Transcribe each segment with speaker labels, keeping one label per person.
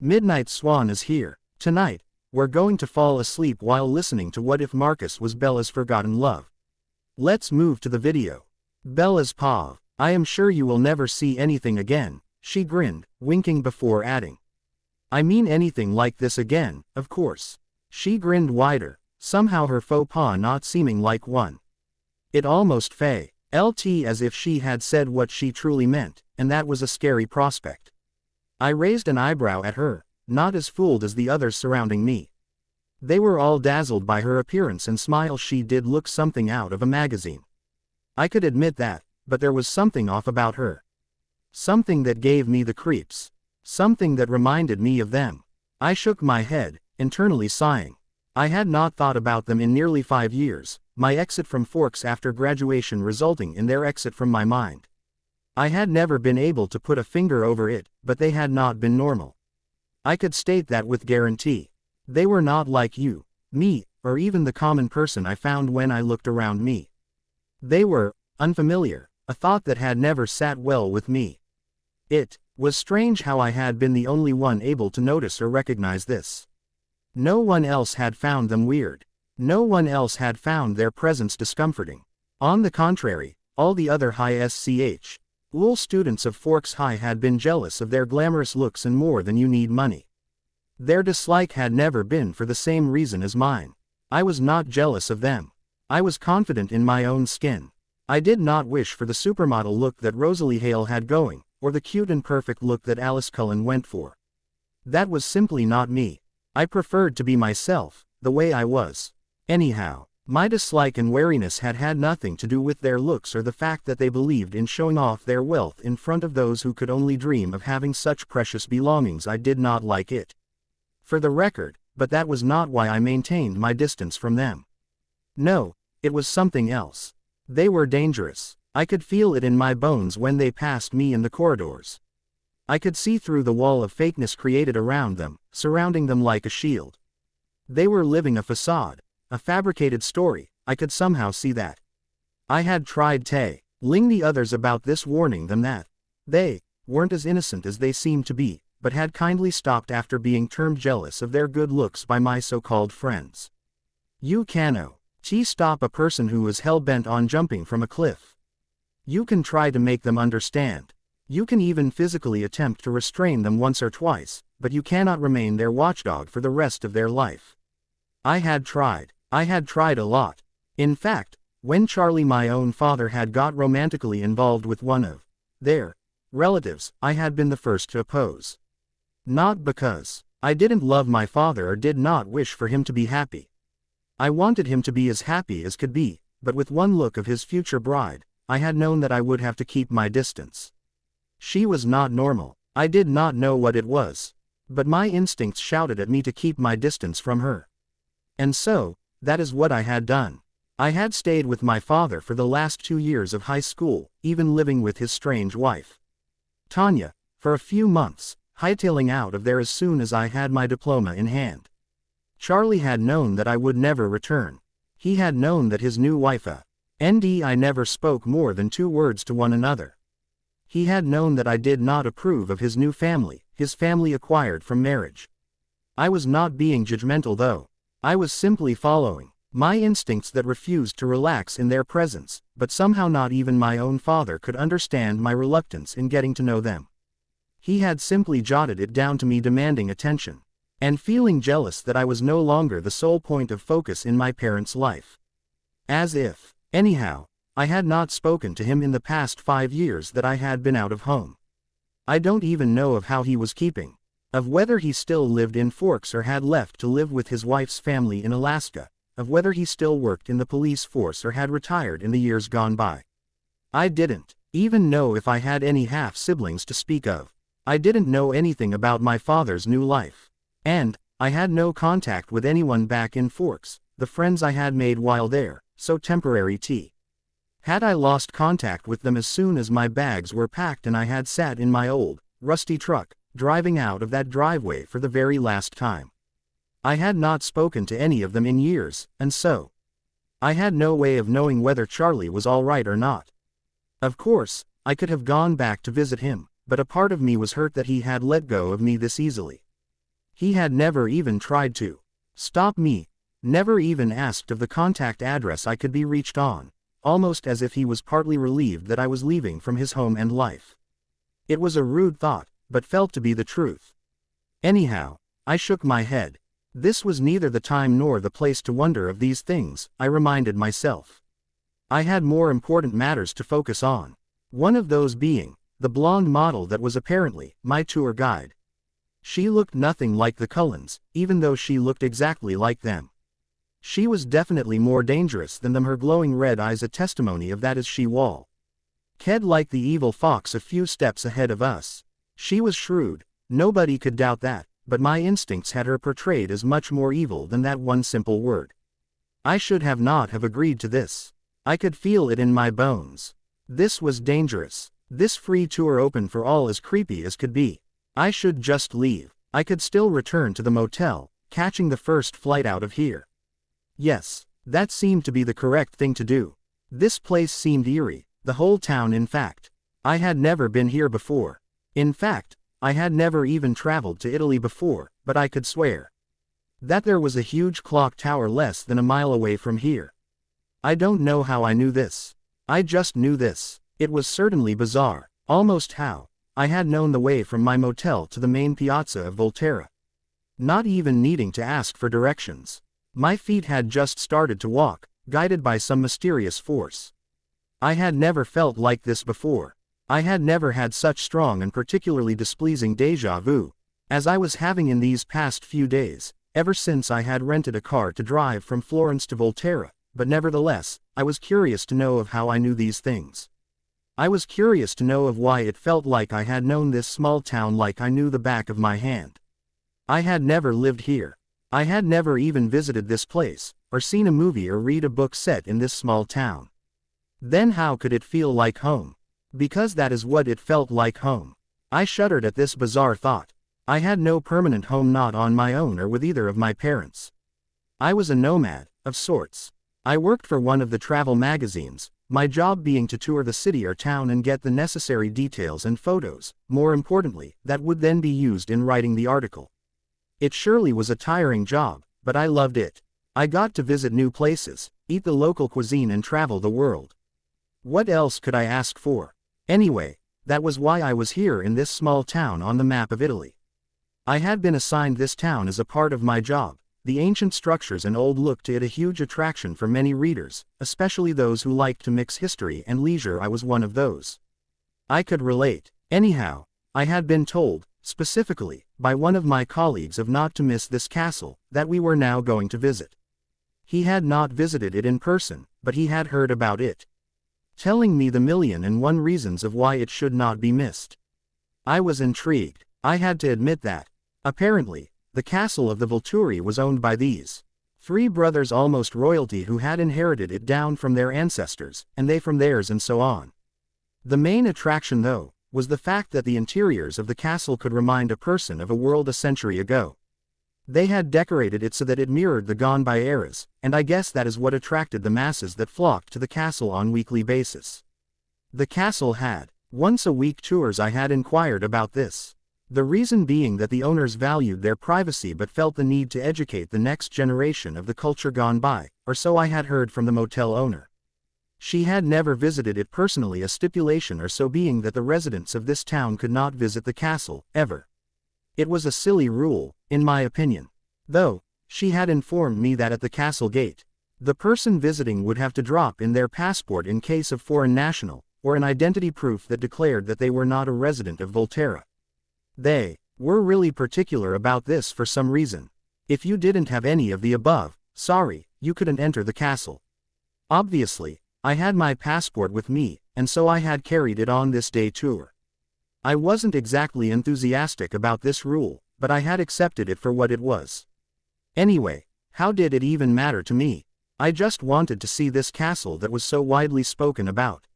Speaker 1: Midnight Swan is here. Tonight, we're going to fall asleep while listening to What If Marcus Was Bella's Forgotten Love. Let's move to the video. Bella's paw. I am sure you will never see anything again, she grinned, winking before adding. I mean anything like this again, of course. She grinned wider, somehow her faux pas not seeming like one. It almost felt as if she had said what she truly meant, and that was a scary prospect. I raised an eyebrow at her, not as fooled as the others surrounding me. They were all dazzled by her appearance and smile. She did look something out of a magazine. I could admit that, but there was something off about her. Something that gave me the creeps. Something that reminded me of them. I shook my head, internally sighing. I had not thought about them in nearly 5 years, my exit from Forks after graduation resulting in their exit from my mind. I had never been able to put a finger over it, but they had not been normal. I could state that with guarantee. They were not like you, me, or even the common person I found when I looked around me. They were unfamiliar, a thought that had never sat well with me. It was strange how I had been the only one able to notice or recognize this. No one else had found them weird. No one else had found their presence discomforting. On the contrary, all the other high-school students of Forks High had been jealous of their glamorous looks and more than you need money. Their dislike had never been for the same reason as mine. I was not jealous of them. I was confident in my own skin. I did not wish for the supermodel look that Rosalie Hale had going, or the cute and perfect look that Alice Cullen went for. That was simply not me. I preferred to be myself, the way I was. Anyhow, my dislike and wariness had nothing to do with their looks or the fact that they believed in showing off their wealth in front of those who could only dream of having such precious belongings. I did not like it. For the record, but that was not why I maintained my distance from them. No, it was something else. They were dangerous. I could feel it in my bones when they passed me in the corridors. I could see through the wall of fakeness created around them, surrounding them like a shield. They were living a facade, a fabricated story. I could somehow see that. I had tried telling the others about this, warning them that they weren't as innocent as they seemed to be, but had kindly stopped after being termed jealous of their good looks by my so-called friends. You cannot stop a person who is hell-bent on jumping from a cliff. You can try to make them understand. You can even physically attempt to restrain them once or twice, but you cannot remain their watchdog for the rest of their life. I had tried a lot. In fact, when Charlie, my own father, had got romantically involved with one of their relatives, I had been the first to oppose. Not because I didn't love my father or did not wish for him to be happy. I wanted him to be as happy as could be, but with one look of his future bride, I had known that I would have to keep my distance. She was not normal. I did not know what it was. But my instincts shouted at me to keep my distance from her. And so, that is what I had done. I had stayed with my father for the last 2 years of high school, even living with his strange wife, Tanya, for a few months, hightailing out of there as soon as I had my diploma in hand. Charlie had known that I would never return. He had known that his new wife and I never spoke more than 2 words to one another. He had known that I did not approve of his new family, his family acquired from marriage. I was not being judgmental though. I was simply following my instincts that refused to relax in their presence, but somehow not even my own father could understand my reluctance in getting to know them. He had simply jotted it down to me demanding attention, and feeling jealous that I was no longer the sole point of focus in my parents' life. As if, anyhow, I had not spoken to him in the past 5 years that I had been out of home. I don't even know of how he was keeping, of whether he still lived in Forks or had left to live with his wife's family in Alaska, of whether he still worked in the police force or had retired in the years gone by. I didn't even know if I had any half-siblings to speak of. I didn't know anything about my father's new life. And I had no contact with anyone back in Forks. The friends I had made while there, so temporary had I lost contact with them as soon as my bags were packed and I had sat in my old, rusty truck, driving out of that driveway for the very last time. I had not spoken to any of them in years, and so I had no way of knowing whether Charlie was all right or not. Of course, I could have gone back to visit him, but a part of me was hurt that he had let go of me this easily. He had never even tried to stop me, never even asked of the contact address I could be reached on, almost as if he was partly relieved that I was leaving from his home and life. It was a rude thought, but felt to be the truth. Anyhow, I shook my head. This was neither the time nor the place to wonder of these things, I reminded myself. I had more important matters to focus on. One of those being the blonde model that was apparently my tour guide. She looked nothing like the Cullens, even though she looked exactly like them. She was definitely more dangerous than them, her glowing red eyes a testimony of that as she walked like the evil fox a few steps ahead of us. She was shrewd, nobody could doubt that, but my instincts had her portrayed as much more evil than that one simple word. I should have not have agreed to this. I could feel it in my bones. This was dangerous. This free tour open for all as creepy as could be. I should just leave. I could still return to the motel, catching the first flight out of here. Yes, that seemed to be the correct thing to do. This place seemed eerie, the whole town in fact. I had never been here before. In fact, I had never even traveled to Italy before, but I could swear that there was a huge clock tower less than a mile away from here. I don't know how I knew this. I just knew this. It was certainly bizarre, almost how I had known the way from my motel to the main piazza of Volterra. Not even needing to ask for directions. My feet had just started to walk, guided by some mysterious force. I had never felt like this before. I had never had such strong and particularly displeasing déjà vu as I was having in these past few days, ever since I had rented a car to drive from Florence to Volterra, but nevertheless, I was curious to know of how I knew these things. I was curious to know of why it felt like I had known this small town like I knew the back of my hand. I had never lived here. I had never even visited this place, or seen a movie or read a book set in this small town. Then how could it feel like home? Because that is what it felt like, home. I shuddered at this bizarre thought. I had no permanent home, not on my own or with either of my parents. I was a nomad, of sorts. I worked for one of the travel magazines, my job being to tour the city or town and get the necessary details and photos, more importantly, that would then be used in writing the article. It surely was a tiring job, but I loved it. I got to visit new places, eat the local cuisine and travel the world. What else could I ask for? Anyway, that was why I was here in this small town on the map of Italy. I had been assigned this town as a part of my job. The ancient structures and old look to it a huge attraction for many readers, especially those who liked to mix history and leisure. I was one of those. I could relate. Anyhow, I had been told, specifically, by one of my colleagues of not to miss this castle, that we were now going to visit. He had not visited it in person, but he had heard about it, telling me the 1,000,001 reasons of why it should not be missed. I was intrigued. I had to admit that, apparently, the castle of the Volturi was owned by these three brothers, almost royalty, who had inherited it down from their ancestors, and they from theirs, and so on. The main attraction, though, was the fact that the interiors of the castle could remind a person of a world a century ago. They had decorated it so that it mirrored the gone-by eras, and I guess that is what attracted the masses that flocked to the castle on weekly basis. The castle had once-a-week tours. I had inquired about this. The reason being that the owners valued their privacy but felt the need to educate the next generation of the culture gone by, or so I had heard from the motel owner. She had never visited it personally, a stipulation or so being that the residents of this town could not visit the castle, ever. It was a silly rule, in my opinion. Though, she had informed me that at the castle gate, the person visiting would have to drop in their passport in case of foreign national, or an identity proof that declared that they were not a resident of Volterra. They were really particular about this for some reason. If you didn't have any of the above, sorry, you couldn't enter the castle. Obviously, I had my passport with me, and so I had carried it on this day tour. I wasn't exactly enthusiastic about this rule, but I had accepted it for what it was. Anyway, how did it even matter to me? I just wanted to see this castle that was so widely spoken about.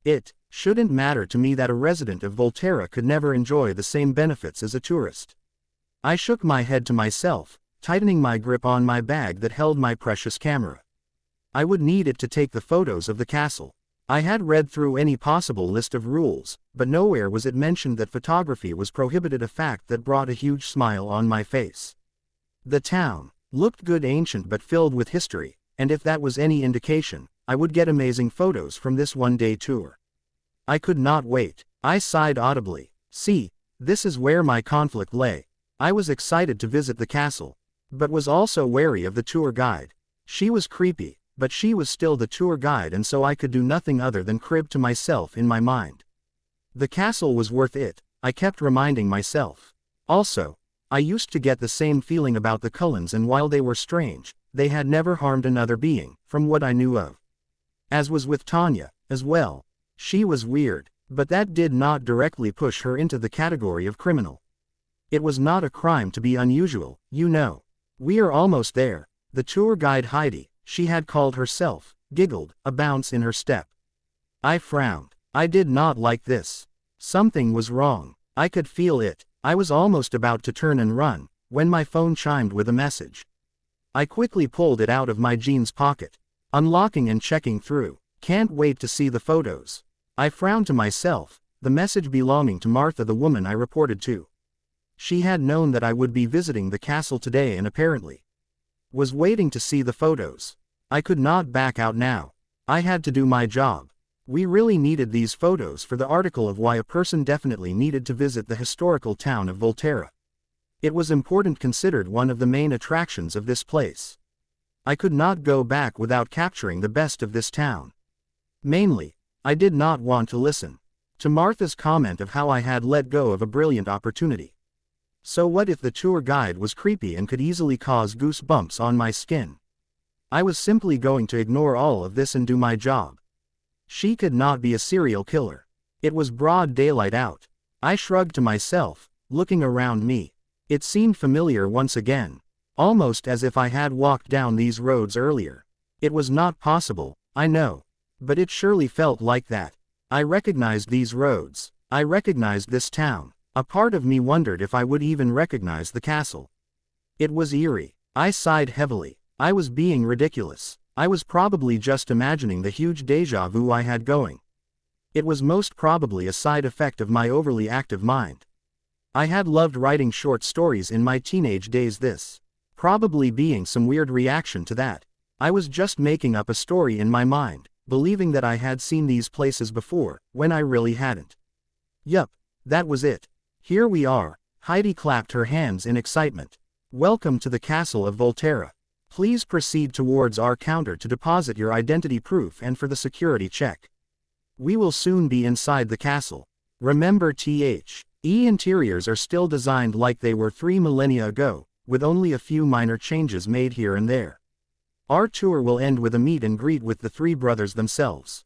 Speaker 1: It shouldn't matter to me that a resident of Volterra could never enjoy the same benefits as a tourist. I shook my head to myself, tightening my grip on my bag that held my precious camera. I would need it to take the photos of the castle. I had read through any possible list of rules, but nowhere was it mentioned that photography was prohibited, a fact that brought a huge smile on my face. The town looked good, ancient but filled with history, and if that was any indication, I would get amazing photos from this one-day tour. I could not wait. I sighed audibly. See, this is where my conflict lay. I was excited to visit the castle, but was also wary of the tour guide. She was creepy, but she was still the tour guide, and so I could do nothing other than crib to myself in my mind. The castle was worth it, I kept reminding myself. Also, I used to get the same feeling about the Cullens, and while they were strange, they had never harmed another being, from what I knew of. As was with Tanya, as well. She was weird, but that did not directly push her into the category of criminal. It was not a crime to be unusual, you know. We are almost there. The tour guide Heidi, she had called herself, giggled, a bounce in her step. I frowned. I did not like this. Something was wrong. I could feel it. I was almost about to turn and run, when my phone chimed with a message. I quickly pulled it out of my jeans pocket, unlocking and checking through. Can't wait to see the photos. I frowned to myself, the message belonging to Martha, the woman I reported to. She had known that I would be visiting the castle today and apparently was waiting to see the photos. I could not back out now. I had to do my job. We really needed these photos for the article of why a person definitely needed to visit the historical town of Volterra. It was important, considered one of the main attractions of this place. I could not go back without capturing the best of this town. Mainly, I did not want to listen to Martha's comment of how I had let go of a brilliant opportunity. So what if the tour guide was creepy and could easily cause goosebumps on my skin? I was simply going to ignore all of this and do my job. She could not be a serial killer. It was broad daylight out. I shrugged to myself, looking around me. It seemed familiar once again, almost as if I had walked down these roads earlier. It was not possible, I know, but it surely felt like that. I recognized these roads. I recognized this town. A part of me wondered if I would even recognize the castle. It was eerie. I sighed heavily. I was being ridiculous. I was probably just imagining the huge déjà vu I had going. It was most probably a side effect of my overly active mind. I had loved writing short stories in my teenage days, this probably being some weird reaction to that. I was just making up a story in my mind, believing that I had seen these places before, when I really hadn't. Yup, that was it. Here we are. Heidi clapped her hands in excitement. Welcome to the castle of Volterra. Please proceed towards our counter to deposit your identity proof and for the security check. We will soon be inside the castle. Remember, interiors are still designed like they were 3 millennia ago, with only a few minor changes made here and there. Our tour will end with a meet and greet with the 3 brothers themselves.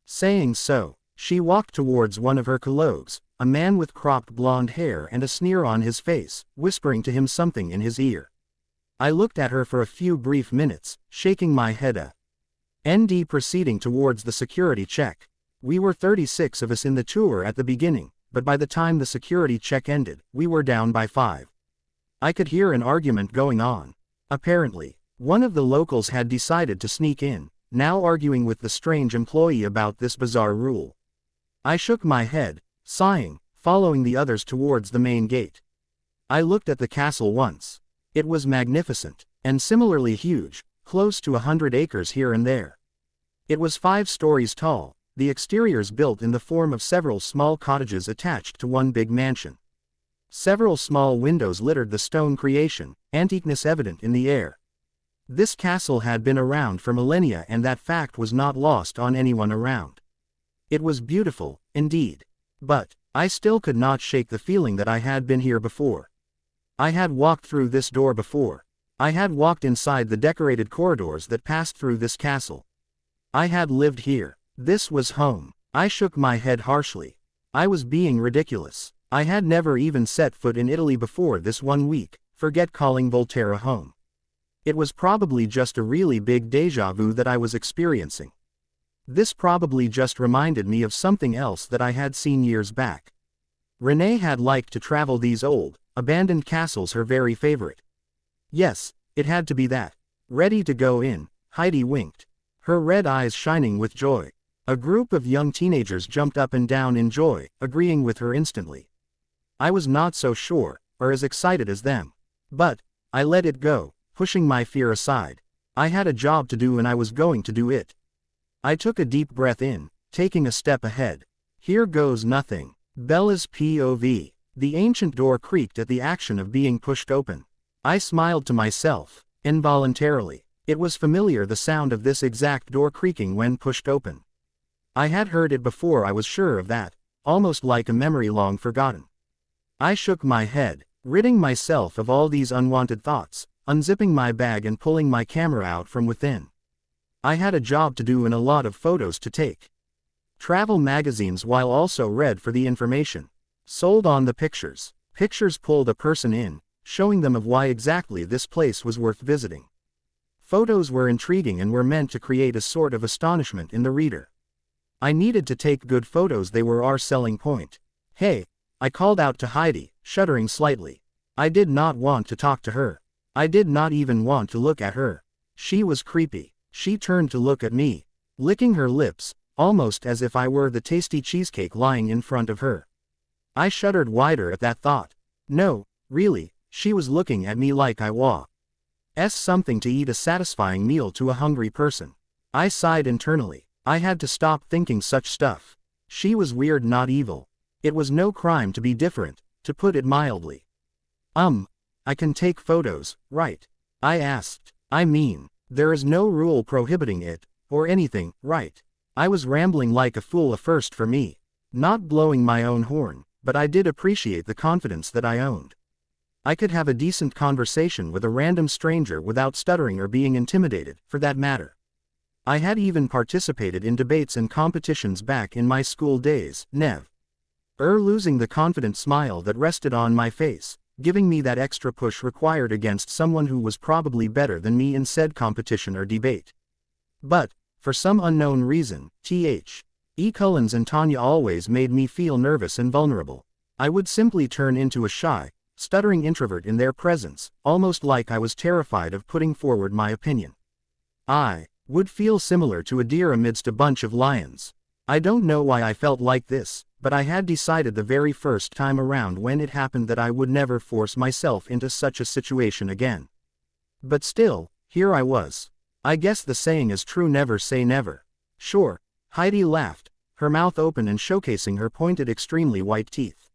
Speaker 1: Saying so, she walked towards one of her colleagues, a man with cropped blonde hair and a sneer on his face, whispering to him something in his ear. I looked at her for a few brief minutes, shaking my head. ND proceeding towards the security check. We were 36 of us in the tour at the beginning, but by the time the security check ended, we were down by 5. I could hear an argument going on. Apparently, one of the locals had decided to sneak in, now arguing with the strange employee about this bizarre rule. I shook my head, sighing, following the others towards the main gate. I looked at the castle once. It was magnificent, and similarly huge, close to 100 acres here and there. It was 5 stories tall, the exteriors built in the form of several small cottages attached to one big mansion. Several small windows littered the stone creation, antiqueness evident in the air. This castle had been around for millennia, and that fact was not lost on anyone around. It was beautiful, indeed. But I still could not shake the feeling that I had been here before. I had walked through this door before. I had walked inside the decorated corridors that passed through this castle. I had lived here. This was home. I shook my head harshly. I was being ridiculous. I had never even set foot in Italy before this one week, forget calling Volterra home. It was probably just a really big déjà vu that I was experiencing. This probably just reminded me of something else that I had seen years back. Renee had liked to travel these old, abandoned castles, her very favorite. Yes, it had to be that. Ready to go in, Heidi winked, her red eyes shining with joy. A group of young teenagers jumped up and down in joy, agreeing with her instantly. I was not so sure, or as excited as them. But I let it go, pushing my fear aside. I had a job to do and I was going to do it. I took a deep breath in, taking a step ahead. Here goes nothing. Bella's POV. The ancient door creaked at the action of being pushed open. I smiled to myself, involuntarily. It was familiar, the sound of this exact door creaking when pushed open. I had heard it before, I was sure of that, almost like a memory long forgotten. I shook my head, ridding myself of all these unwanted thoughts, unzipping my bag and pulling my camera out from within. I had a job to do and a lot of photos to take. Travel magazines, while also read for the information, sold on the pictures. Pictures pulled a person in, showing them of why exactly this place was worth visiting. Photos were intriguing and were meant to create a sort of astonishment in the reader. I needed to take good photos, they were our selling point. Hey, I called out to Heidi, shuddering slightly. I did not want to talk to her. I did not even want to look at her. She was creepy. She turned to look at me, licking her lips, almost as if I were the tasty cheesecake lying in front of her. I shuddered wider at that thought. No, really, she was looking at me like I was something to eat, a satisfying meal to a hungry person. I sighed internally. I had to stop thinking such stuff. She was weird, not evil. It was no crime to be different, to put it mildly. I can take photos, right? I asked. I mean, there is no rule prohibiting it, or anything, right? I was rambling like a fool, a first for me. Not blowing my own horn, but I did appreciate the confidence that I owned. I could have a decent conversation with a random stranger without stuttering or being intimidated, for that matter. I had even participated in debates and competitions back in my school days, losing the confident smile that rested on my face, giving me that extra push required against someone who was probably better than me in said competition or debate. But, for some unknown reason, E. Cullens and Tanya always made me feel nervous and vulnerable. I would simply turn into a shy, stuttering introvert in their presence, almost like I was terrified of putting forward my opinion. I would feel similar to a deer amidst a bunch of lions. I don't know why I felt like this, but I had decided the very first time around when it happened that I would never force myself into such a situation again. But still, here I was. I guess the saying is true, never say never. Sure, Heidi laughed, her mouth open and showcasing her pointed, extremely white teeth.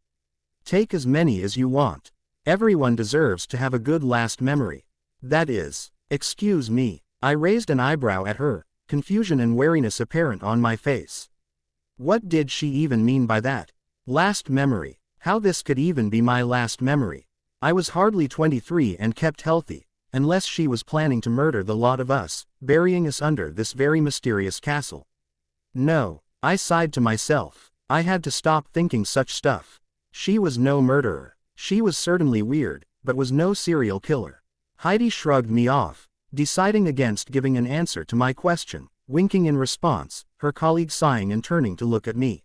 Speaker 1: Take as many as you want. Everyone deserves to have a good last memory. That is, excuse me. I raised an eyebrow at her, confusion and wariness apparent on my face. What did she even mean by that? Last memory. How this could even be my last memory. I was hardly 23 and kept healthy, unless she was planning to murder the lot of us, burying us under this very mysterious castle. No, I sighed to myself. I had to stop thinking such stuff. She was no murderer. She was certainly weird, but was no serial killer. Heidi shrugged me off, deciding against giving an answer to my question, winking in response, her colleague sighing and turning to look at me.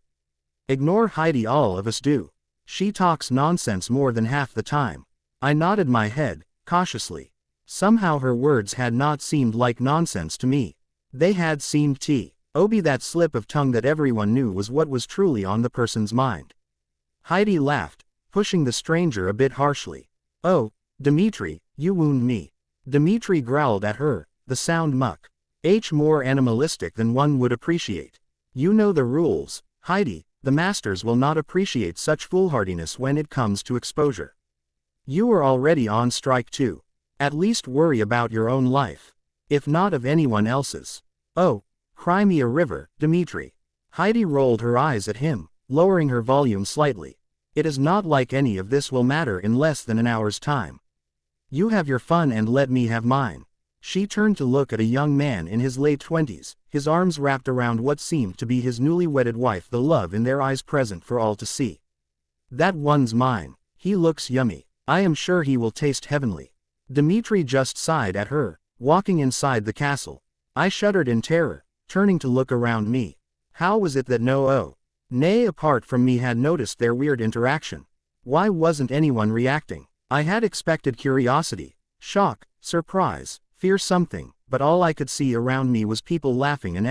Speaker 1: Ignore Heidi, all of us do. She talks nonsense more than half the time. I nodded my head, cautiously. Somehow her words had not seemed like nonsense to me. They had seemed that slip of tongue that everyone knew was what was truly on the person's mind. Heidi laughed, pushing the stranger a bit harshly. Oh, Dmitri, you wound me. Dmitri growled at her, the sound more animalistic than one would appreciate. You know the rules, Heidi, the masters will not appreciate such foolhardiness when it comes to exposure. You are already on strike too. At least worry about your own life. If not of anyone else's. Oh, cry me a river, Dmitri. Heidi rolled her eyes at him, lowering her volume slightly. It is not like any of this will matter in less than an hour's time. You have your fun and let me have mine. She turned to look at a young man in his late 20s, his arms wrapped around what seemed to be his newly wedded wife, the love in their eyes present for all to see. That one's mine. He looks yummy. I am sure he will taste heavenly. Dmitri just sighed at her, walking inside the castle. I shuddered in terror, turning to look around me. How was it that nay apart from me had noticed their weird interaction? Why wasn't anyone reacting? I had expected curiosity, shock, surprise, fear, something, but all I could see around me was people laughing and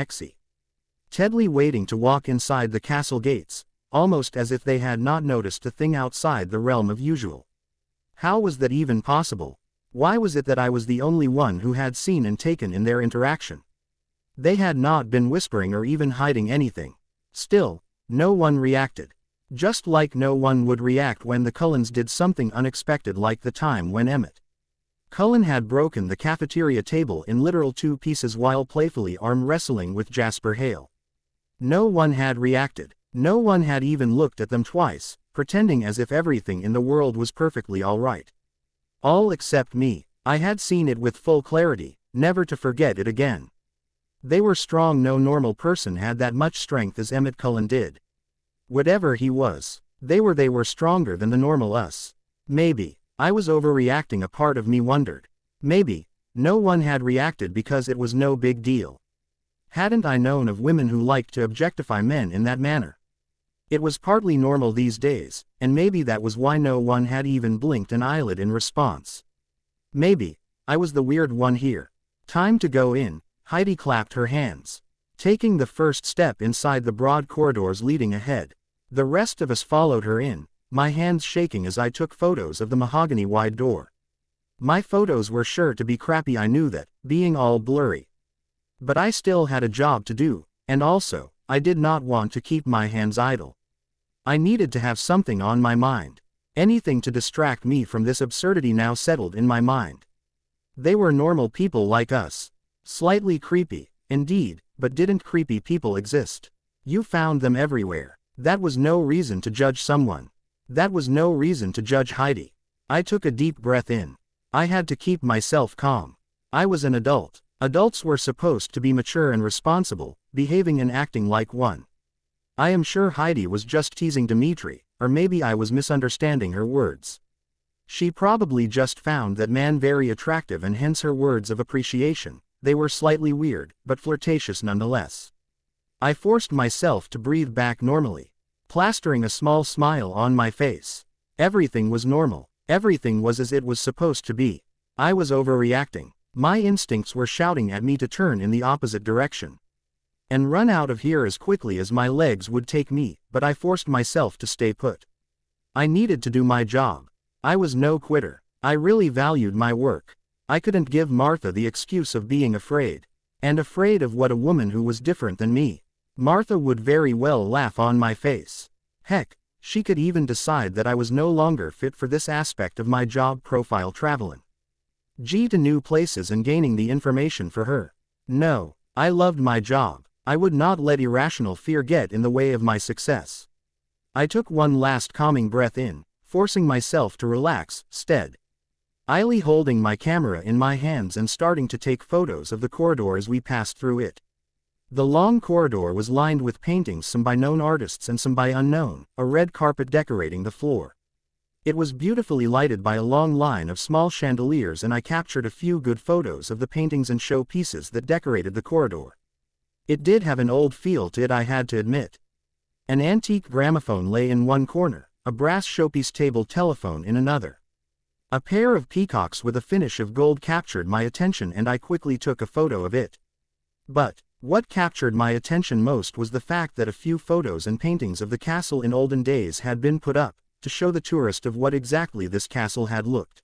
Speaker 1: Tedley waiting to walk inside the castle gates, almost as if they had not noticed a thing outside the realm of usual. How was that even possible? Why was it that I was the only one who had seen and taken in their interaction? They had not been whispering or even hiding anything. Still, no one reacted. Just like no one would react when the Cullens did something unexpected, like the time when Emmett Cullen had broken the cafeteria table in literal 2 pieces while playfully arm wrestling with Jasper Hale. No one had reacted. No one had even looked at them twice, pretending as if everything in the world was perfectly all right. All except me. I had seen it with full clarity, never to forget it again. They were strong. No normal person had that much strength as Emmett Cullen did. Whatever he was, they were stronger than the normal us. Maybe I was overreacting. A part of me wondered. Maybe no one had reacted because it was no big deal. Hadn't I known of women who liked to objectify men in that manner? It was partly normal these days, and maybe that was why no one had even blinked an eyelid in response. Maybe I was the weird one here. Time to go in. Heidi clapped her hands, taking the first step inside the broad corridors leading ahead. The rest of us followed her in, my hands shaking as I took photos of the mahogany-wide door. My photos were sure to be crappy, I knew that, being all blurry. But I still had a job to do, and also, I did not want to keep my hands idle. I needed to have something on my mind. Anything to distract me from this absurdity now settled in my mind. They were normal people like us. Slightly creepy, indeed, but didn't creepy people exist? You found them everywhere. That was no reason to judge someone. That was no reason to judge Heidi. I took a deep breath in. I had to keep myself calm. I was an adult. Adults were supposed to be mature and responsible, behaving and acting like one. I am sure Heidi was just teasing Dimitri, or maybe I was misunderstanding her words. She probably just found that man very attractive and hence her words of appreciation. They were slightly weird, but flirtatious nonetheless. I forced myself to breathe back normally, plastering a small smile on my face. Everything was normal. Everything was as it was supposed to be. I was overreacting. My instincts were shouting at me to turn in the opposite direction and run out of here as quickly as my legs would take me, but I forced myself to stay put. I needed to do my job. I was no quitter. I really valued my work. I couldn't give Martha the excuse of being afraid. And afraid of what? A woman who was different than me. Martha would very well laugh on my face. Heck, she could even decide that I was no longer fit for this aspect of my job profile, traveling to new places and gaining the information for her. No, I loved my job. I would not let irrational fear get in the way of my success. I took one last calming breath in, forcing myself to relax, idly holding my camera in my hands and starting to take photos of the corridor as we passed through it. The long corridor was lined with paintings, some by known artists and some by unknown, a red carpet decorating the floor. It was beautifully lighted by a long line of small chandeliers, and I captured a few good photos of the paintings and show pieces that decorated the corridor. It did have an old feel to it, I had to admit. An antique gramophone lay in one corner, a brass showpiece table telephone in another. A pair of peacocks with a finish of gold captured my attention, and I quickly took a photo of it. But what captured my attention most was the fact that a few photos and paintings of the castle in olden days had been put up, to show the tourist of what exactly this castle had looked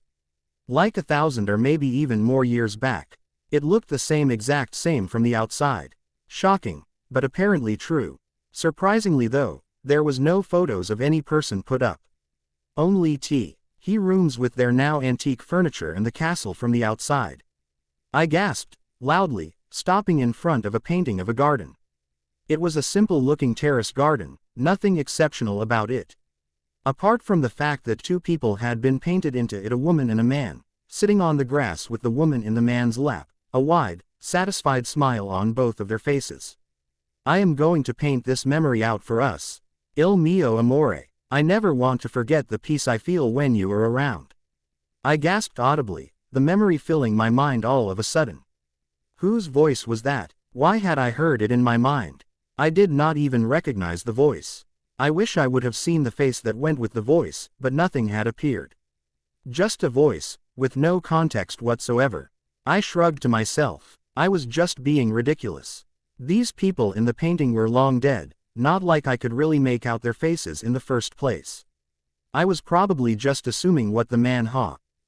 Speaker 1: like 1,000 or maybe even more years back. It looked the exact same from the outside. Shocking, but apparently true. Surprisingly though, there was no photos of any person put up. Only rooms with their now antique furniture and the castle from the outside. I gasped loudly, stopping in front of a painting of a garden. It was a simple-looking terrace garden, nothing exceptional about it. Apart from the fact that 2 people had been painted into it, a woman and a man, sitting on the grass with the woman in the man's lap, a wide, satisfied smile on both of their faces. I am going to paint this memory out for us. Il mio amore. I never want to forget the peace I feel when you are around. I gasped audibly, the memory filling my mind all of a sudden. Whose voice was that? Why had I heard it in my mind? I did not even recognize the voice. I wish I would have seen the face that went with the voice, but nothing had appeared. Just a voice, with no context whatsoever. I shrugged to myself. I was just being ridiculous. These people in the painting were long dead, not like I could really make out their faces in the first place. I was probably just assuming what the man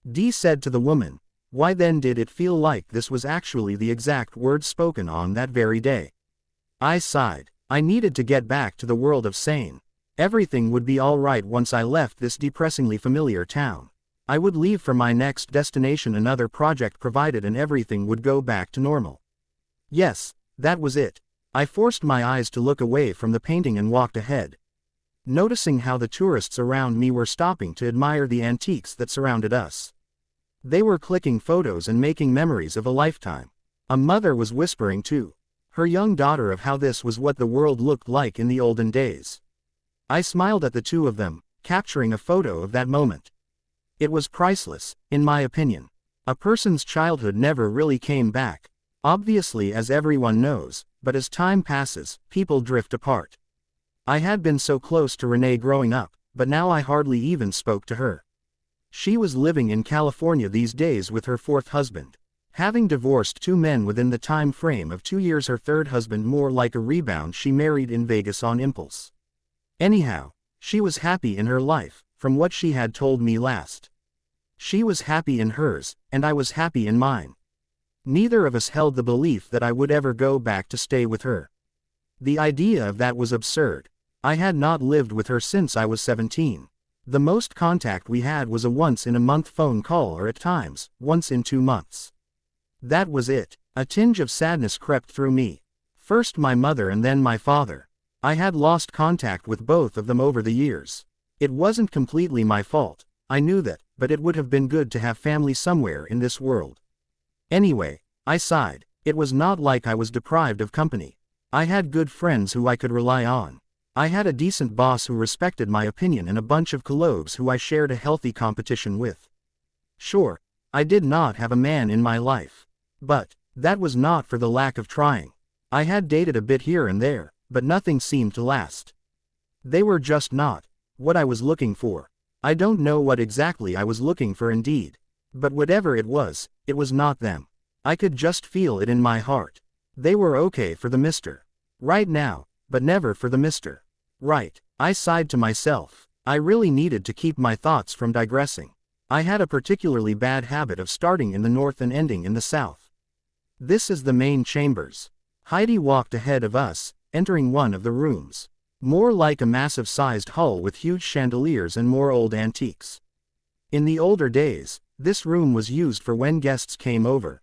Speaker 1: D said to the woman. Why then did it feel like this was actually the exact words spoken on that very day? I sighed. I needed to get back to the world of sane. Everything would be all right once I left this depressingly familiar town. I would leave for my next destination, another project provided, and everything would go back to normal. Yes, that was it. I forced my eyes to look away from the painting and walked ahead, noticing how the tourists around me were stopping to admire the antiques that surrounded us. They were clicking photos and making memories of a lifetime. A mother was whispering to her young daughter of how this was what the world looked like in the olden days. I smiled at the two of them, capturing a photo of that moment. It was priceless, in my opinion. A person's childhood never really came back, obviously, as everyone knows, but as time passes, people drift apart. I had been so close to Renee growing up, but now I hardly even spoke to her. She was living in California these days with her fourth husband. Having divorced 2 men within the time frame of 2 years, her third husband, more like a rebound, she married in Vegas on impulse. Anyhow, she was happy in her life, from what she had told me last. She was happy in hers, and I was happy in mine. Neither of us held the belief that I would ever go back to stay with her. The idea of that was absurd. I had not lived with her since I was 17. The most contact we had was a once-in-a-month phone call, or at times, once in 2 months. That was it. A tinge of sadness crept through me. First my mother and then my father. I had lost contact with both of them over the years. It wasn't completely my fault, I knew that, but it would have been good to have family somewhere in this world. Anyway, I sighed. It was not like I was deprived of company. I had good friends who I could rely on. I had a decent boss who respected my opinion and a bunch of colleagues who I shared a healthy competition with. Sure, I did not have a man in my life. But that was not for the lack of trying. I had dated a bit here and there, but nothing seemed to last. They were just not what I was looking for. I don't know what exactly I was looking for indeed. But whatever it was not them. I could just feel it in my heart. They were okay for the Mr. Right now, but never for the Mr. Right. I sighed to myself. I really needed to keep my thoughts from digressing. I had a particularly bad habit of starting in the north and ending in the south. This is the main chambers. Heidi walked ahead of us, entering one of the rooms. More like a massive-sized hall with huge chandeliers and more old antiques. In the older days, this room was used for when guests came over.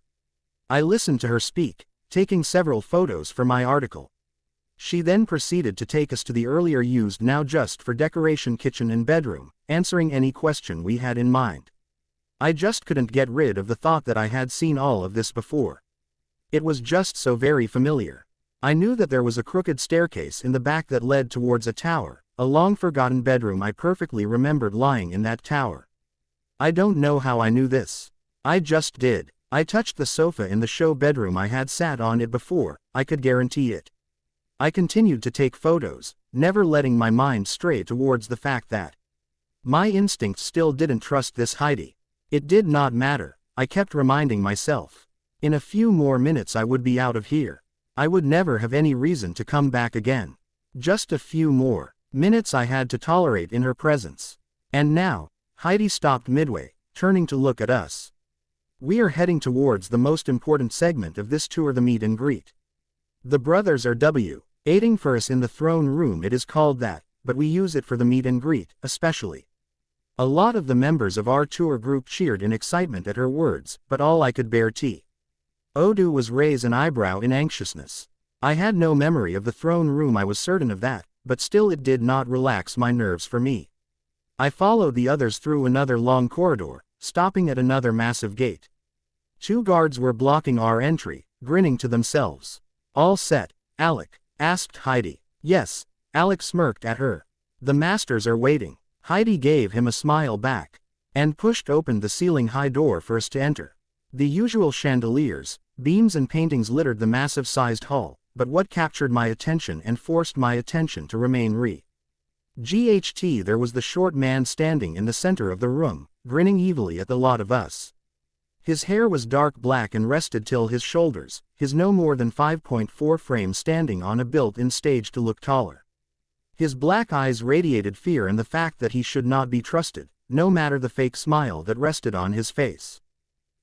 Speaker 1: I listened to her speak, taking several photos for my article. She then proceeded to take us to the earlier used, now just for decoration, kitchen and bedroom, answering any question we had in mind. I just couldn't get rid of the thought that I had seen all of this before. It was just so very familiar. I knew that there was a crooked staircase in the back that led towards a tower, a long-forgotten bedroom. I perfectly remembered lying in that tower. I don't know how I knew this. I just did. I touched the sofa in the show bedroom. I had sat on it before, I could guarantee it. I continued to take photos, never letting my mind stray towards the fact that my instincts still didn't trust this Heidi. It did not matter, I kept reminding myself. In a few more minutes I would be out of here. I would never have any reason to come back again. Just a few more minutes I had to tolerate in her presence. And now, Heidi stopped midway, turning to look at us. We are heading towards the most important segment of this tour, the meet and greet. The brothers are waiting for us in the throne room. It is called that, but we use it for the meet and greet, especially. A lot of the members of our tour group cheered in excitement at her words, but all I could bear to was raise an eyebrow in anxiousness. I had no memory of the throne room, I was certain of that, but still it did not relax my nerves for me. I followed the others through another long corridor, stopping at another massive gate. 2 guards were blocking our entry, grinning to themselves. All set, Alec? Asked Heidi. Yes, Alec smirked at her. The masters are waiting. Heidi gave him a smile back, and pushed open the ceiling-high door for us to enter. The usual chandeliers, beams and paintings littered the massive-sized hall, but what captured my attention and forced my attention to remain there was the short man standing in the center of the room, grinning evilly at the lot of us. His hair was dark black and rested till his shoulders, his no more than 5.4 frame standing on a built-in stage to look taller. His black eyes radiated fear and the fact that he should not be trusted, no matter the fake smile that rested on his face.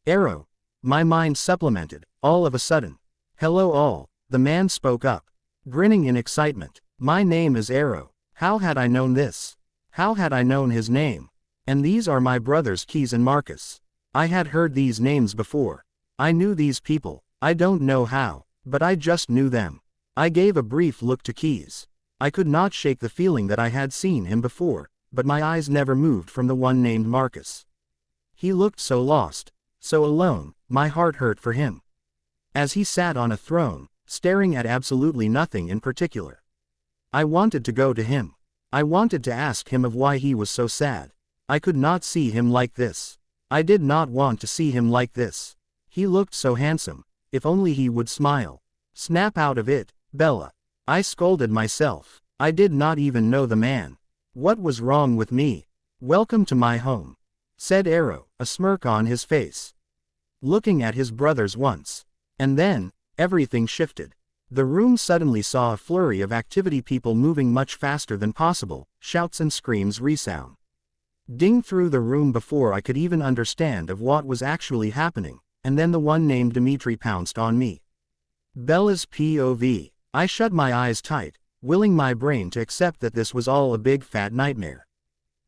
Speaker 1: Arrow, my mind supplemented, all of a sudden. Hello all, the man spoke up, grinning in excitement. My name is Arrow. How had I known this? How had I known his name? And these are my brothers Keys and Marcus. I had heard these names before. I knew these people. I don't know how, but I just knew them. I gave a brief look to Keys. I could not shake the feeling that I had seen him before, but my eyes never moved from the one named Marcus. He looked so lost, so alone, my heart hurt for him. As he sat on a throne, staring at absolutely nothing in particular. I wanted to go to him. I wanted to ask him of why he was so sad. I could not see him like this. I did not want to see him like this. He looked so handsome. If only he would smile. Snap out of it, Bella. I scolded myself. I did not even know the man. What was wrong with me? Welcome to my home, said Arrow, a smirk on his face. Looking at his brothers once. And then, everything shifted. The room suddenly saw a flurry of activity, people moving much faster than possible, shouts and screams resound. Ding through the room before I could even understand of what was actually happening, and then the one named Dimitri pounced on me. Bella's POV. I shut my eyes tight, willing my brain to accept that this was all a big fat nightmare.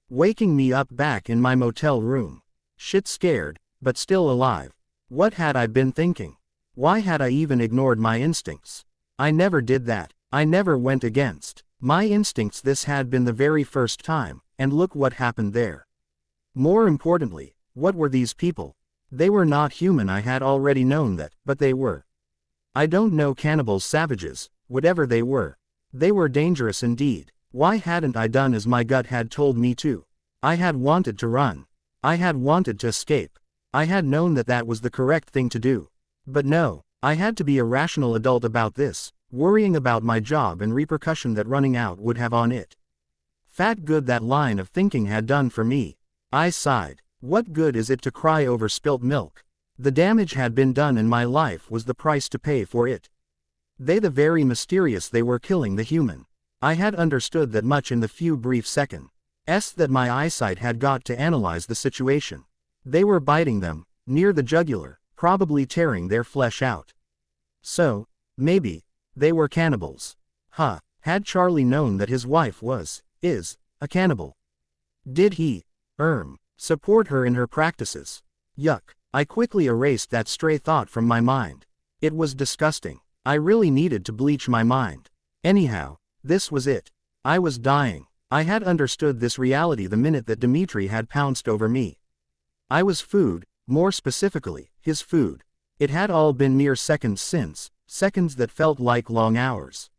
Speaker 1: Waking me up back in my motel room. Shit scared, but still alive. What had I been thinking? Why had I even ignored my instincts? I never did that. I never went against my instincts. This had been the very first time, and look what happened there. More importantly, what were these people? They were not human. I had already known that, but they were. I don't know, cannibals, savages, whatever they were. They were dangerous indeed. Why hadn't I done as my gut had told me to? I had wanted to run. I had wanted to escape. I had known that that was the correct thing to do. But no, I had to be a rational adult about this, worrying about my job and repercussion that running out would have on it. Fat good that line of thinking had done for me. I sighed. What good is it to cry over spilt milk? The damage had been done and my life was the price to pay for it. They, the very mysterious, they were killing the human. I had understood that much in the few brief seconds that my eyesight had got to analyze the situation. They were biting them, near the jugular, probably tearing their flesh out. So, maybe, they were cannibals. Had Charlie known that his wife is, a cannibal? Did he, support her in her practices? Yuck. I quickly erased that stray thought from my mind. It was disgusting. I really needed to bleach my mind. Anyhow, this was it. I was dying. I had understood this reality the minute that Dimitri had pounced over me. I was food, more specifically, his food. It had all been mere seconds since, seconds that felt like long hours.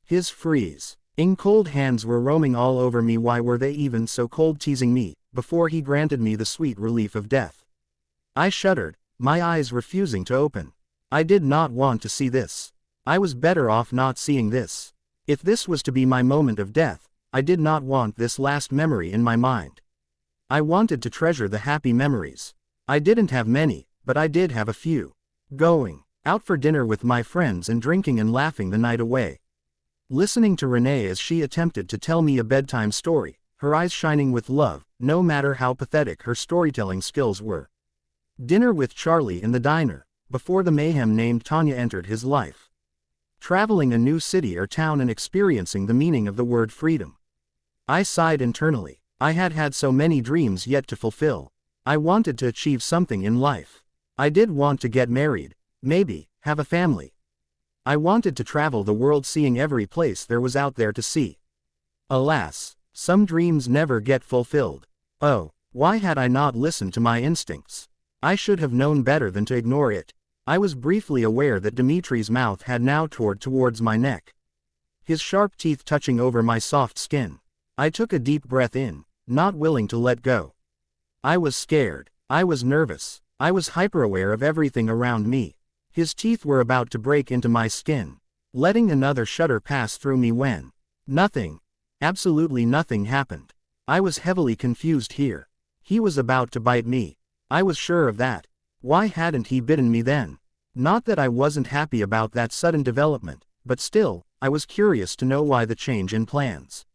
Speaker 1: His freezing cold hands were roaming all over me. Why were they even so cold, teasing me, before he granted me the sweet relief of death? I shuddered, my eyes refusing to open. I did not want to see this. I was better off not seeing this. If this was to be my moment of death, I did not want this last memory in my mind. I wanted to treasure the happy memories. I didn't have many, but I did have a few. Going out for dinner with my friends and drinking and laughing the night away. Listening to Renee as she attempted to tell me a bedtime story, her eyes shining with love, no matter how pathetic her storytelling skills were. Dinner with Charlie in the diner, before the mayhem named Tanya entered his life. Traveling a new city or town and experiencing the meaning of the word freedom. I sighed internally. I had had so many dreams yet to fulfill. I wanted to achieve something in life. I did want to get married, maybe, have a family. I wanted to travel the world, seeing every place there was out there to see. Alas, some dreams never get fulfilled. Oh, why had I not listened to my instincts? I should have known better than to ignore it. I was briefly aware that Dimitri's mouth had now toured towards my neck. His sharp teeth touching over my soft skin. I took a deep breath in, not willing to let go. I was scared. I was nervous. I was hyper-aware of everything around me. His teeth were about to break into my skin, letting another shudder pass through me when nothing, absolutely nothing happened. I was heavily confused here. He was about to bite me. I was sure of that. Why hadn't he bitten me then? Not that I wasn't happy about that sudden development, but still, I was curious to know why the change in plans.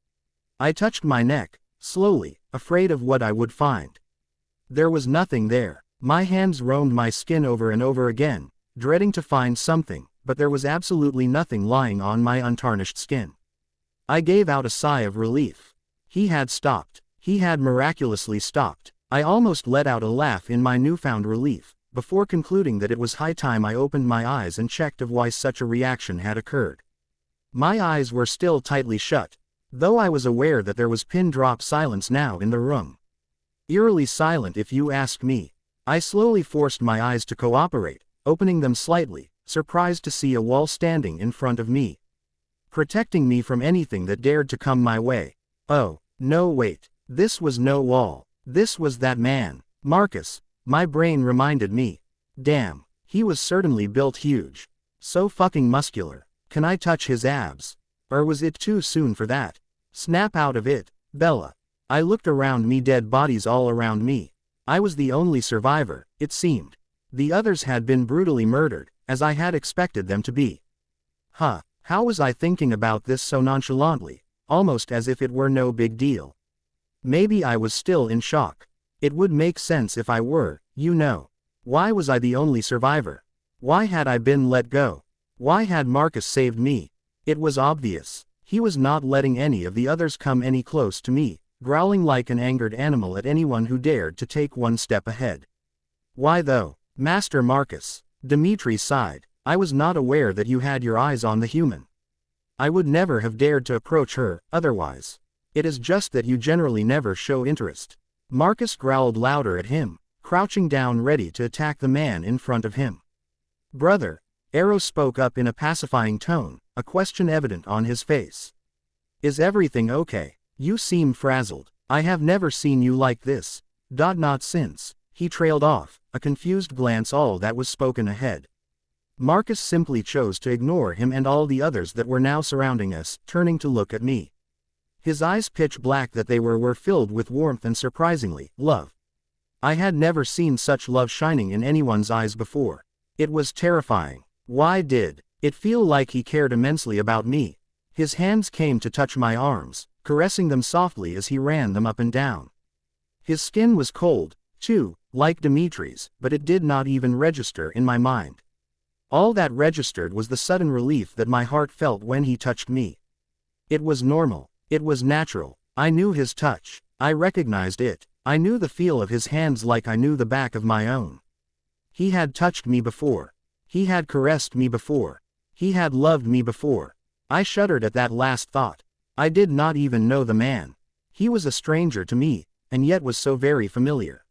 Speaker 1: I touched my neck, slowly, afraid of what I would find. There was nothing there. My hands roamed my skin over and over again, dreading to find something, but there was absolutely nothing lying on my untarnished skin. I gave out a sigh of relief. He had stopped. He had miraculously stopped. I almost let out a laugh in my newfound relief, before concluding that it was high time I opened my eyes and checked of why such a reaction had occurred. My eyes were still tightly shut, though I was aware that there was pin-drop silence now in the room. Eerily silent if you ask me. I slowly forced my eyes to cooperate, opening them slightly, surprised to see a wall standing in front of me, protecting me from anything that dared to come my way. Oh, no wait, this was no wall. This was that man, Marcus, my brain reminded me. Damn, he was certainly built huge. So fucking muscular. Can I touch his abs? Or was it too soon for that? Snap out of it, Bella. I looked around me, dead bodies all around me. I was the only survivor, it seemed. The others had been brutally murdered, as I had expected them to be. How was I thinking about this so nonchalantly, almost as if it were no big deal? Maybe I was still in shock. It would make sense if I were, you know. Why was I the only survivor? Why had I been let go? Why had Marcus saved me? It was obvious. He was not letting any of the others come any close to me, growling like an angered animal at anyone who dared to take one step ahead. Why though, Master Marcus? Dimitri sighed. I was not aware that you had your eyes on the human. I would never have dared to approach her, otherwise. It is just that you generally never show interest. Marcus growled louder at him, crouching down ready to attack the man in front of him. Brother, Arrow spoke up in a pacifying tone, a question evident on his face. Is everything okay? You seem frazzled. I have never seen you like this. Not since. He trailed off, a confused glance all that was spoken ahead. Marcus simply chose to ignore him and all the others that were now surrounding us, turning to look at me. His eyes, pitch black that they were filled with warmth and surprisingly, love. I had never seen such love shining in anyone's eyes before. It was terrifying. Why did it feel like he cared immensely about me? His hands came to touch my arms, caressing them softly as he ran them up and down. His skin was cold, too, like Dimitri's, but it did not even register in my mind. All that registered was the sudden relief that my heart felt when he touched me. It was normal. It was natural. I knew his touch. I recognized it. I knew the feel of his hands like I knew the back of my own. He had touched me before. He had caressed me before. He had loved me before. I shuddered at that last thought. I did not even know the man. He was a stranger to me, and yet was so very familiar.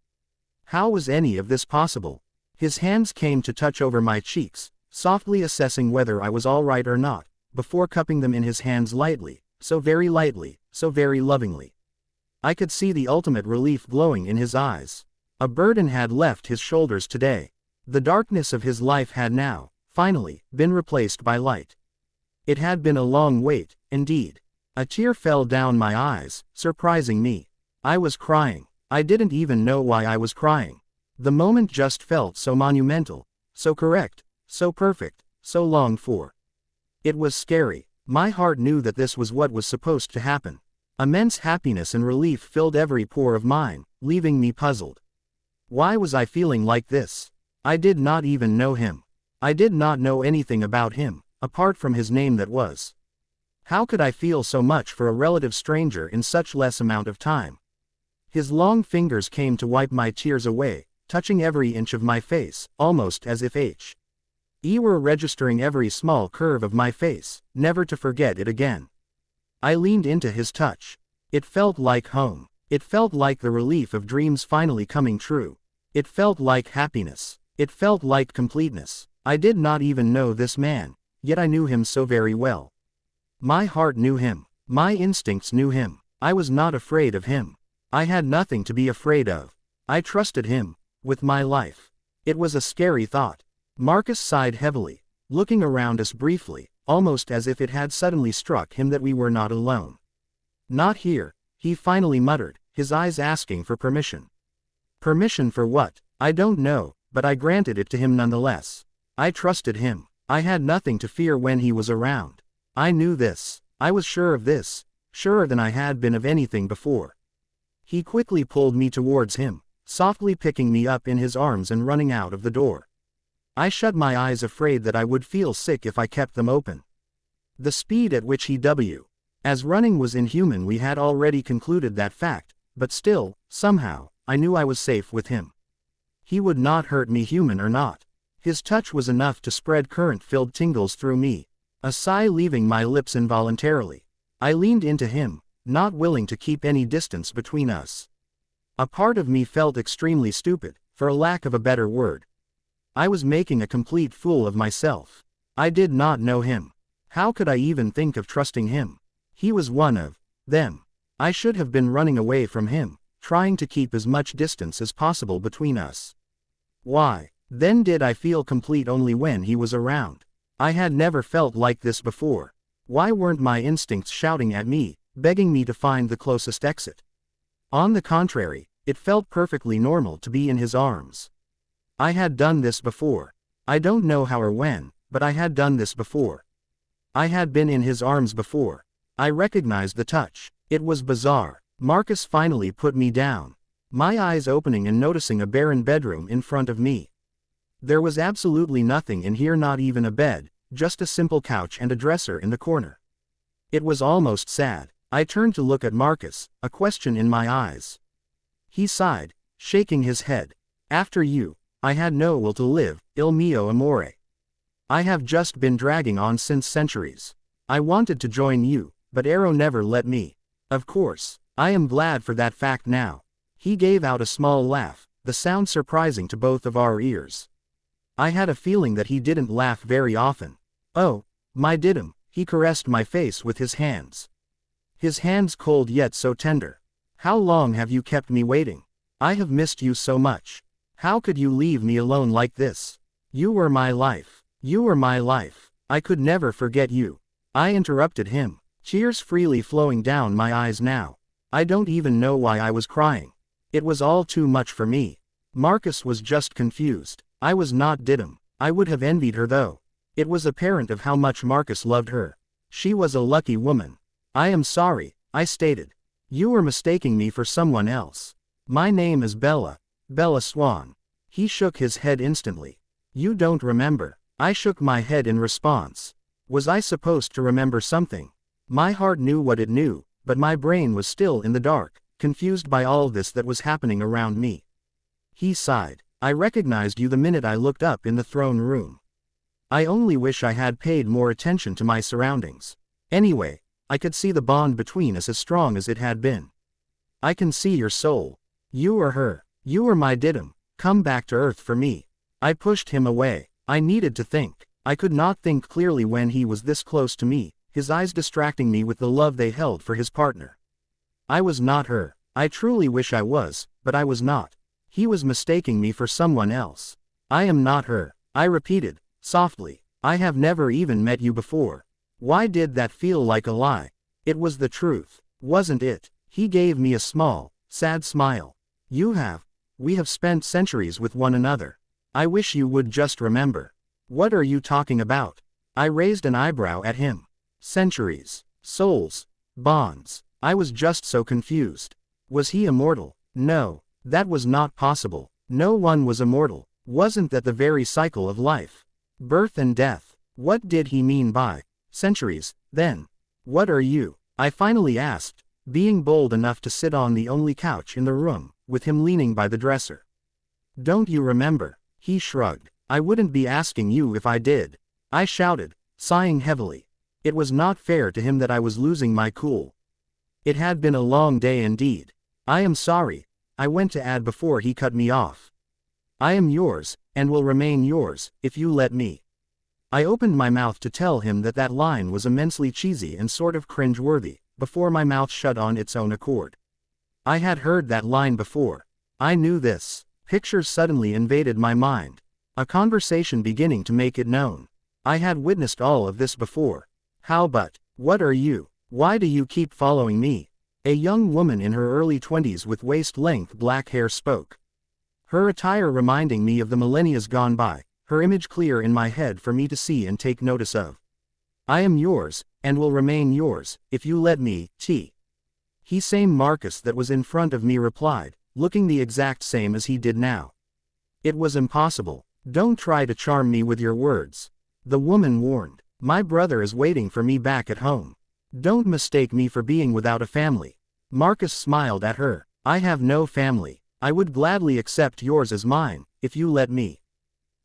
Speaker 1: How was any of this possible? His hands came to touch over my cheeks, softly assessing whether I was all right or not, before cupping them in his hands lightly, so very lightly, so very lovingly. I could see the ultimate relief glowing in his eyes. A burden had left his shoulders today. The darkness of his life had now, finally, been replaced by light. It had been a long wait, indeed. A tear fell down my eyes, surprising me. I was crying. I didn't even know why I was crying. The moment just felt so monumental, so correct, so perfect, so longed for. It was scary. My heart knew that this was what was supposed to happen. Immense happiness and relief filled every pore of mine, leaving me puzzled. Why was I feeling like this? I did not even know him. I did not know anything about him, apart from his name that was. How could I feel so much for a relative stranger in such less amount of time? His long fingers came to wipe my tears away, touching every inch of my face, almost as if he were registering every small curve of my face, never to forget it again. I leaned into his touch. It felt like home. It felt like the relief of dreams finally coming true. It felt like happiness. It felt like completeness. I did not even know this man, yet I knew him so very well. My heart knew him. My instincts knew him. I was not afraid of him. I had nothing to be afraid of. I trusted him, with my life. It was a scary thought. Marcus sighed heavily, looking around us briefly, almost as if it had suddenly struck him that we were not alone. Not here, he finally muttered, his eyes asking for permission. Permission for what? I don't know, but I granted it to him nonetheless. I trusted him. I had nothing to fear when he was around. I knew this. I was sure of this, surer than I had been of anything before. He quickly pulled me towards him, softly picking me up in his arms and running out of the door. I shut my eyes, afraid that I would feel sick if I kept them open. The speed at which he as running was inhuman, we had already concluded that fact, but still, somehow, I knew I was safe with him. He would not hurt me, human or not. His touch was enough to spread current-filled tingles through me, a sigh leaving my lips involuntarily. I leaned into him, not willing to keep any distance between us. A part of me felt extremely stupid, for lack of a better word. I was making a complete fool of myself. I did not know him. How could I even think of trusting him? He was one of them. I should have been running away from him, trying to keep as much distance as possible between us. Why, then, did I feel complete only when he was around? I had never felt like this before. Why weren't my instincts shouting at me, begging me to find the closest exit? On the contrary, it felt perfectly normal to be in his arms. I had done this before. I don't know how or when, but I had done this before. I had been in his arms before. I recognized the touch. It was bizarre. Marcus finally put me down, my eyes opening and noticing a barren bedroom in front of me. There was absolutely nothing in here, not even a bed, just a simple couch and a dresser in the corner. It was almost sad. I turned to look at Marcus, a question in my eyes. He sighed, shaking his head. After you, I had no will to live, il mio amore. I have just been dragging on since centuries. I wanted to join you, but Arrow never let me. Of course, I am glad for that fact now. He gave out a small laugh, the sound surprising to both of our ears. I had a feeling that he didn't laugh very often. Oh, my Diddum, he caressed my face with his hands. His hands cold yet so tender. How long have you kept me waiting? I have missed you so much. How could you leave me alone like this? You were my life. You were my life. I could never forget you. I interrupted him, tears freely flowing down my eyes now. I don't even know why I was crying. It was all too much for me. Marcus was just confused. I was not Diddum. I would have envied her though. It was apparent of how much Marcus loved her. She was a lucky woman. I am sorry, I stated. You were mistaking me for someone else. My name is Bella Swan. He shook his head instantly. You don't remember. I shook my head in response. Was I supposed to remember something? My heart knew what it knew, but my brain was still in the dark, confused by all this that was happening around me. He sighed. I recognized you the minute I looked up in the throne room. I only wish I had paid more attention to my surroundings. Anyway, I could see the bond between us as strong as it had been. I can see your soul. You are her. You are my Diddum. Come back to earth for me. I pushed him away. I needed to think. I could not think clearly when he was this close to me, his eyes distracting me with the love they held for his partner. I was not her. I truly wish I was, but I was not. He was mistaking me for someone else. I am not her, I repeated, softly. I have never even met you before. Why did that feel like a lie? It was the truth, wasn't it? He gave me a small, sad smile. We have spent centuries with one another. I wish you would just remember. What are you talking about? I raised an eyebrow at him. Centuries, souls, bonds. I was just so confused. Was he immortal? No, that was not possible. No one was immortal. Wasn't that the very cycle of life? Birth and death. What did he mean by centuries, then? What are you? I finally asked, being bold enough to sit on the only couch in the room, with him leaning by the dresser. Don't you remember? He shrugged. I wouldn't be asking you if I did. I shouted, sighing heavily. It was not fair to him that I was losing my cool. It had been a long day indeed. I am sorry, I went to add before he cut me off. I am yours, and will remain yours, if you let me. I opened my mouth to tell him that that line was immensely cheesy and sort of cringe-worthy, before my mouth shut on its own accord. I had heard that line before. I knew this. Pictures suddenly invaded my mind. A conversation beginning to make it known. I had witnessed all of this before. What are you? Why do you keep following me? A young woman in her early 20s with waist-length black hair spoke. Her attire reminding me of the millennias gone by, her image clear in my head for me to see and take notice of. I am yours, and will remain yours, if you let me, He same Marcus that was in front of me replied, looking the exact same as he did now. It was impossible. Don't try to charm me with your words. The woman warned. My brother is waiting for me back at home. Don't mistake me for being without a family. Marcus smiled at her. I have no family. I would gladly accept yours as mine, if you let me.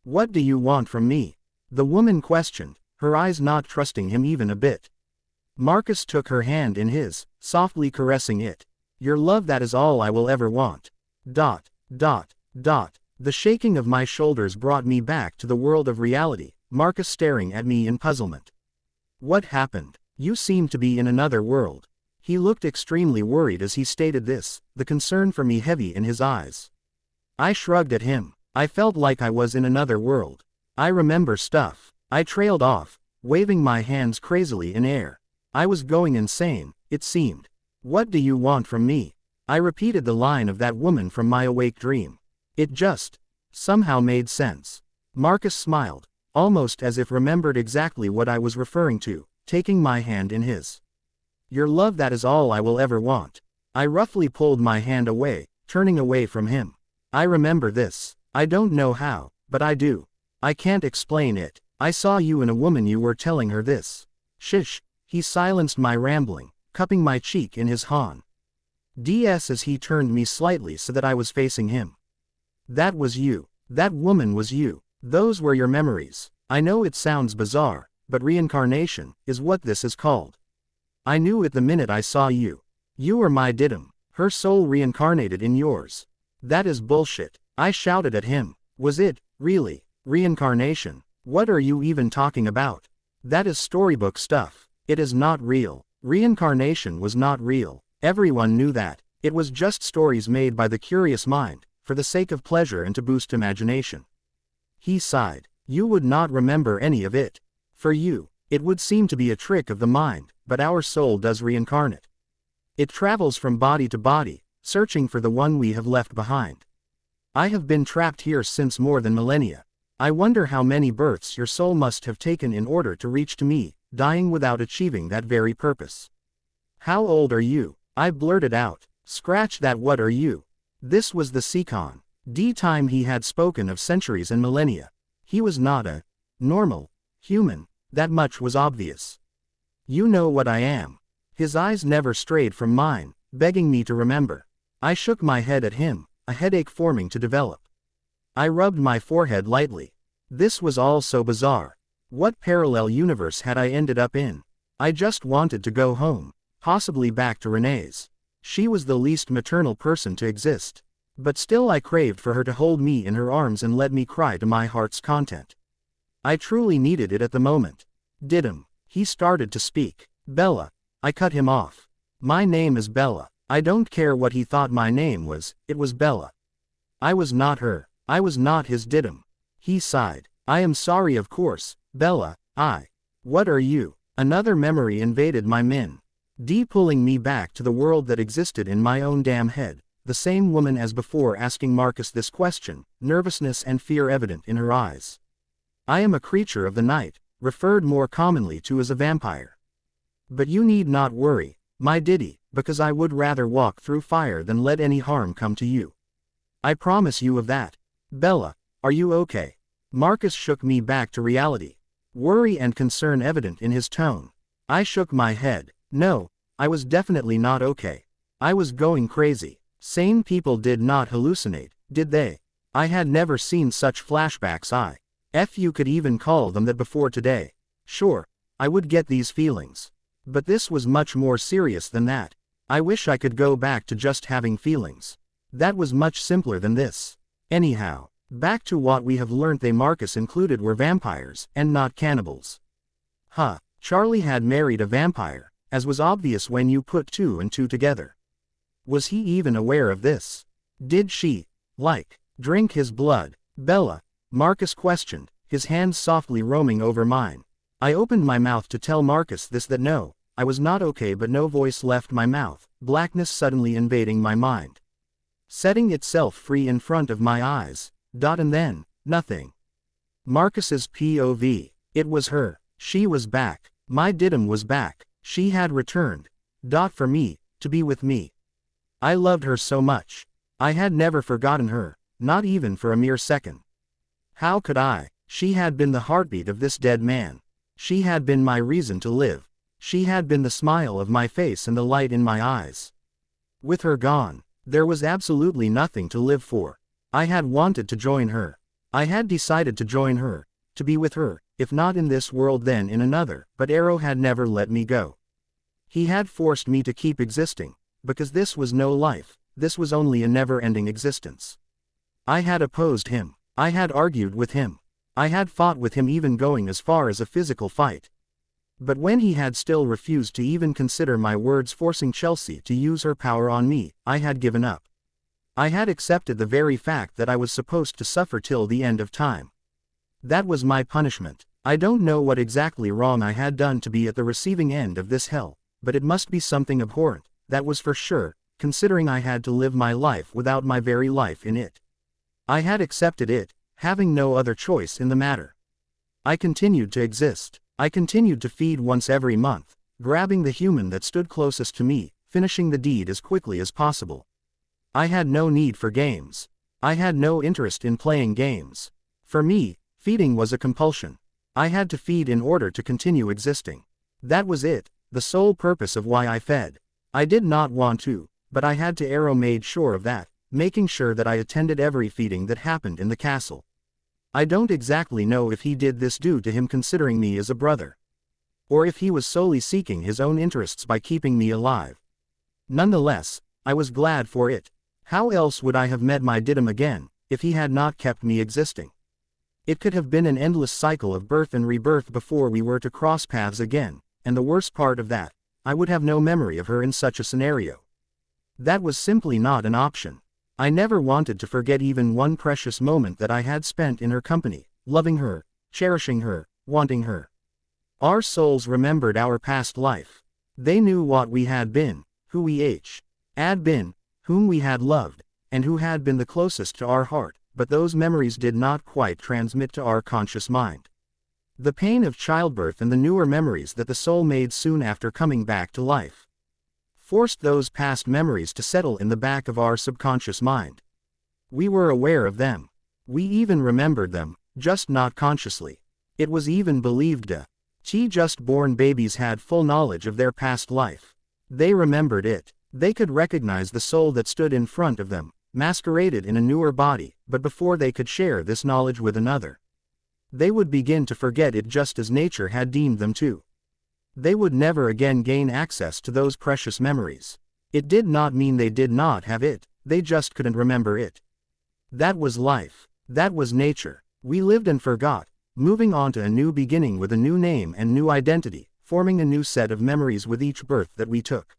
Speaker 1: What do you want from me? The woman questioned, her eyes not trusting him even a bit. Marcus took her hand in his, softly caressing it. Your love, that is all I will ever want. ... The shaking of my shoulders brought me back to the world of reality, Marcus staring at me in puzzlement. What happened? You seem to be in another world. He looked extremely worried as he stated this, the concern for me heavy in his eyes. I shrugged at him. I felt like I was in another world. I remember stuff. I trailed off, waving my hands crazily in air. I was going insane, it seemed. What do you want from me? I repeated the line of that woman from my awake dream. It just somehow made sense. Marcus smiled, almost as if remembered exactly what I was referring to, taking my hand in his. Your love, that is all I will ever want. I roughly pulled my hand away, turning away from him. I remember this. I don't know how, but I do. I can't explain it. I saw you in a woman. You were telling her this. Shish. He silenced my rambling, cupping my cheek in his hand. As he turned me slightly so that I was facing him. That was you. That woman was you. Those were your memories. I know it sounds bizarre, but reincarnation is what this is called. I knew it the minute I saw you. You were my Didim. Her soul reincarnated in yours. That is bullshit. I shouted at him. Was it, really, reincarnation? What are you even talking about? That is storybook stuff. It is not real. Reincarnation was not real. Everyone knew that. It was just stories made by the curious mind, for the sake of pleasure and to boost imagination. He sighed. You would not remember any of it. For you, it would seem to be a trick of the mind, but our soul does reincarnate. It travels from body to body, searching for the one we have left behind. I have been trapped here since more than millennia. I wonder how many births your soul must have taken in order to reach to me, dying without achieving that very purpose. How old are you? I blurted out. Scratch that, what are you? This was the Seacon. Time he had spoken of centuries and millennia. He was not a normal human, that much was obvious. You know what I am. His eyes never strayed from mine, begging me to remember. I shook my head at him, a headache forming to develop. I rubbed my forehead lightly. This was all so bizarre. What parallel universe had I ended up in? I just wanted to go home, possibly back to Renee's. She was the least maternal person to exist. But still I craved for her to hold me in her arms and let me cry to my heart's content. I truly needed it at the moment. Didim. He started to speak. Bella. I cut him off. My name is Bella. I don't care what he thought my name was, it was Bella. I was not her. I was not his Didim. He sighed. I am sorry, of course, Bella. What are you? Another memory invaded my mind. Pulling me back to the world that existed in my own damn head, the same woman as before asking Marcus this question, nervousness and fear evident in her eyes. I am a creature of the night, referred more commonly to as a vampire. But you need not worry, my Diddy, because I would rather walk through fire than let any harm come to you. I promise you of that. Bella, are you okay? Marcus shook me back to reality. Worry and concern evident in his tone. I shook my head. No, I was definitely not okay. I was going crazy. Sane people did not hallucinate, did they? I had never seen such flashbacks. You could even call them that before today. Sure, I would get these feelings. But this was much more serious than that. I wish I could go back to just having feelings. That was much simpler than this. Anyhow, back to what we have learnt. They Marcus included were vampires, and not cannibals. Charlie had married a vampire, as was obvious when you put two and two together. Was he even aware of this? Did she, drink his blood? Bella, Marcus questioned, his hands softly roaming over mine. I opened my mouth to tell Marcus this, that no, I was not okay, but no voice left my mouth, blackness suddenly invading my mind. setting itself free in front of my eyes. And then, nothing. Marcus's POV. It was her. She was back. My Didim was back. She had returned. For me, to be with me. I loved her so much. I had never forgotten her, not even for a mere second. How could I? She had been the heartbeat of this dead man. She had been my reason to live. She had been the smile of my face and the light in my eyes. With her gone, there was absolutely nothing to live for. I had wanted to join her. I had decided to join her, to be with her, if not in this world then in another, but Arrow had never let me go. He had forced me to keep existing, because this was no life, this was only a never-ending existence. I had opposed him. I had argued with him. I had fought with him, even going as far as a physical fight. But when he had still refused to even consider my words, forcing Chelsea to use her power on me, I had given up. I had accepted the very fact that I was supposed to suffer till the end of time. That was my punishment. I don't know what exactly wrong I had done to be at the receiving end of this hell, but it must be something abhorrent, that was for sure, considering I had to live my life without my very life in it. I had accepted it, having no other choice in the matter. I continued to exist. I continued to feed once every month, grabbing the human that stood closest to me, finishing the deed as quickly as possible. I had no need for games. I had no interest in playing games. For me, feeding was a compulsion. I had to feed in order to continue existing. That was it, the sole purpose of why I fed. I did not want to, but I had to. Arrow made sure of that, making sure that I attended every feeding that happened in the castle. I don't exactly know if he did this due to him considering me as a brother, or if he was solely seeking his own interests by keeping me alive. Nonetheless, I was glad for it. How else would I have met my Didim again, if he had not kept me existing? It could have been an endless cycle of birth and rebirth before we were to cross paths again, and the worst part of that, I would have no memory of her in such a scenario. That was simply not an option. I never wanted to forget even one precious moment that I had spent in her company, loving her, cherishing her, wanting her. Our souls remembered our past life. They knew what we had been, who we had been, whom we had loved, and who had been the closest to our heart, but those memories did not quite transmit to our conscious mind. The pain of childbirth and the newer memories that the soul made soon after coming back to life forced those past memories to settle in the back of our subconscious mind. We were aware of them. We even remembered them, just not consciously. It was even believed just born babies had full knowledge of their past life. They remembered it. They could recognize the soul that stood in front of them, masqueraded in a newer body, but before they could share this knowledge with another, they would begin to forget it just as nature had deemed them to. They would never again gain access to those precious memories. It did not mean they did not have it, they just couldn't remember it. That was life. That was nature. We lived and forgot, moving on to a new beginning with a new name and new identity, forming a new set of memories with each birth that we took.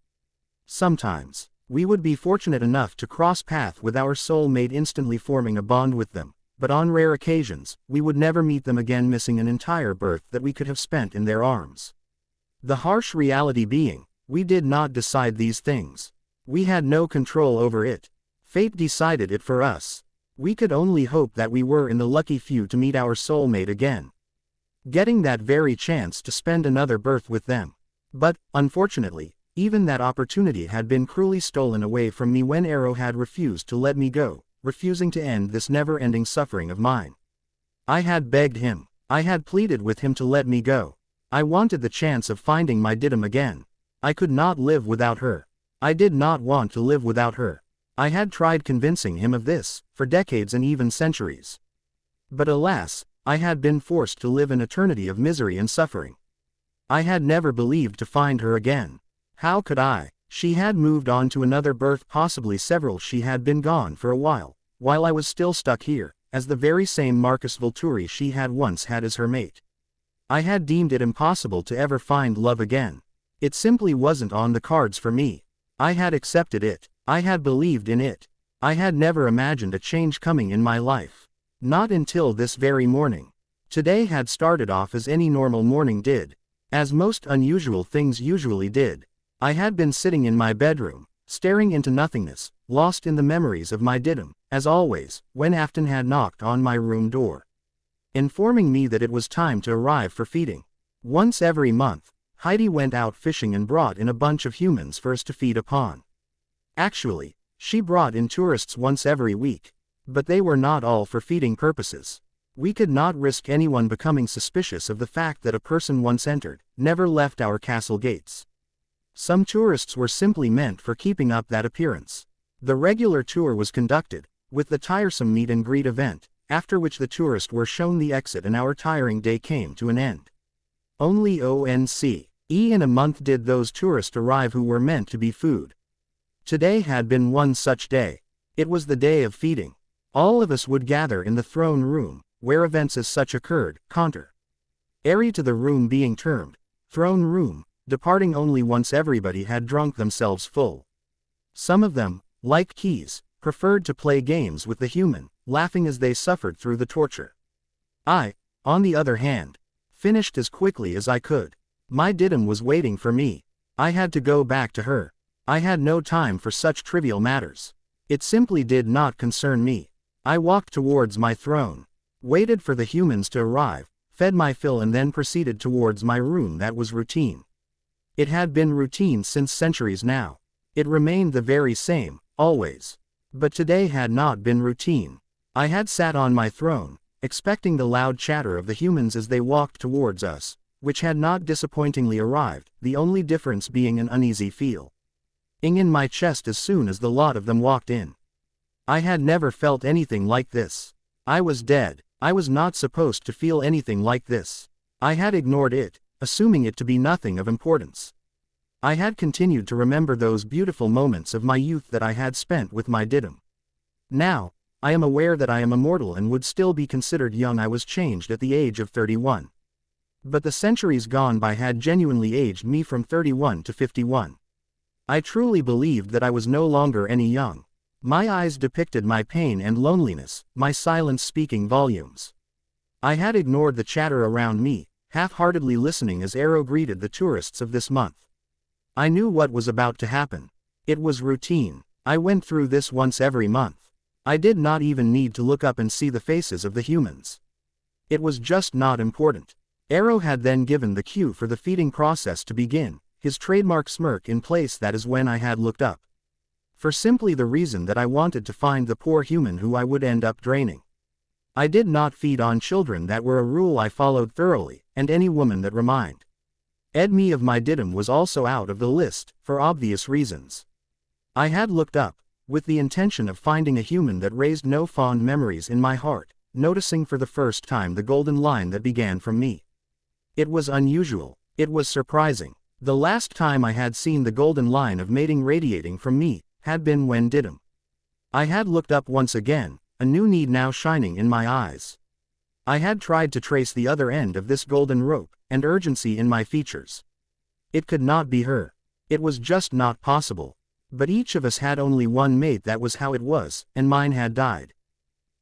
Speaker 1: Sometimes, we would be fortunate enough to cross path with our soulmate, instantly forming a bond with them, but on rare occasions, we would never meet them again, missing an entire birth that we could have spent in their arms. The harsh reality being, we did not decide these things. We had no control over it. Fate decided it for us. We could only hope that we were in the lucky few to meet our soulmate again, getting that very chance to spend another birth with them. But, unfortunately, even that opportunity had been cruelly stolen away from me when Arrow had refused to let me go, refusing to end this never-ending suffering of mine. I had begged him. I had pleaded with him to let me go. I wanted the chance of finding my Didim again. I could not live without her. I did not want to live without her. I had tried convincing him of this, for decades and even centuries. But alas, I had been forced to live an eternity of misery and suffering. I had never believed to find her again. How could I? She had moved on to another birth, possibly several. She had been gone for a while I was still stuck here, as the very same Marcus Volturi she had once had as her mate. I had deemed it impossible to ever find love again. It simply wasn't on the cards for me. I had accepted it. I had believed in it. I had never imagined a change coming in my life. Not until this very morning. Today had started off as any normal morning did, as most unusual things usually did. I had been sitting in my bedroom, staring into nothingness, lost in the memories of my Didim, as always, when Afton had knocked on my room door, informing me that it was time to arrive for feeding. Once every month, Heidi went out fishing and brought in a bunch of humans for us to feed upon. Actually, she brought in tourists once every week, but they were not all for feeding purposes. We could not risk anyone becoming suspicious of the fact that a person once entered, never left our castle gates. Some tourists were simply meant for keeping up that appearance. The regular tour was conducted, with the tiresome meet and greet event, after which the tourists were shown the exit and our tiring day came to an end. Only in a month did those tourists arrive who were meant to be food. Today had been one such day. It was the day of feeding. All of us would gather in the throne room, where events as such occurred, contrary to the room being termed throne room, departing only once everybody had drunk themselves full. Some of them, like Keys, preferred to play games with the human, laughing as they suffered through the torture. I, on the other hand, finished as quickly as I could. My Didim was waiting for me. I had to go back to her. I had no time for such trivial matters. It simply did not concern me. I walked towards my throne, waited for the humans to arrive, fed my fill and then proceeded towards my room. That was routine. It had been routine since centuries now. It remained the very same, always. But today had not been routine. I had sat on my throne, expecting the loud chatter of the humans as they walked towards us, which had not disappointingly arrived, the only difference being an uneasy feeling in my chest as soon as the lot of them walked in. I had never felt anything like this. I was dead. I was not supposed to feel anything like this. I had ignored it, assuming it to be nothing of importance. I had continued to remember those beautiful moments of my youth that I had spent with my Didim. Now, I am aware that I am immortal and would still be considered young. I was changed at the age of 31. But the centuries gone by had genuinely aged me from 31 to 51. I truly believed that I was no longer any young. My eyes depicted my pain and loneliness, my silence speaking volumes. I had ignored the chatter around me, half-heartedly listening as Arrow greeted the tourists of this month. I knew what was about to happen. It was routine. I went through this once every month. I did not even need to look up and see the faces of the humans. It was just not important. Arrow had then given the cue for the feeding process to begin, his trademark smirk in place. That is when I had looked up. For simply the reason that I wanted to find the poor human who I would end up draining. I did not feed on children. That were a rule I followed thoroughly, and any woman that reminded me of my Didim was also out of the list, for obvious reasons. I had looked up, with the intention of finding a human that raised no fond memories in my heart, noticing for the first time the golden line that began from me. It was unusual. It was surprising. The last time I had seen the golden line of mating radiating from me had been when Didim. I had looked up once again, a new need now shining in my eyes. I had tried to trace the other end of this golden rope, and urgency in my features. It could not be her. It was just not possible. But each of us had only one mate. That was how it was, and mine had died.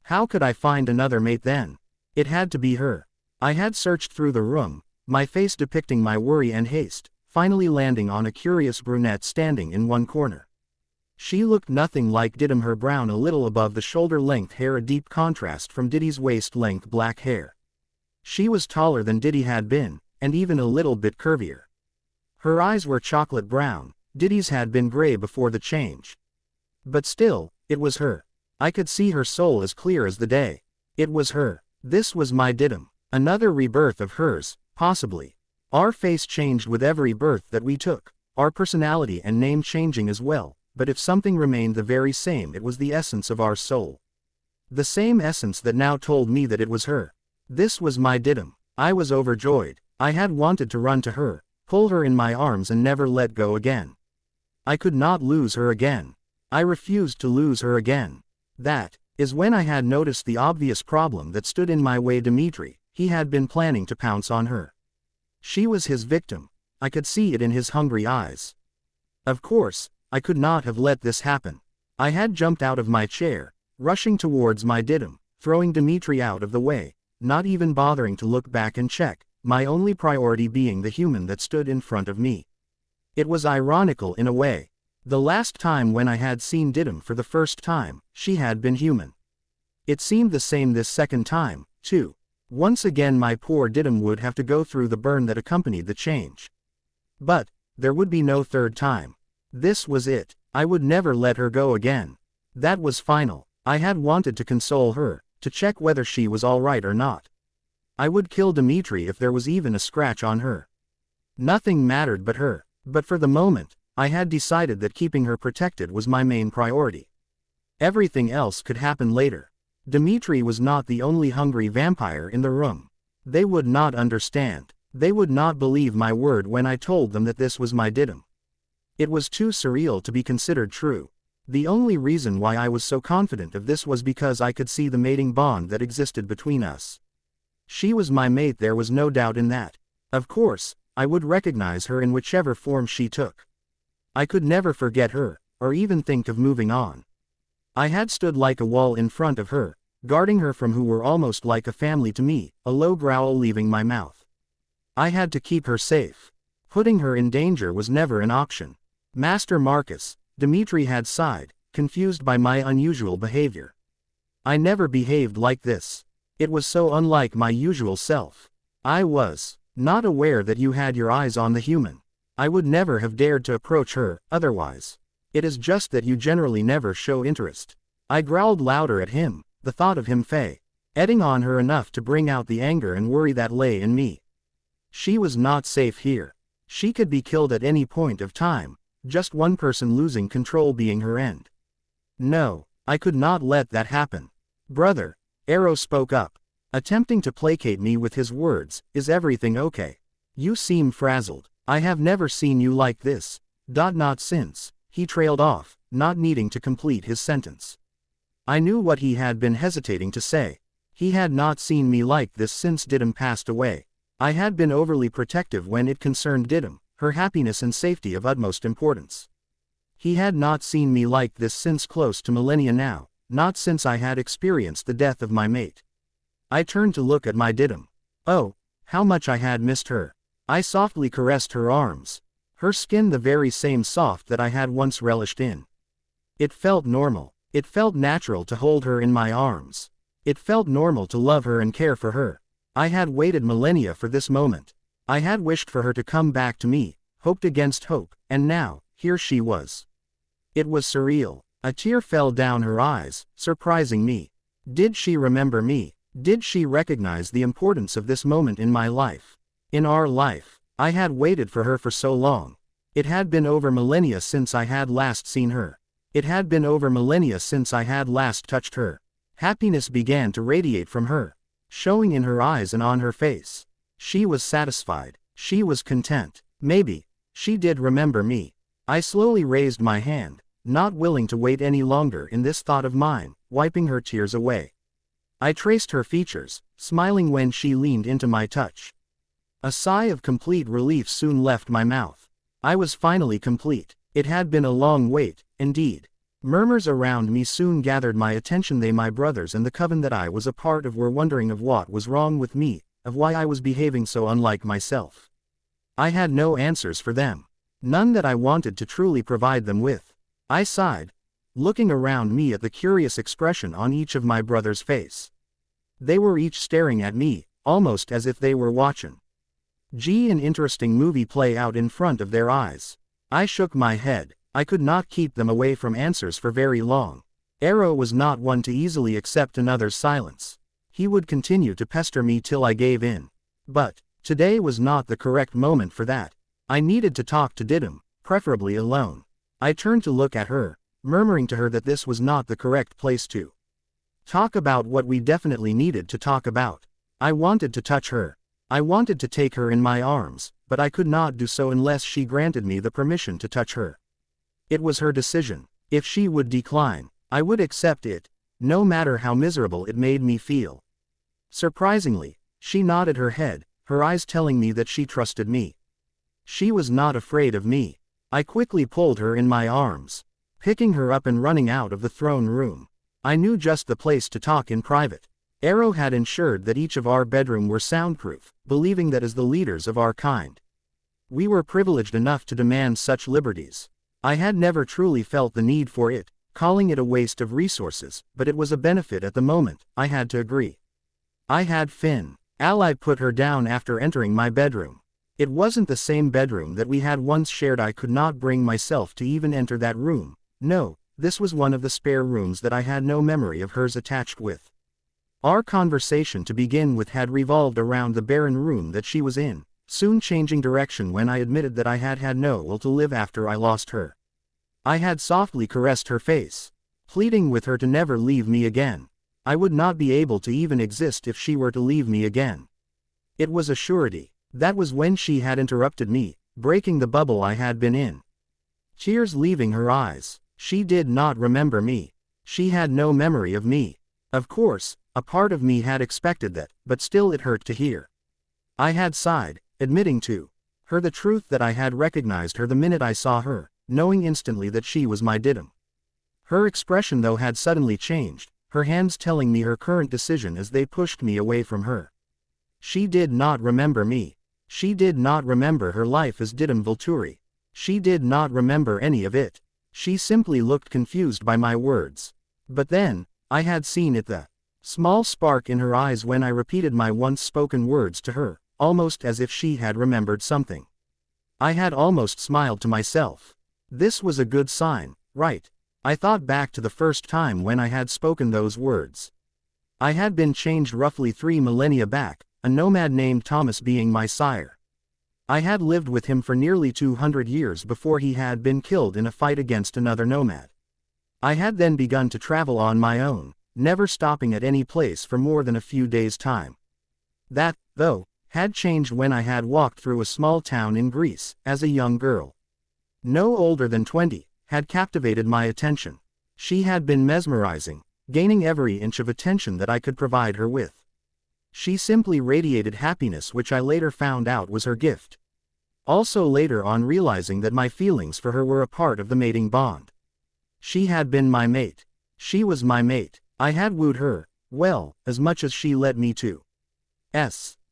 Speaker 1: How could I find another mate then? It had to be her. I had searched through the room, my face depicting my worry and haste, finally landing on a curious brunette standing in one corner. She looked nothing like Didim, her brown a little above the shoulder-length hair a deep contrast from Diddy's waist-length black hair. She was taller than Diddy had been, and even a little bit curvier. Her eyes were chocolate brown. Diddy's had been gray before the change. But still, it was her. I could see her soul as clear as the day. It was her. This was my Didim. Another rebirth of hers, possibly. Our face changed with every birth that we took, our personality and name changing as well, but if something remained the very same, it was the essence of our soul. The same essence that now told me that it was her. This was my Didim. I was overjoyed. I had wanted to run to her, pull her in my arms and never let go again. I could not lose her again. I refused to lose her again. That is when I had noticed the obvious problem that stood in my way. Dimitri, he had been planning to pounce on her. She was his victim. I could see it in his hungry eyes. Of course, I could not have let this happen. I had jumped out of my chair, rushing towards my Didim, throwing Dimitri out of the way, not even bothering to look back and check, my only priority being the human that stood in front of me. It was ironical in a way. The last time when I had seen Didim for the first time, she had been human. It seemed the same this second time, too. Once again my poor Didim would have to go through the burn that accompanied the change. But there would be no third time. This was it. I would never let her go again. That was final. I had wanted to console her, to check whether she was all right or not. I would kill Dmitri if there was even a scratch on her. Nothing mattered but her. But for the moment, I had decided that keeping her protected was my main priority. Everything else could happen later. Dmitri was not the only hungry vampire in the room. They would not understand. They would not believe my word when I told them that this was my Didim. It was too surreal to be considered true. The only reason why I was so confident of this was because I could see the mating bond that existed between us. She was my mate, there was no doubt in that. Of course, I would recognize her in whichever form she took. I could never forget her, or even think of moving on. I had stood like a wall in front of her, guarding her from who were almost like a family to me, a low growl leaving my mouth. I had to keep her safe. Putting her in danger was never an option. Master Marcus, Dmitri had sighed, confused by my unusual behavior. I never behaved like this. It was so unlike my usual self. I was not aware that you had your eyes on the human. I would never have dared to approach her, otherwise. It is just that you generally never show interest. I growled louder at him, the thought of him egging on her enough to bring out the anger and worry that lay in me. She was not safe here. She could be killed at any point of time, just one person losing control being her end. No, I could not let that happen. Brother, Arrow spoke up, attempting to placate me with his words, is everything okay? You seem frazzled. I have never seen you like this. Not since. He trailed off, not needing to complete his sentence. I knew what he had been hesitating to say. He had not seen me like this since Didim passed away. I had been overly protective when it concerned Didim, her happiness and safety of utmost importance. He had not seen me like this since close to millennia now, not since I had experienced the death of my mate. I turned to look at my Didim. Oh, how much I had missed her. I softly caressed her arms. Her skin the very same soft that I had once relished in. It felt normal. It felt natural to hold her in my arms. It felt normal to love her and care for her. I had waited millennia for this moment. I had wished for her to come back to me, hoped against hope, and now, here she was. It was surreal. A tear fell down her eyes, surprising me. Did she remember me? Did she recognize the importance of this moment in my life? In our life. I had waited for her for so long. It had been over millennia since I had last seen her. It had been over millennia since I had last touched her. Happiness began to radiate from her, showing in her eyes and on her face. She was satisfied. She was content. Maybe she did remember me. I slowly raised my hand, not willing to wait any longer in this thought of mine, wiping her tears away. I traced her features, smiling when she leaned into my touch. A sigh of complete relief soon left my mouth. I was finally complete. It had been a long wait, indeed. Murmurs around me soon gathered my attention. They, my brothers and the coven that I was a part of, were wondering of what was wrong with me, of why I was behaving so unlike myself. I had no answers for them. None that I wanted to truly provide them with. I sighed, looking around me at the curious expression on each of my brothers' face. They were each staring at me, almost as if they were watching an interesting movie play out in front of their eyes. I shook my head. I could not keep them away from answers for very long. Arrow was not one to easily accept another's silence. He would continue to pester me till I gave in. But today was not the correct moment for that. I needed to talk to Didim, preferably alone. I turned to look at her, murmuring to her that this was not the correct place to talk about what we definitely needed to talk about. I wanted to touch her. I wanted to take her in my arms, but I could not do so unless she granted me the permission to touch her. It was her decision. If she would decline, I would accept it, no matter how miserable it made me feel. Surprisingly, she nodded her head, her eyes telling me that she trusted me. She was not afraid of me. I quickly pulled her in my arms, picking her up and running out of the throne room. I knew just the place to talk in private. Arrow had ensured that each of our bedroom were soundproof, believing that as the leaders of our kind, we were privileged enough to demand such liberties. I had never truly felt the need for it, calling it a waste of resources, but it was a benefit at the moment, I had to agree. I had Finn. Ally put her down after entering my bedroom. It wasn't the same bedroom that we had once shared. I could not bring myself to even enter that room. No, this was one of the spare rooms that I had no memory of hers attached with. Our conversation to begin with had revolved around the barren room that she was in, soon changing direction when I admitted that I had had no will to live after I lost her. I had softly caressed her face, pleading with her to never leave me again. I would not be able to even exist if she were to leave me again. It was a surety. That was when she had interrupted me, breaking the bubble I had been in. Tears leaving her eyes. She did not remember me. She had no memory of me. Of course, a part of me had expected that, but still it hurt to hear. I had sighed, admitting to her the truth that I had recognized her the minute I saw her, knowing instantly that she was my Didim. Her expression though had suddenly changed, her hands telling me her current decision as they pushed me away from her. She did not remember me. She did not remember her life as Didim Volturi. She did not remember any of it. She simply looked confused by my words. But then, I had seen it, the small spark in her eyes when I repeated my once spoken words to her, almost as if she had remembered something. I had almost smiled to myself. This was a good sign, right? I thought back to the first time when I had spoken those words. I had been changed roughly 3 millennia back, a nomad named Thomas being my sire. I had lived with him for nearly 200 years before he had been killed in a fight against another nomad. I had then begun to travel on my own, never stopping at any place for more than a few days' time. That, though, had changed when I had walked through a small town in Greece, as a young girl. No older than 20, had captivated my attention. She had been mesmerizing, gaining every inch of attention that I could provide her with. She simply radiated happiness, which I later found out was her gift. Also later on realizing that my feelings for her were a part of the mating bond. She had been my mate. She was my mate. I had wooed her, well, as much as she let me to.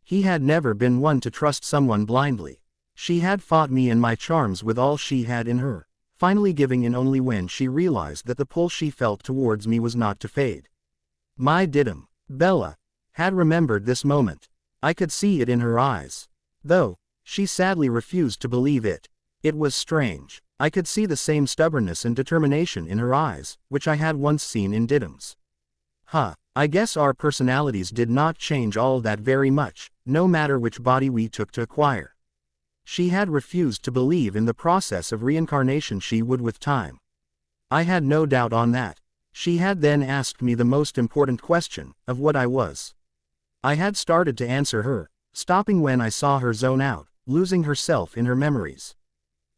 Speaker 1: He had never been one to trust someone blindly. She had fought me and my charms with all she had in her, finally giving in only when she realized that the pull she felt towards me was not to fade. My Didim, Bella, had remembered this moment. I could see it in her eyes. Though, she sadly refused to believe it. It was strange. I could see the same stubbornness and determination in her eyes, which I had once seen in Didim's. I guess our personalities did not change all that very much, no matter which body we took to acquire. She had refused to believe in the process of reincarnation. She would with time. I had no doubt on that. She had then asked me the most important question, of what I was. I had started to answer her, stopping when I saw her zone out, losing herself in her memories.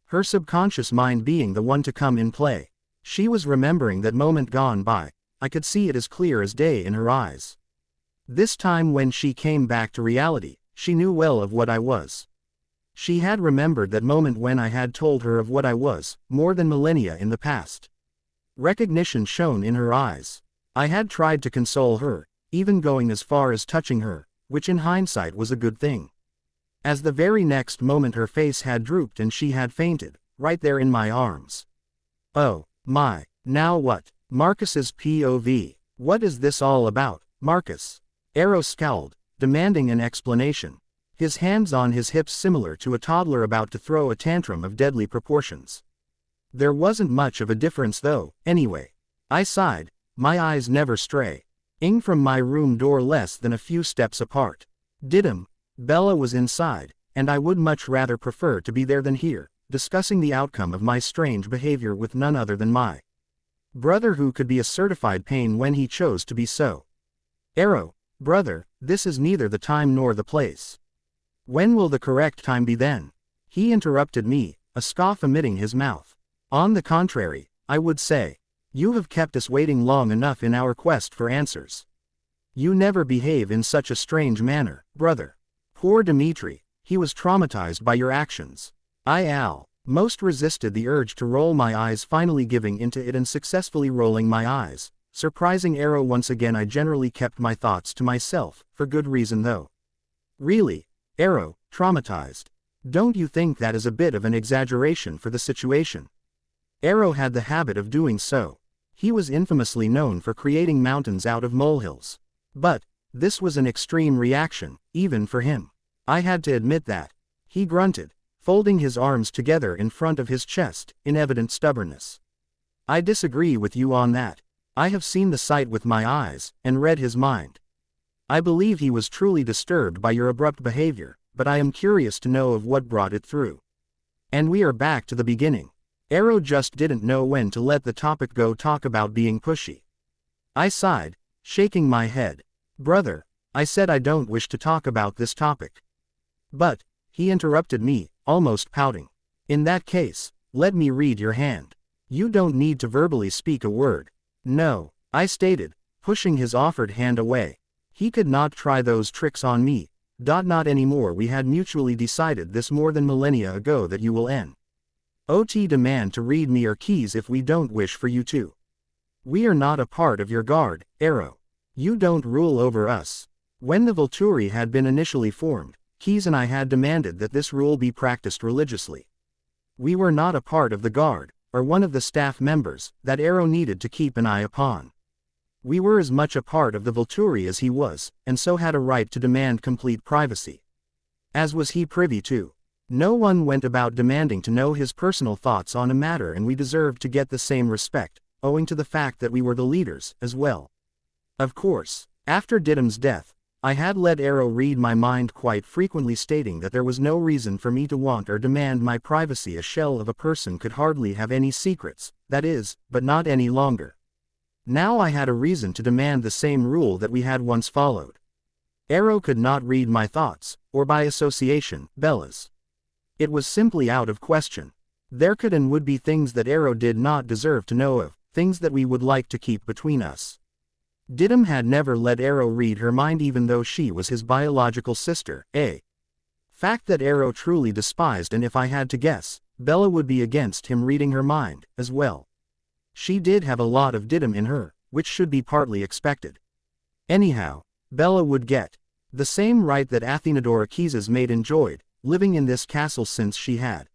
Speaker 1: Her subconscious mind being the one to come in play. She was remembering that moment gone by. I could see it as clear as day in her eyes. This time when she came back to reality, she knew well of what I was. She had remembered that moment when I had told her of what I was, more than millennia in the past. Recognition shone in her eyes. I had tried to console her, even going as far as touching her, which in hindsight was a good thing. As the very next moment her face had drooped and she had fainted, right there in my arms. Oh, my, now what? Marcus's POV. What is this all about, Marcus? Arrow scowled, demanding an explanation. His hands on his hips similar to a toddler about to throw a tantrum of deadly proportions. There wasn't much of a difference though, anyway. I sighed, my eyes never stray. Ing from my room door less than a few steps apart. Didim, Bella was inside, and I would much rather prefer to be there than here, discussing the outcome of my strange behavior with none other than my brother, who could be a certified pain when he chose to be so. Arrow, brother, this is neither the time nor the place. When will the correct time be then? He interrupted me, a scoff emitting his mouth. On the contrary, I would say, you have kept us waiting long enough in our quest for answers. You never behave in such a strange manner, brother. Poor Dimitri, he was traumatized by your actions. I most resisted the urge to roll my eyes, finally giving into it and successfully rolling my eyes. Surprising Arrow once again. I generally kept my thoughts to myself, for good reason though. Really, Arrow, traumatized? Don't you think that is a bit of an exaggeration for the situation? Arrow had the habit of doing so. He was infamously known for creating mountains out of molehills. But this was an extreme reaction, even for him. I had to admit that. He grunted, folding his arms together in front of his chest, in evident stubbornness. I disagree with you on that. I have seen the sight with my eyes, and read his mind. I believe he was truly disturbed by your abrupt behavior, but I am curious to know of what brought it through. And we are back to the beginning. Arrow just didn't know when to let the topic go. Talk about being pushy. I sighed, shaking my head. Brother, I said I don't wish to talk about this topic. But, he interrupted me, almost pouting. In that case, let me read your hand. You don't need to verbally speak a word. No, I stated, pushing his offered hand away. He could not try those tricks on me. Not anymore. We had mutually decided this more than millennia ago that you will demand to read me your keys if we don't wish for you to. We are not a part of your guard, Arrow. You don't rule over us. When the Volturi had been initially formed, Keys and I had demanded that this rule be practiced religiously. We were not a part of the guard, or one of the staff members, that Arrow needed to keep an eye upon. We were as much a part of the Volturi as he was, and so had a right to demand complete privacy. As was he privy to. No one went about demanding to know his personal thoughts on a matter, and we deserved to get the same respect, owing to the fact that we were the leaders, as well. Of course, after Didim's death, I had let Arrow read my mind quite frequently, stating that there was no reason for me to want or demand my privacy. A shell of a person could hardly have any secrets, that is, but not any longer. Now I had a reason to demand the same rule that we had once followed. Arrow could not read my thoughts, or by association, Bella's. It was simply out of question. There could and would be things that Arrow did not deserve to know of, things that we would like to keep between us. Didim had never let Arrow read her mind, even though she was his biological sister, a fact that Arrow truly despised, and if I had to guess, Bella would be against him reading her mind, as well. She did have a lot of Didim in her, which should be partly expected. Anyhow, Bella would get the same right that Athenadora Keys's maid enjoyed, living in this castle since she had.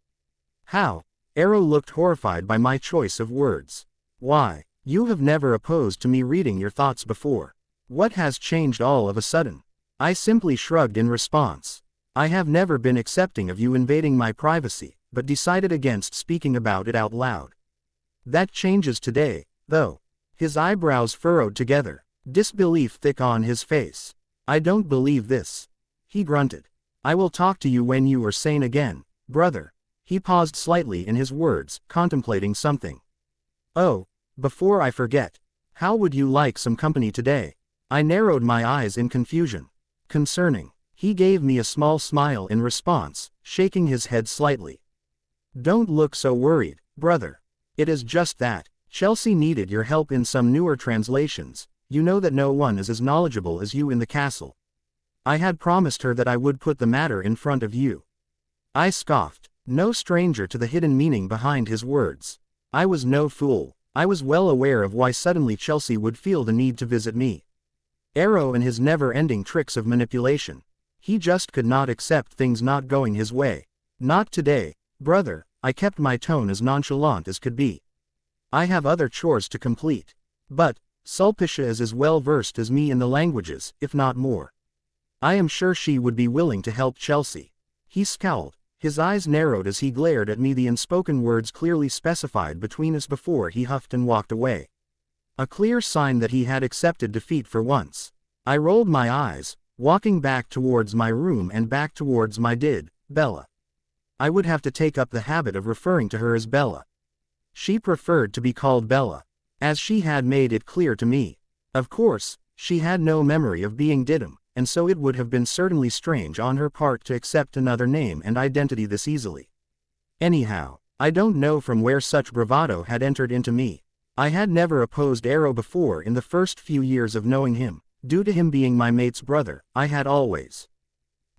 Speaker 1: How? Arrow looked horrified by my choice of words. Why? You have never opposed to me reading your thoughts before. What has changed all of a sudden? I simply shrugged in response. I have never been accepting of you invading my privacy, but decided against speaking about it out loud. That changes today, though. His eyebrows furrowed together, disbelief thick on his face. I don't believe this. He grunted. I will talk to you when you are sane again, brother. He paused slightly in his words, contemplating something. Oh, before I forget, how would you like some company today? I narrowed my eyes in confusion. Concerning. He gave me a small smile in response, shaking his head slightly. Don't look so worried, brother. It is just that Chelsea needed your help in some newer translations. You know that no one is as knowledgeable as you in the castle. I had promised her that I would put the matter in front of you. I scoffed, no stranger to the hidden meaning behind his words. I was no fool. I was well aware of why suddenly Chelsea would feel the need to visit me. Arrow and his never-ending tricks of manipulation. He just could not accept things not going his way. Not today, brother. I kept my tone as nonchalant as could be. I have other chores to complete. But Sulpicia is as well versed as me in the languages, if not more. I am sure she would be willing to help Chelsea. He scowled. His eyes narrowed as he glared at me, the unspoken words clearly specified between us before he huffed and walked away. A clear sign that he had accepted defeat for once. I rolled my eyes, walking back towards my room and back towards my Bella. I would have to take up the habit of referring to her as Bella. She preferred to be called Bella, as she had made it clear to me. Of course, she had no memory of being Didim, and so it would have been certainly strange on her part to accept another name and identity this easily. Anyhow, I don't know from where such bravado had entered into me. I had never opposed Arrow before in the first few years of knowing him. Due to him being my mate's brother, I had always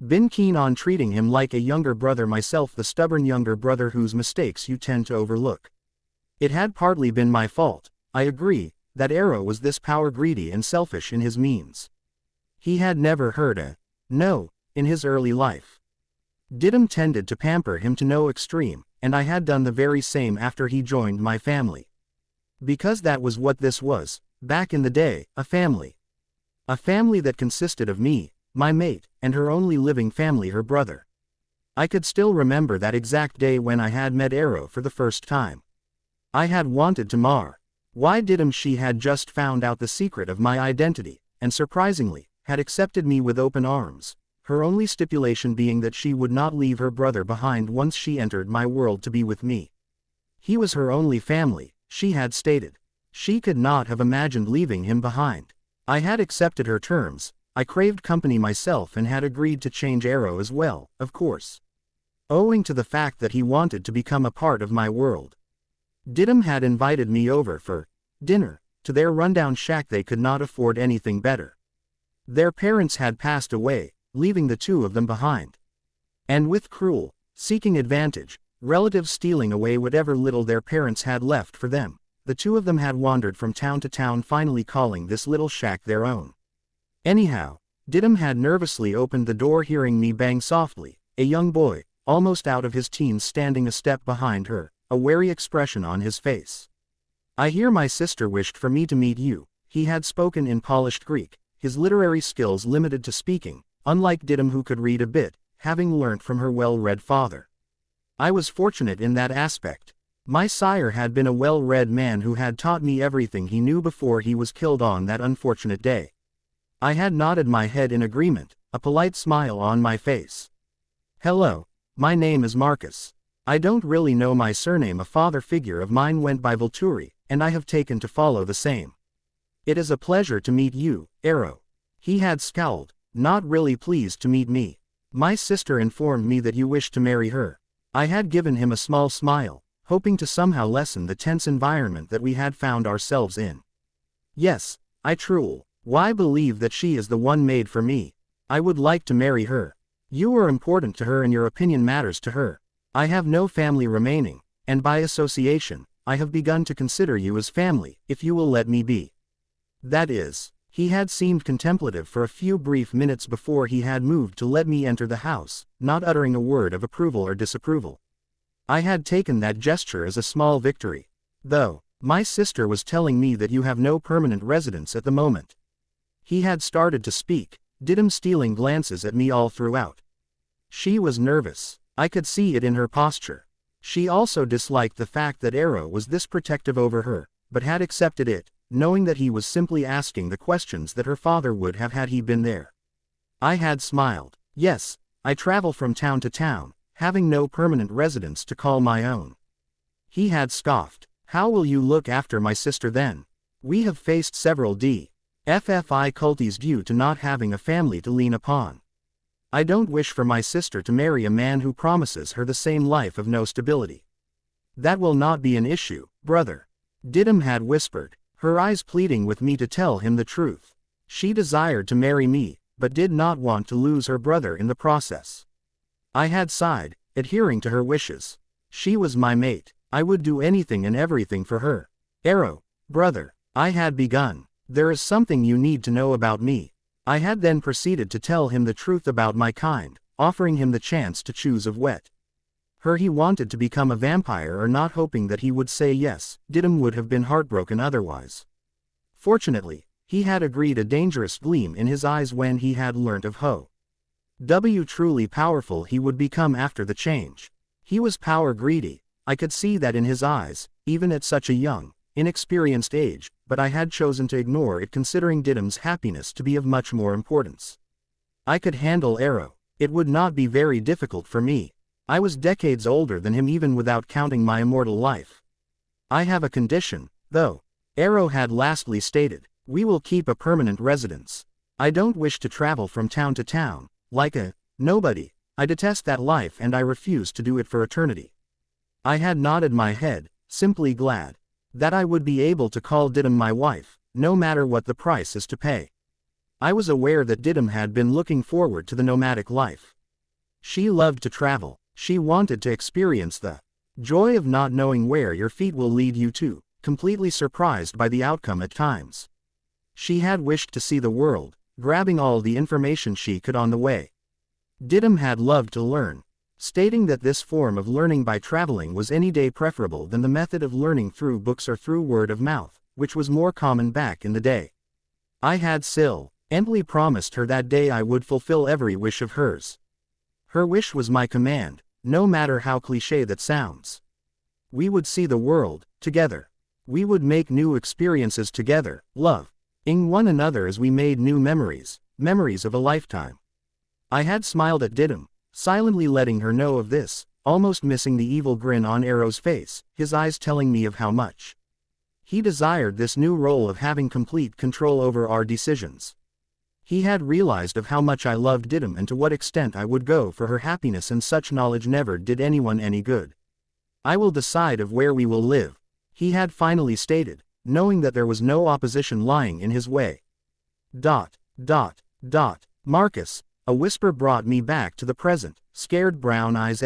Speaker 1: been keen on treating him like a younger brother myself, the stubborn younger brother whose mistakes you tend to overlook. It had partly been my fault, I agree, that Arrow was this power-greedy and selfish in his means. He had never heard a no in his early life. Didim tended to pamper him to no extreme, and I had done the very same after he joined my family. Because that was what this was, back in the day, a family. A family that consisted of me, my mate, and her only living family, her brother. I could still remember that exact day when I had met Arrow for the first time. I had wanted to mar. Why she had just found out the secret of my identity, and surprisingly, had accepted me with open arms, her only stipulation being that she would not leave her brother behind once she entered my world to be with me. He was her only family, she had stated. She could not have imagined leaving him behind. I had accepted her terms, I craved company myself and had agreed to change Arrow as well, of course. Owing to the fact that he wanted to become a part of my world. Didim had invited me over for dinner, to their rundown shack. They could not afford anything better. Their parents had passed away, leaving the two of them behind. And with cruel, seeking advantage, relatives stealing away whatever little their parents had left for them, the two of them had wandered from town to town, finally calling this little shack their own. Anyhow, Didim had nervously opened the door, hearing me bang softly, a young boy, almost out of his teens, standing a step behind her, a wary expression on his face. "I hear my sister wished for me to meet you," he had spoken in polished Greek, his literary skills limited to speaking, unlike Didim, who could read a bit, having learnt from her well-read father. I was fortunate in that aspect. My sire had been a well-read man who had taught me everything he knew before he was killed on that unfortunate day. I had nodded my head in agreement, a polite smile on my face. "Hello, my name is Marcus. I don't really know my surname. A father figure of mine went by Volturi, and I have taken to follow the same. It is a pleasure to meet you, Arrow." He had scowled, not really pleased to meet me. "My sister informed me that you wished to marry her." I had given him a small smile, hoping to somehow lessen the tense environment that we had found ourselves in. "Yes, I truly. Why believe that she is the one made for me? I would like to marry her. You are important to her and your opinion matters to her. I have no family remaining, and by association, I have begun to consider you as family, if you will let me be. That is." He had seemed contemplative for a few brief minutes before he had moved to let me enter the house, not uttering a word of approval or disapproval. I had taken that gesture as a small victory. "Though, my sister was telling me that you have no permanent residence at the moment." He had started to speak, Didim stealing glances at me all throughout. She was nervous. I could see it in her posture. She also disliked the fact that Arrow was this protective over her, but had accepted it, knowing that he was simply asking the questions that her father would have had he been there. I had smiled. "Yes, I travel from town to town, having no permanent residence to call my own." He had scoffed. "How will you look after my sister then? We have faced several difficulties due to not having a family to lean upon. I don't wish for my sister to marry a man who promises her the same life of no stability." "That will not be an issue, brother," Didim had whispered, her eyes pleading with me to tell him the truth. She desired to marry me, but did not want to lose her brother in the process. I had sighed, adhering to her wishes. She was my mate. I would do anything and everything for her. "Arrow, brother," I had begun, "there is something you need to know about me." I had then proceeded to tell him the truth about my kind, offering him the chance to choose of wet. Her he wanted to become a vampire or not, hoping that he would say yes. Didim would have been heartbroken otherwise. Fortunately, he had agreed, a dangerous gleam in his eyes when he had learnt of truly powerful he would become after the change. He was power greedy, I could see that in his eyes, even at such a young, inexperienced age, but I had chosen to ignore it, considering Didim's happiness to be of much more importance. I could handle Arrow. It would not be very difficult for me. I was decades older than him even without counting my immortal life. "I have a condition, though," Arrow had lastly stated. "We will keep a permanent residence. I don't wish to travel from town to town, like a nobody. I detest that life and I refuse to do it for eternity." I had nodded my head, simply glad that I would be able to call Didim my wife, no matter what the price is to pay. I was aware that Didim had been looking forward to the nomadic life. She loved to travel. She wanted to experience the joy of not knowing where your feet will lead you to, completely surprised by the outcome at times. She had wished to see the world, grabbing all the information she could on the way. Didim had loved to learn. stating that this form of learning by traveling was any day preferable than the method of learning through books or through word of mouth, which was more common back in the day. I had silently promised her that day I would fulfill every wish of hers. Her wish was my command, no matter how cliché that sounds. We would see the world together. We would make new experiences together, loving one another as we made new memories of a lifetime. I had smiled at Didim, silently letting her know of this, almost missing the evil grin on Arrow's face, his eyes telling me of how much he desired this new role of having complete control over our decisions. He had realized of how much I loved Didim and to what extent I would go for her happiness, and such knowledge never did anyone any good. I will decide of where we will live, he had finally stated, knowing that there was no opposition lying in his way. Marcus, a whisper brought me back to the present, scared brown eyes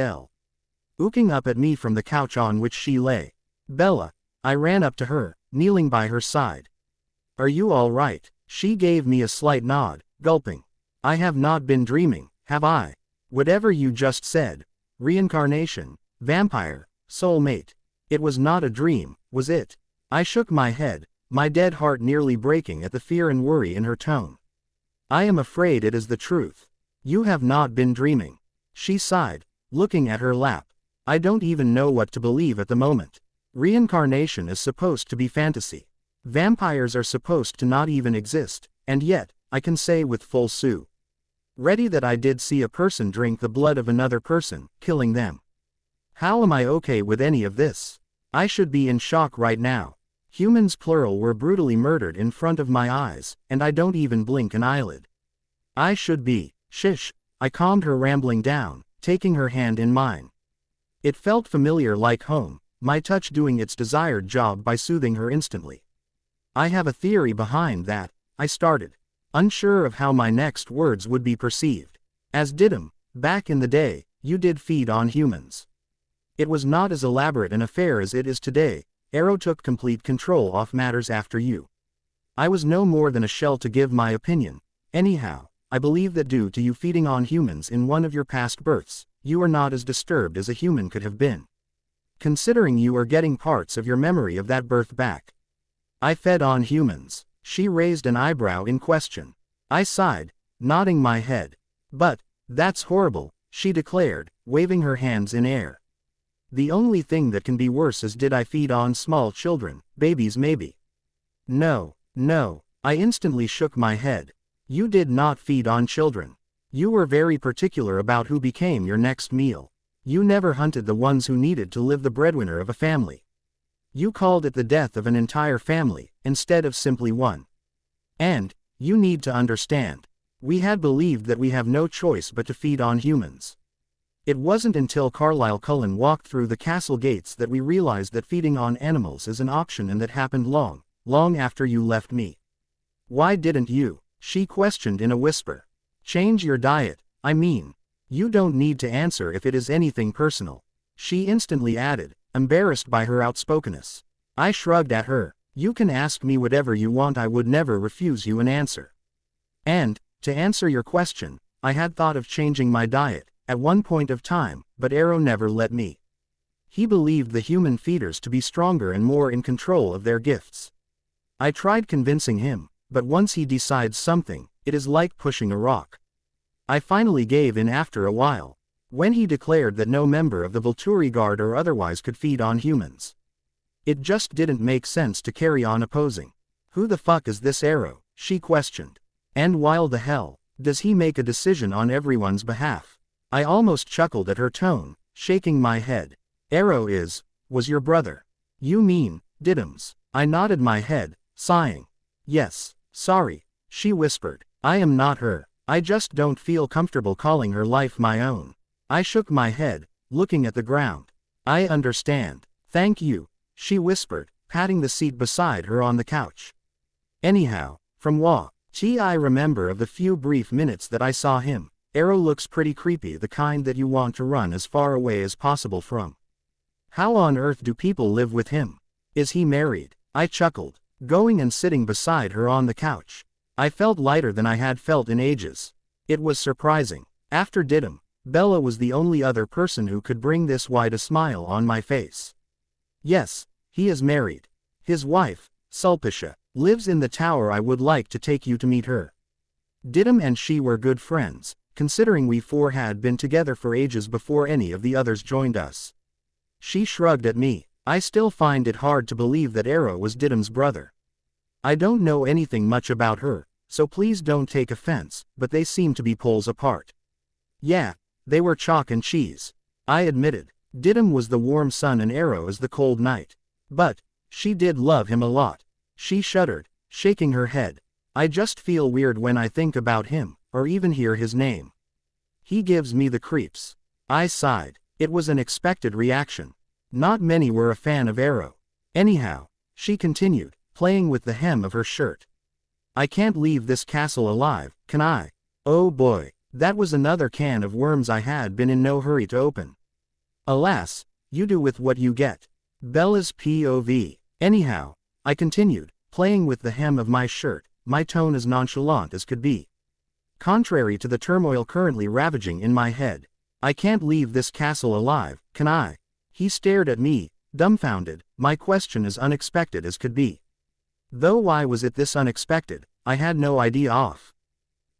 Speaker 1: looking up at me from the couch on which she lay. Bella. I ran up to her, kneeling by her side. Are you all right? She gave me a slight nod, gulping. I have not been dreaming, have I? Whatever you just said. Reincarnation, vampire, soulmate. It was not a dream, was it? I shook my head, my dead heart nearly breaking at the fear and worry in her tone. I am afraid it is the truth. You have not been dreaming. She sighed, looking at her lap. I don't even know what to believe at the moment. Reincarnation is supposed to be fantasy. Vampires are supposed to not even exist, and yet, I can say with full ready that I did see a person drink the blood of another person, killing them. How am I okay with any of this? I should be in shock right now. Humans plural were brutally murdered in front of my eyes, and I don't even blink an eyelid. I should be. Shish, I calmed her, rambling down, taking her hand in mine. It felt familiar, like home, my touch doing its desired job by soothing her instantly. I have a theory behind that, I started, unsure of how my next words would be perceived. As Didim, back in the day, you did feed on humans. It was not as elaborate an affair as it is today. Arrow took complete control of matters after you. I was no more than a shell to give my opinion. Anyhow, I believe that due to you feeding on humans in one of your past births, you are not as disturbed as a human could have been. Considering you are getting parts of your memory of that birth back. I fed on humans. She raised an eyebrow in question. I sighed, nodding my head. But, that's horrible, she declared, waving her hands in air. The only thing that can be worse is, did I feed on small children, babies maybe? No, I instantly shook my head. You did not feed on children. You were very particular about who became your next meal. You never hunted the ones who needed to live, the breadwinner of a family. You called it the death of an entire family, instead of simply one. And, you need to understand, we had believed that we have no choice but to feed on humans. It wasn't until Carlisle Cullen walked through the castle gates that we realized that feeding on animals is an option, and that happened long after you left me. Why didn't you, she questioned in a whisper, change your diet? I mean, you don't need to answer if it is anything personal, she instantly added, embarrassed by her outspokenness. I shrugged at her. You can ask me whatever you want, I would never refuse you an answer. And, to answer your question, I had thought of changing my diet at one point of time, but Arrow never let me. He believed the human feeders to be stronger and more in control of their gifts. I tried convincing him, but once he decides something, it is like pushing a rock. I finally gave in after a while, when he declared that no member of the Volturi Guard or otherwise could feed on humans. It just didn't make sense to carry on opposing. Who the fuck is this Arrow? She questioned. And why the hell does he make a decision on everyone's behalf? I almost chuckled at her tone, shaking my head. Arrow was your brother. You mean, Didim's? I nodded my head, sighing. Yes, sorry, she whispered. I am not her. I just don't feel comfortable calling her life my own. I shook my head, looking at the ground. I understand. Thank you, she whispered, patting the seat beside her on the couch. Anyhow, from what I remember of the few brief minutes that I saw him, Arrow looks pretty creepy, the kind that you want to run as far away as possible from. How on earth do people live with him? Is he married? I chuckled, going and sitting beside her on the couch. I felt lighter than I had felt in ages. It was surprising. After Didim, Bella was the only other person who could bring this wide a smile on my face. Yes, he is married. His wife, Sulpicia, lives in the tower. I would like to take you to meet her. Didym and she were good friends, considering we four had been together for ages before any of the others joined us. She shrugged at me. I still find it hard to believe that Aro was Didym's brother. I don't know anything much about her, so please don't take offense, but they seem to be poles apart. Yeah, they were chalk and cheese, I admitted. Didym was the warm sun and Aro is the cold night. But she did love him a lot. She shuddered, shaking her head. I just feel weird when I think about him, or even hear his name. He gives me the creeps. I sighed. It was an expected reaction. Not many were a fan of Aro. Anyhow, she continued, playing with the hem of her shirt. I can't leave this castle alive, can I? Oh boy, that was another can of worms I had been in no hurry to open. Alas, you do with what you get. Bella's POV. Anyhow, I continued, playing with the hem of my shirt, my tone as nonchalant as could be. Contrary to the turmoil currently ravaging in my head, I can't leave this castle alive, can I? He stared at me, dumbfounded, my question as unexpected as could be. Though why was it this unexpected, I had no idea of.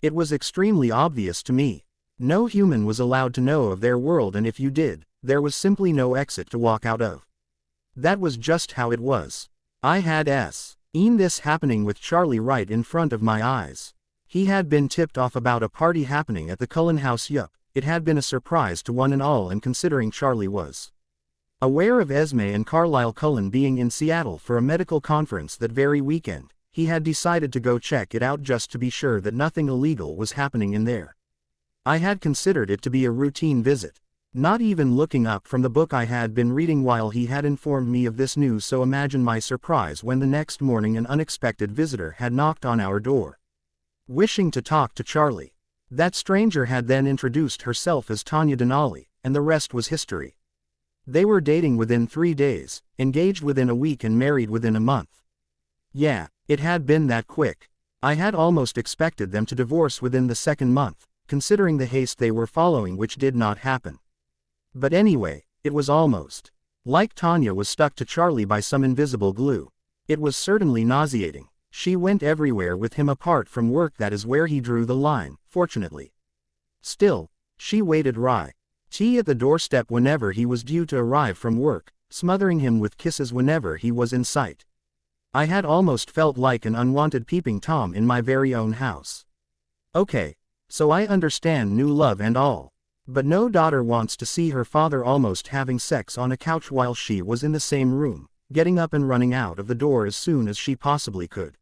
Speaker 1: It was extremely obvious to me. No human was allowed to know of their world, and if you did, there was simply no exit to walk out of. That was just how it was. I had seen this happening with Charlie right in front of my eyes. He had been tipped off about a party happening at the Cullen house. Yup, it had been a surprise to one and all, and considering Charlie was aware of Esme and Carlisle Cullen being in Seattle for a medical conference that very weekend, he had decided to go check it out just to be sure that nothing illegal was happening in there. I had considered it to be a routine visit, not even looking up from the book I had been reading while he had informed me of this news, so imagine my surprise when the next morning an unexpected visitor had knocked on our door, wishing to talk to Charlie. That stranger had then introduced herself as Tanya Denali, and the rest was history. They were dating within 3 days, engaged within a week, and married within a month. Yeah, it had been that quick. I had almost expected them to divorce within the second month, considering the haste they were following, which did not happen. But anyway, it was almost like Tanya was stuck to Charlie by some invisible glue. It was certainly nauseating. She went everywhere with him apart from work. That is where he drew the line, fortunately. Still, she waited right at the doorstep whenever he was due to arrive from work, smothering him with kisses whenever he was in sight. I had almost felt like an unwanted peeping Tom in my very own house. Okay, so I understand new love and all. But no daughter wants to see her father almost having sex on a couch while she was in the same room, getting up and running out of the door as soon as she possibly could.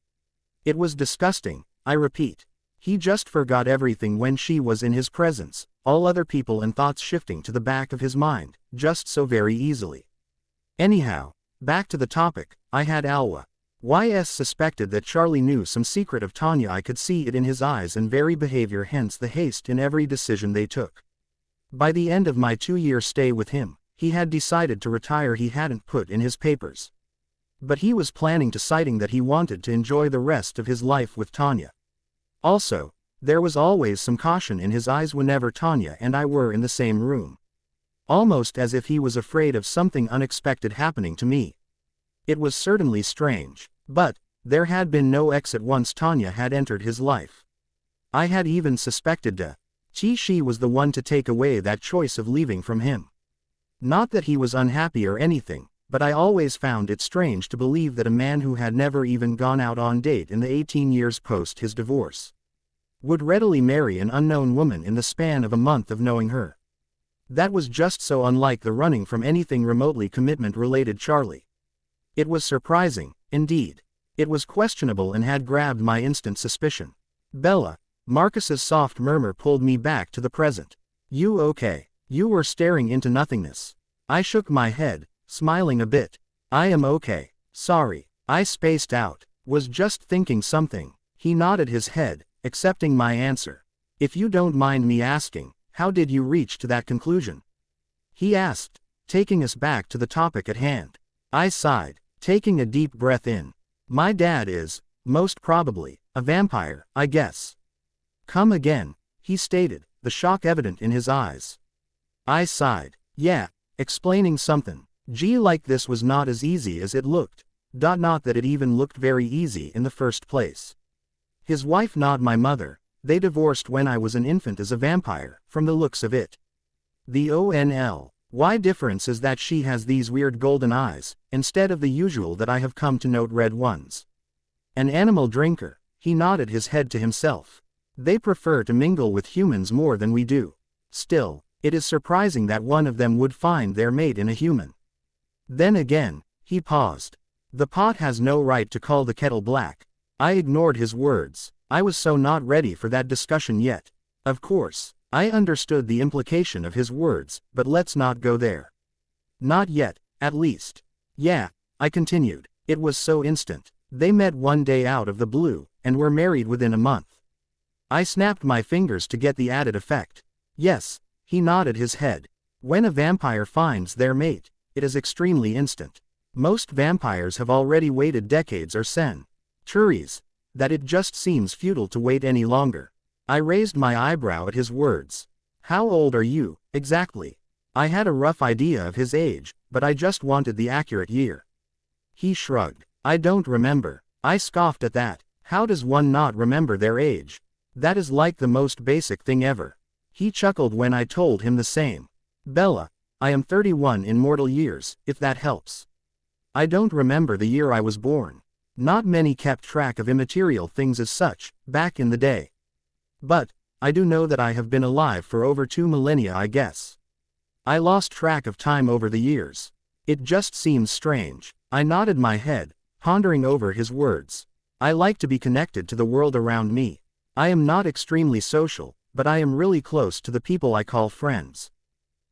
Speaker 1: It was disgusting, I repeat. He just forgot everything when she was in his presence, all other people and thoughts shifting to the back of his mind, just so very easily. Anyhow, back to the topic, I had Alwa. YS suspected that Charlie knew some secret of Tanya. I could see it in his eyes and very behavior, hence the haste in every decision they took. By the end of my 2-year stay with him, he had decided to retire. He hadn't put in his papers, but he was planning to, citing that he wanted to enjoy the rest of his life with Tanya. Also, there was always some caution in his eyes whenever Tanya and I were in the same room. Almost as if he was afraid of something unexpected happening to me. It was certainly strange, but there had been no exit once Tanya had entered his life. I had even suspected she was the one to take away that choice of leaving from him. Not that he was unhappy or anything, but I always found it strange to believe that a man who had never even gone out on date in the 18 years post his divorce would readily marry an unknown woman in the span of a month of knowing her. That was just so unlike the running from anything remotely commitment-related Charlie. It was surprising, indeed. It was questionable and had grabbed my instant suspicion. Bella, Marcus's soft murmur pulled me back to the present. You okay? You were staring into nothingness. I shook my head, smiling a bit. I am okay. Sorry, I spaced out. Was just thinking something. He nodded his head, accepting my answer. If you don't mind me asking, how did you reach to that conclusion? He asked, taking us back to the topic at hand. I sighed, taking a deep breath in. My dad is, most probably, a vampire, I guess. Come again, he stated, the shock evident in his eyes. I sighed. Yeah, explaining something. Gee, like this was not as easy as it looked. Not that it even looked very easy in the first place. His wife, not my mother, they divorced when I was an infant as a vampire, from the looks of it. The only difference is that she has these weird golden eyes, instead of the usual that I have come to note red ones. An animal drinker, he nodded his head to himself. They prefer to mingle with humans more than we do. Still, it is surprising that one of them would find their mate in a human. Then again, he paused. The pot has no right to call the kettle black. I ignored his words. I was so not ready for that discussion yet. Of course, I understood the implication of his words, but let's not go there. Not yet, at least. Yeah, I continued. It was so instant. They met one day out of the blue, and were married within a month. I snapped my fingers to get the added effect. Yes, he nodded his head. When a vampire finds their mate, it is extremely instant. Most vampires have already waited decades or centuries, that it just seems futile to wait any longer. I raised my eyebrow at his words. How old are you, exactly? I had a rough idea of his age, but I just wanted the accurate year. He shrugged. I don't remember. I scoffed at that. How does one not remember their age? That is like the most basic thing ever. He chuckled when I told him the same. Bella, I am 31 in mortal years, if that helps. I don't remember the year I was born. Not many kept track of immaterial things as such, back in the day. But, I do know that I have been alive for over 2 millennia, I guess. I lost track of time over the years. It just seems strange. I nodded my head, pondering over his words. I like to be connected to the world around me. I am not extremely social, but I am really close to the people I call friends.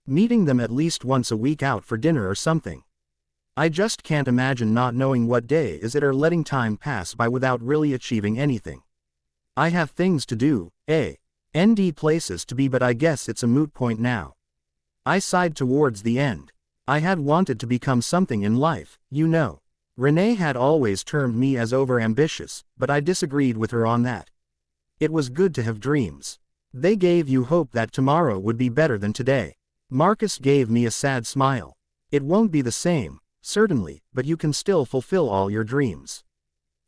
Speaker 1: Meeting them at least once a week out for dinner or something. I just can't imagine not knowing what day is it or letting time pass by without really achieving anything. I have things to do, and places to be, but I guess it's a moot point now. I sighed towards the end. I had wanted to become something in life, you know. Renee had always termed me as overambitious, but I disagreed with her on that. It was good to have dreams. They gave you hope that tomorrow would be better than today. Marcus gave me a sad smile. It won't be the same, certainly, but you can still fulfill all your dreams.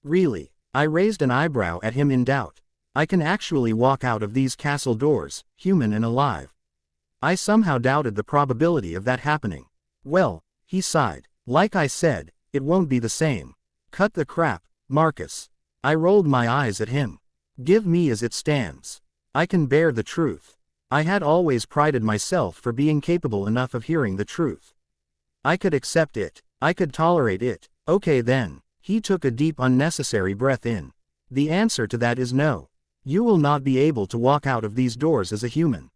Speaker 1: Really? I raised an eyebrow at him in doubt. I can actually walk out of these castle doors, human and alive. I somehow doubted the probability of that happening. Well, he sighed. Like I said, it won't be the same. Cut the crap, Marcus. I rolled my eyes at him. Give me as it stands. I can bear the truth. I had always prided myself for being capable enough of hearing the truth. I could accept it. I could tolerate it. Okay then. He took a deep unnecessary breath in. The answer to that is no. You will not be able to walk out of these doors as a human.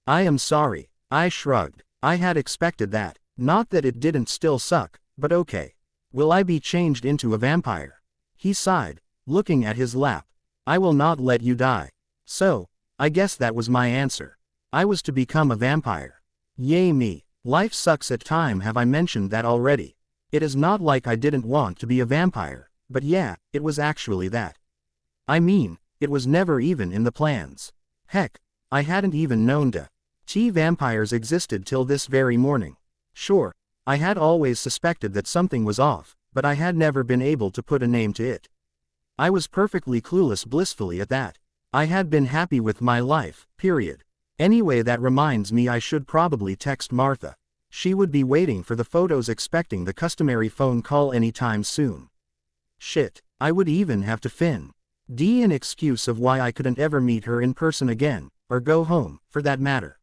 Speaker 1: I am sorry. I shrugged. I had expected that. Not that it didn't still suck, but okay. Will I be changed into a vampire? He sighed, looking at his lap. I will not let you die. So, I guess that was my answer. I was to become a vampire. Yay me. Life sucks at time. Have I mentioned that already? It is not like I didn't want to be a vampire, but yeah, it was actually that. I mean, it was never even in the plans. Heck, I hadn't even known vampires existed till this very morning. Sure, I had always suspected that something was off, but I had never been able to put a name to it. I was perfectly clueless blissfully at that. I had been happy with my life, period. Anyway, that reminds me I should probably text Martha. She would be waiting for the photos, expecting the customary phone call anytime soon. Shit, I would even have to find an excuse of why I couldn't ever meet her in person again, or go home, for that matter.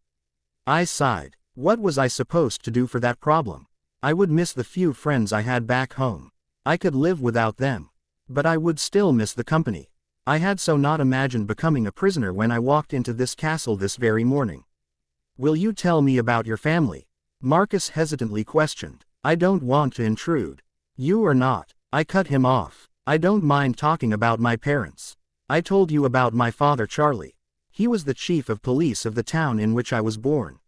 Speaker 1: I sighed. What was I supposed to do for that problem? I would miss the few friends I had back home. I could live without them. But I would still miss the company. I had so not imagined becoming a prisoner when I walked into this castle this very morning. Will you tell me about your family? Marcus hesitantly questioned. I don't want to intrude. You or not. I cut him off. I don't mind talking about my parents. I told you about my father Charlie. He was the chief of police of the town in which I was born.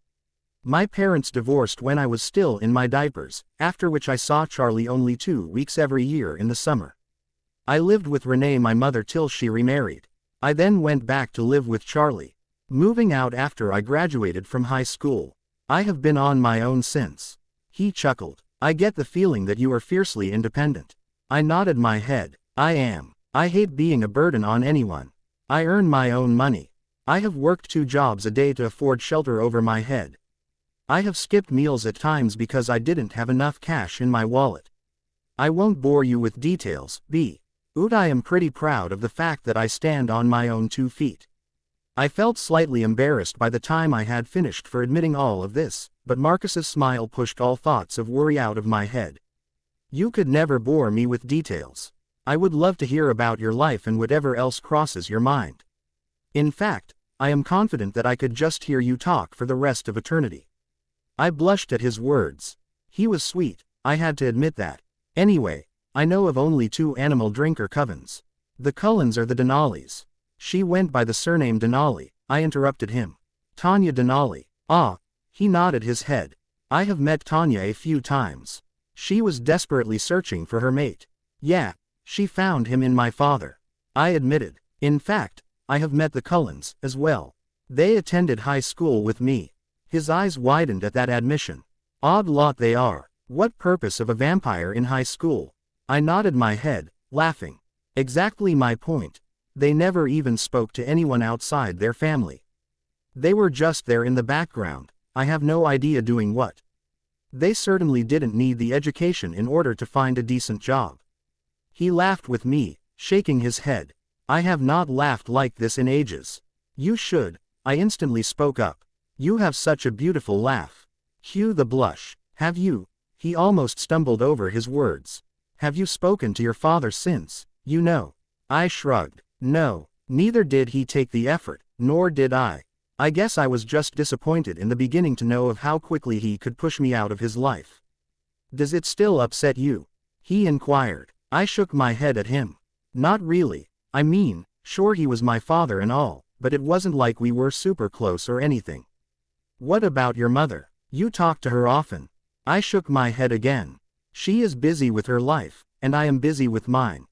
Speaker 1: My parents divorced when I was still in my diapers, after which I saw Charlie only 2 weeks every year in the summer. I lived with Renee, my mother, till she remarried. I then went back to live with Charlie. Moving out after I graduated from high school. I have been on my own since. He chuckled. I get the feeling that you are fiercely independent. I nodded my head. I am. I hate being a burden on anyone. I earn my own money. I have worked 2 jobs a day to afford shelter over my head. I have skipped meals at times because I didn't have enough cash in my wallet. I won't bore you with details, I am pretty proud of the fact that I stand on my own 2 feet. I felt slightly embarrassed by the time I had finished for admitting all of this, but Marcus's smile pushed all thoughts of worry out of my head. You could never bore me with details. I would love to hear about your life and whatever else crosses your mind. In fact, I am confident that I could just hear you talk for the rest of eternity. I blushed at his words. He was sweet, I had to admit that. Anyway, I know of only 2 animal drinker covens. The Cullens are the Denali's. She went by the surname Denali, I interrupted him. Tanya Denali. Ah, he nodded his head. I have met Tanya a few times. She was desperately searching for her mate. Yeah, she found him in my father. I admitted. In fact, I have met the Cullens, as well. They attended high school with me. His eyes widened at that admission. Odd lot they are. What purpose of a vampire in high school? I nodded my head, laughing. Exactly my point. They never even spoke to anyone outside their family. They were just there in the background, I have no idea doing what. They certainly didn't need the education in order to find a decent job. He laughed with me, shaking his head. I have not laughed like this in ages. You should, I instantly spoke up. You have such a beautiful laugh. Cue the blush. Have you? He almost stumbled over his words. Have you spoken to your father since, you know? I shrugged. No, neither did he take the effort, nor did I. I guess I was just disappointed in the beginning to know of how quickly he could push me out of his life. Does it still upset you? He inquired. I shook my head at him. Not really. I mean, sure he was my father and all, but it wasn't like we were super close or anything. What about your mother? You talk to her often. I shook my head again. She is busy with her life, and I am busy with mine.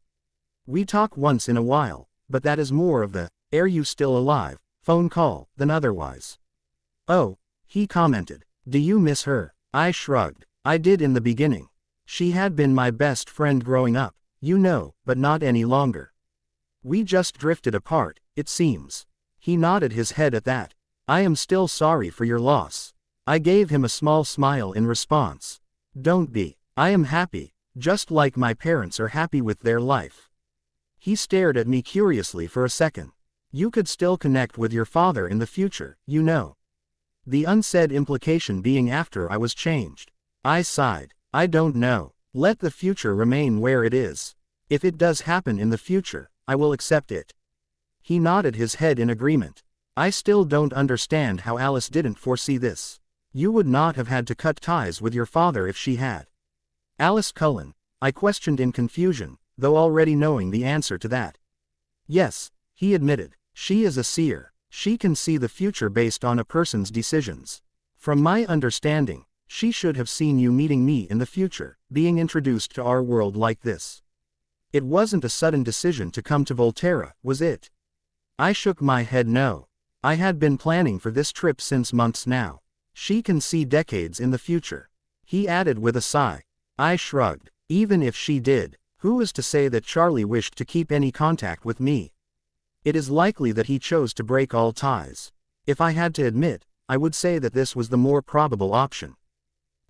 Speaker 1: We talk once in a while, but that is more of the, "Are you still alive?" phone call, than otherwise. Oh, he commented. Do you miss her? I shrugged. I did in the beginning. She had been my best friend growing up, you know, but not any longer. We just drifted apart, it seems. He nodded his head at that. I am still sorry for your loss. I gave him a small smile in response. Don't be. I am happy, just like my parents are happy with their life. He stared at me curiously for a second. You could still connect with your father in the future, you know. The unsaid implication being after I was changed. I sighed. I don't know. Let the future remain where it is. If it does happen in the future, I will accept it. He nodded his head in agreement. I still don't understand how Alice didn't foresee this. You would not have had to cut ties with your father if she had. Alice Cullen, I questioned in confusion, though already knowing the answer to that. Yes, he admitted. She is a seer. She can see the future based on a person's decisions. From my understanding, she should have seen you meeting me in the future, being introduced to our world like this. It wasn't a sudden decision to come to Volterra, was it? I shook my head no. I had been planning for this trip since months now. She can see decades in the future. He added with a sigh. I shrugged. Even if she did, who is to say that Charlie wished to keep any contact with me? It is likely that he chose to break all ties. If I had to admit, I would say that this was the more probable option.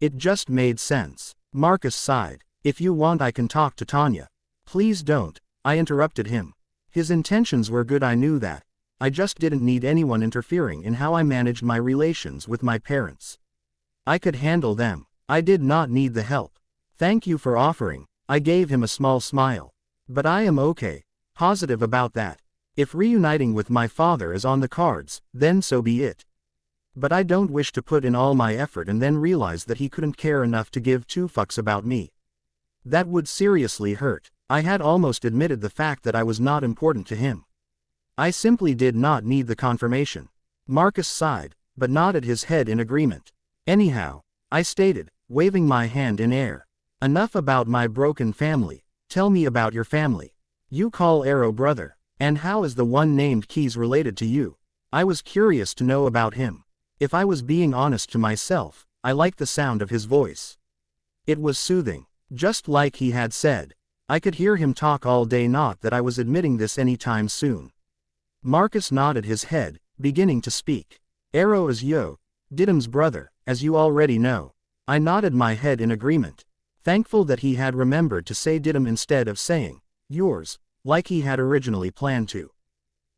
Speaker 1: It just made sense. Marcus sighed. If you want I can talk to Tanya. Please don't, I interrupted him. His intentions were good, I knew that. I just didn't need anyone interfering in how I managed my relations with my parents. I could handle them. I did not need the help. Thank you for offering. I gave him a small smile. But I am okay. Positive about that. If reuniting with my father is on the cards, then so be it. But I don't wish to put in all my effort and then realize that he couldn't care enough to give 2 fucks about me. That would seriously hurt. I had almost admitted the fact that I was not important to him. I simply did not need the confirmation. Marcus sighed, but nodded his head in agreement. Anyhow, I stated, waving my hand in air. Enough about my broken family. Tell me about your family. You call Arrow brother. And how is the one named Keys related to you? I was curious to know about him. If I was being honest to myself, I liked the sound of his voice. It was soothing, just like he had said. I could hear him talk all day, not that I was admitting this anytime soon. Marcus nodded his head, beginning to speak. Arrow is Didym's brother, as you already know. I nodded my head in agreement, thankful that he had remembered to say Didym instead of saying, yours, like he had originally planned to.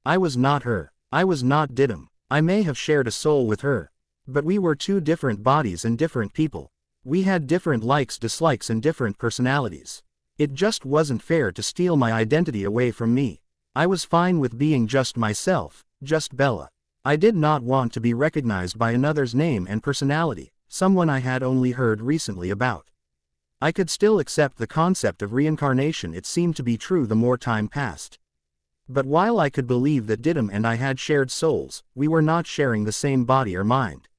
Speaker 1: I was not her. I was not Didym. I may have shared a soul with her, but we were two different bodies and different people. We had different likes, dislikes, and different personalities. It just wasn't fair to steal my identity away from me. I was fine with being just myself, just Bella. I did not want to be recognized by another's name and personality, someone I had only heard recently about. I could still accept the concept of reincarnation. It seemed to be true the more time passed. But while I could believe that Didym and I had shared souls, we were not sharing the same body or mind.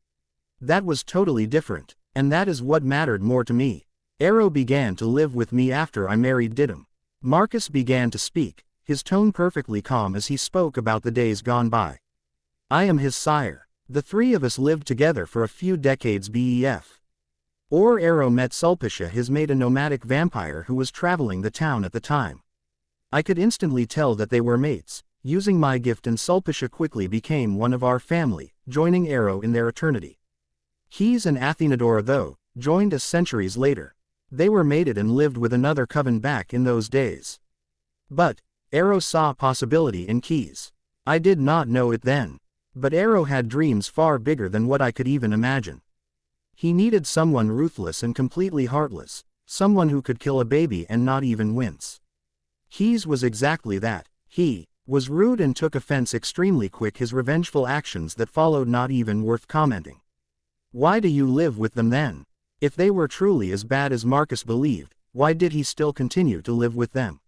Speaker 1: That was totally different, and that is what mattered more to me. Arrow began to live with me after I married Didym. Marcus began to speak, his tone perfectly calm as he spoke about the days gone by. I am his sire. The three of us lived together for a few decades bef. Or Arrow met Sulpicia, his mate, a nomadic vampire who was traveling the town at the time. I could instantly tell that they were mates. Using my gift, and Sulpicia quickly became one of our family, joining Arrow in their eternity. Keys and Athenadora, though, joined us centuries later. They were mated and lived with another coven back in those days. But Arrow saw possibility in Keys. I did not know it then. But Arrow had dreams far bigger than what I could even imagine. He needed someone ruthless and completely heartless, someone who could kill a baby and not even wince. Keys was exactly that. He was rude and took offense extremely quick, his revengeful actions that followed not even worth commenting. Why do you live with them then? If they were truly as bad as Marcus believed, why did he still continue to live with them?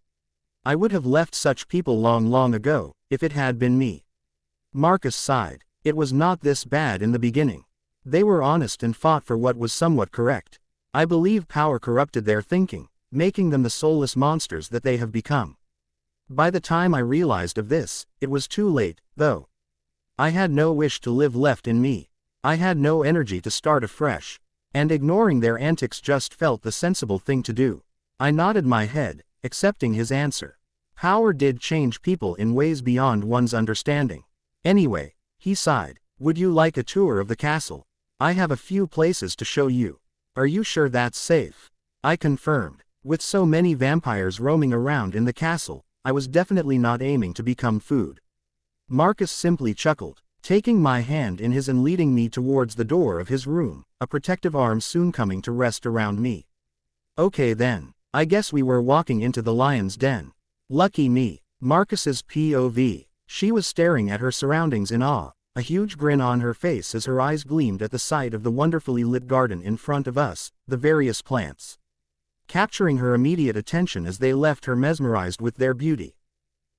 Speaker 1: I would have left such people long ago, if it had been me. Marcus sighed. It was not this bad in the beginning. They were honest and fought for what was somewhat correct. I believe power corrupted their thinking, making them the soulless monsters that they have become. By the time I realized of this, it was too late, though. I had no wish to live left in me. I had no energy to start afresh, and ignoring their antics just felt the sensible thing to do. I nodded my head, accepting his answer. Power did change people in ways beyond one's understanding. Anyway, he sighed, would you like a tour of the castle? I have a few places to show you. Are you sure that's safe? I confirmed. With so many vampires roaming around in the castle, I was definitely not aiming to become food. Marcus simply chuckled, taking my hand in his and leading me towards the door of his room, a protective arm soon coming to rest around me. Okay then, I guess we were walking into the lion's den. Lucky me. Marcus's POV. She was staring at her surroundings in awe, a huge grin on her face as her eyes gleamed at the sight of the wonderfully lit garden in front of us, the various plants capturing her immediate attention as they left her mesmerized with their beauty.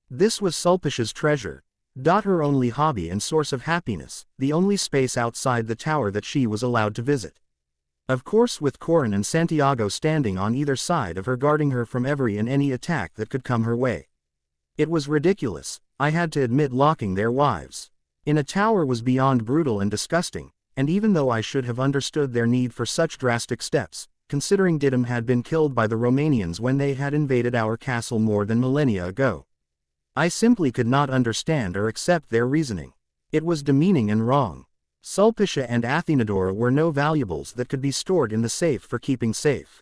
Speaker 1: This was Sulpicia's treasure, her only hobby and source of happiness, the only space outside the tower that she was allowed to visit. Of course, with Corin and Santiago standing on either side of her, guarding her from every and any attack that could come her way. It was ridiculous, I had to admit. Locking their wives in a tower was beyond brutal and disgusting, and even though I should have understood their need for such drastic steps, considering Didym had been killed by the Romanians when they had invaded our castle more than millennia ago, I simply could not understand or accept their reasoning. It was demeaning and wrong. Sulpicia and Athenadora were no valuables that could be stored in the safe for keeping safe.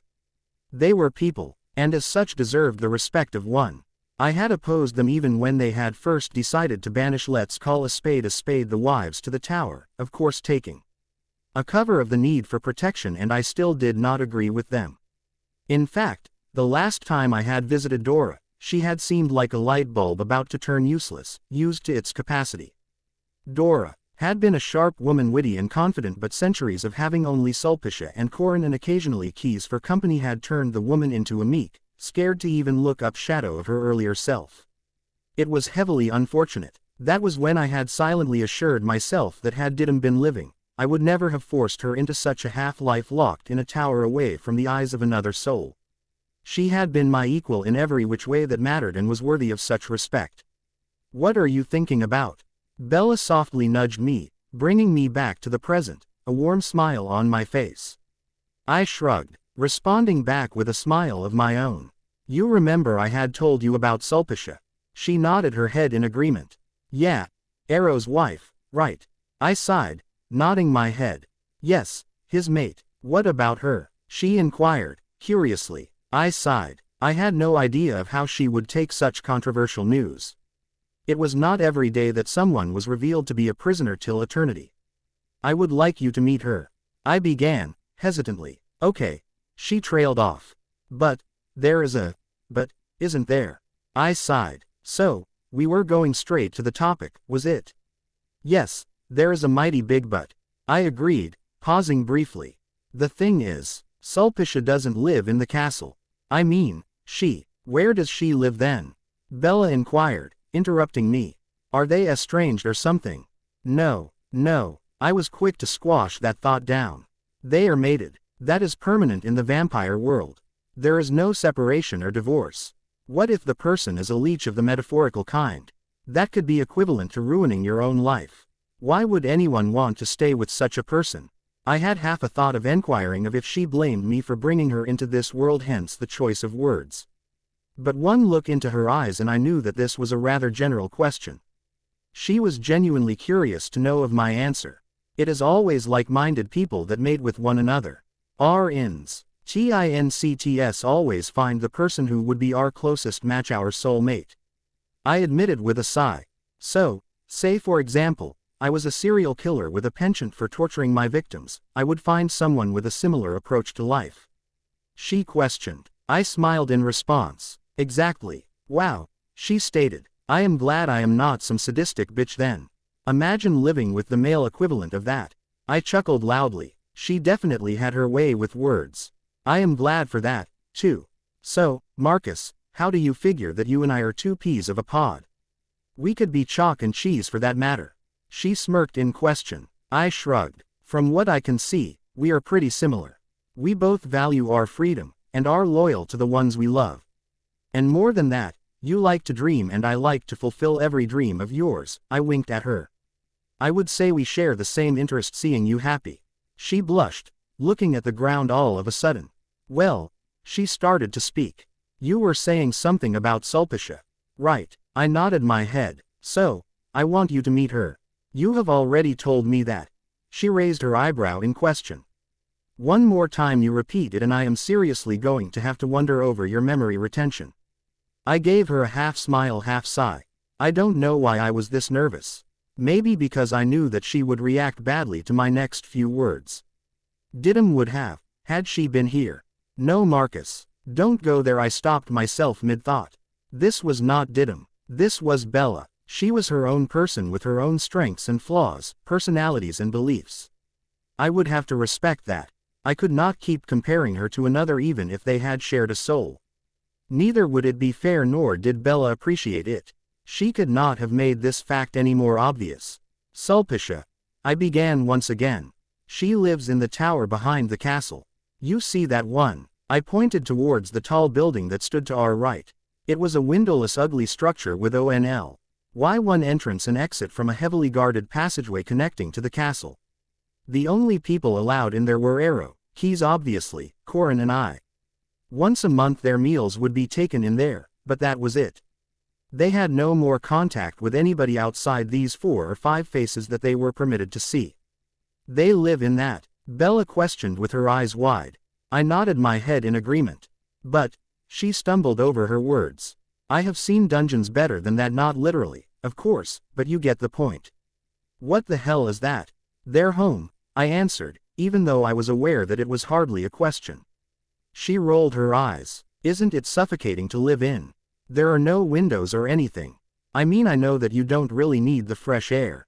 Speaker 1: They were people, and as such deserved the respect of one. I had opposed them even when they had first decided to banish, let's call a spade, the wives to the tower, of course taking a cover of the need for protection, and I still did not agree with them. In fact, the last time I had visited Dora, she had seemed like a light bulb about to turn useless, used to its capacity. Dora had been a sharp woman, witty and confident, but centuries of having only Sulpicia and Corin and occasionally Keys for company had turned the woman into a meek, scared to even look up shadow of her earlier self. It was heavily unfortunate. That was when I had silently assured myself that had Didym been living, I would never have forced her into such a half-life locked in a tower away from the eyes of another soul. She had been my equal in every which way that mattered and was worthy of such respect. What are you thinking about? Bella softly nudged me, bringing me back to the present, a warm smile on my face. I shrugged, responding back with a smile of my own. You remember I had told you about Sulpicia? She nodded her head in agreement. Yeah, Arrow's wife, right. I sighed, nodding my head. Yes, his mate. What about her? She inquired, curiously. I sighed. I had no idea of how she would take such controversial news. It was not every day that someone was revealed to be a prisoner till eternity. I would like you to meet her. I began, hesitantly. Okay. She trailed off. But isn't there? I sighed. So, we were going straight to the topic, was it? Yes, there is a mighty big but. I agreed, pausing briefly. The thing is, Sulpicia doesn't live in the castle. I mean, where does she live then? Bella inquired, interrupting me. Are they estranged or something? No, I was quick to squash that thought down. They are mated. That is permanent in the vampire world. There is no separation or divorce. What if the person is a leech of the metaphorical kind? That could be equivalent to ruining your own life. Why would anyone want to stay with such a person? I had half a thought of enquiring if she blamed me for bringing her into this world, hence the choice of words. But one look into her eyes and I knew that this was a rather general question. She was genuinely curious to know of my answer. It is always like-minded people that mate with one another. TINCTS always find the person who would be our closest match, our soul mate. I admitted with a sigh. So, say for example, I was a serial killer with a penchant for torturing my victims, I would find someone with a similar approach to life. She questioned. I smiled in response. Exactly. Wow, she stated. I am glad I am not some sadistic bitch then. Imagine living with the male equivalent of that. I chuckled loudly. She definitely had her way with words. I am glad for that, too. So, Marcus, how do you figure that you and I are two peas of a pod? We could be chalk and cheese for that matter. She smirked in question. I shrugged. From what I can see, we are pretty similar. We both value our freedom, and are loyal to the ones we love. And more than that, you like to dream and I like to fulfill every dream of yours. I winked at her. I would say we share the same interest, seeing you happy. She blushed, looking at the ground all of a sudden. Well, she started to speak. You were saying something about Sulpicia. Right. I nodded my head. So, I want you to meet her. You have already told me that. She raised her eyebrow in question. One more time you repeat it and I am seriously going to have to wonder over your memory retention. I gave her a half smile, half sigh. I don't know why I was this nervous. Maybe because I knew that she would react badly to my next few words. Diddum would have, had she been here. No, Marcus, don't go there. I stopped myself mid-thought. This was not Diddum. This was Bella. She was her own person with her own strengths and flaws, personalities and beliefs. I would have to respect that. I could not keep comparing her to another even if they had shared a soul. Neither would it be fair, nor did Bella appreciate it. She could not have made this fact any more obvious. Sulpicia, I began once again. She lives in the tower behind the castle. You see that one? I pointed towards the tall building that stood to our right. It was a windowless, ugly structure with one entrance and exit from a heavily guarded passageway connecting to the castle. The only people allowed in there were Arrow, Keys obviously, Corin and I. Once a month their meals would be taken in there, but that was it. They had no more contact with anybody outside these 4 or 5 faces that they were permitted to see. They live in that? Bella questioned with her eyes wide. I nodded my head in agreement. But, she stumbled over her words. I have seen dungeons better than that, not literally, of course, but you get the point. What the hell is that? Their home, I answered, even though I was aware that it was hardly a question. She rolled her eyes. Isn't it suffocating to live in? There are no windows or anything. I mean, I know that you don't really need the fresh air.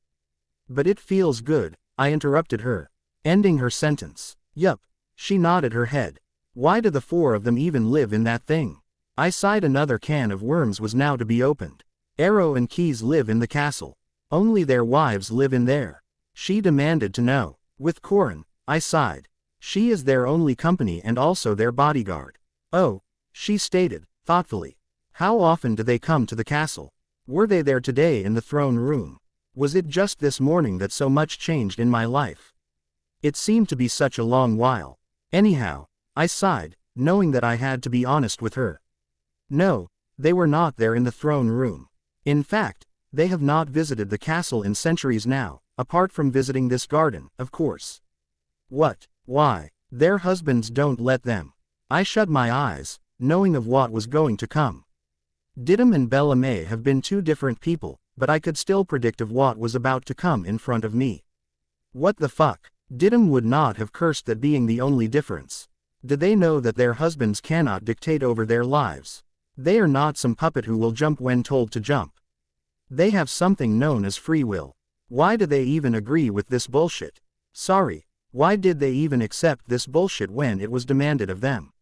Speaker 1: But it feels good, I interrupted her, ending her sentence. Yup. She nodded her head. Why do the 4 of them even live in that thing? I sighed. Another can of worms was now to be opened. Arrow and Keys live in the castle. Only their wives live in there. She demanded to know. With Corin, I sighed. She is their only company and also their bodyguard. Oh, she stated, thoughtfully. How often do they come to the castle? Were they there today in the throne room? Was it just this morning that so much changed in my life? It seemed to be such a long while. Anyhow, I sighed, knowing that I had to be honest with her. No, they were not there in the throne room. In fact, they have not visited the castle in centuries now, apart from visiting this garden, of course. What? Why? Their husbands don't let them. I shut my eyes, knowing of what was going to come. Didim and Bella may have been two different people, but I could still predict of what was about to come in front of me. What the fuck? Didim would not have cursed that being the only difference. Did they know that their husbands cannot dictate over their lives? They are not some puppet who will jump when told to jump. They have something known as free will. Why do they even agree with this bullshit? Sorry, why did they even accept this bullshit when it was demanded of them?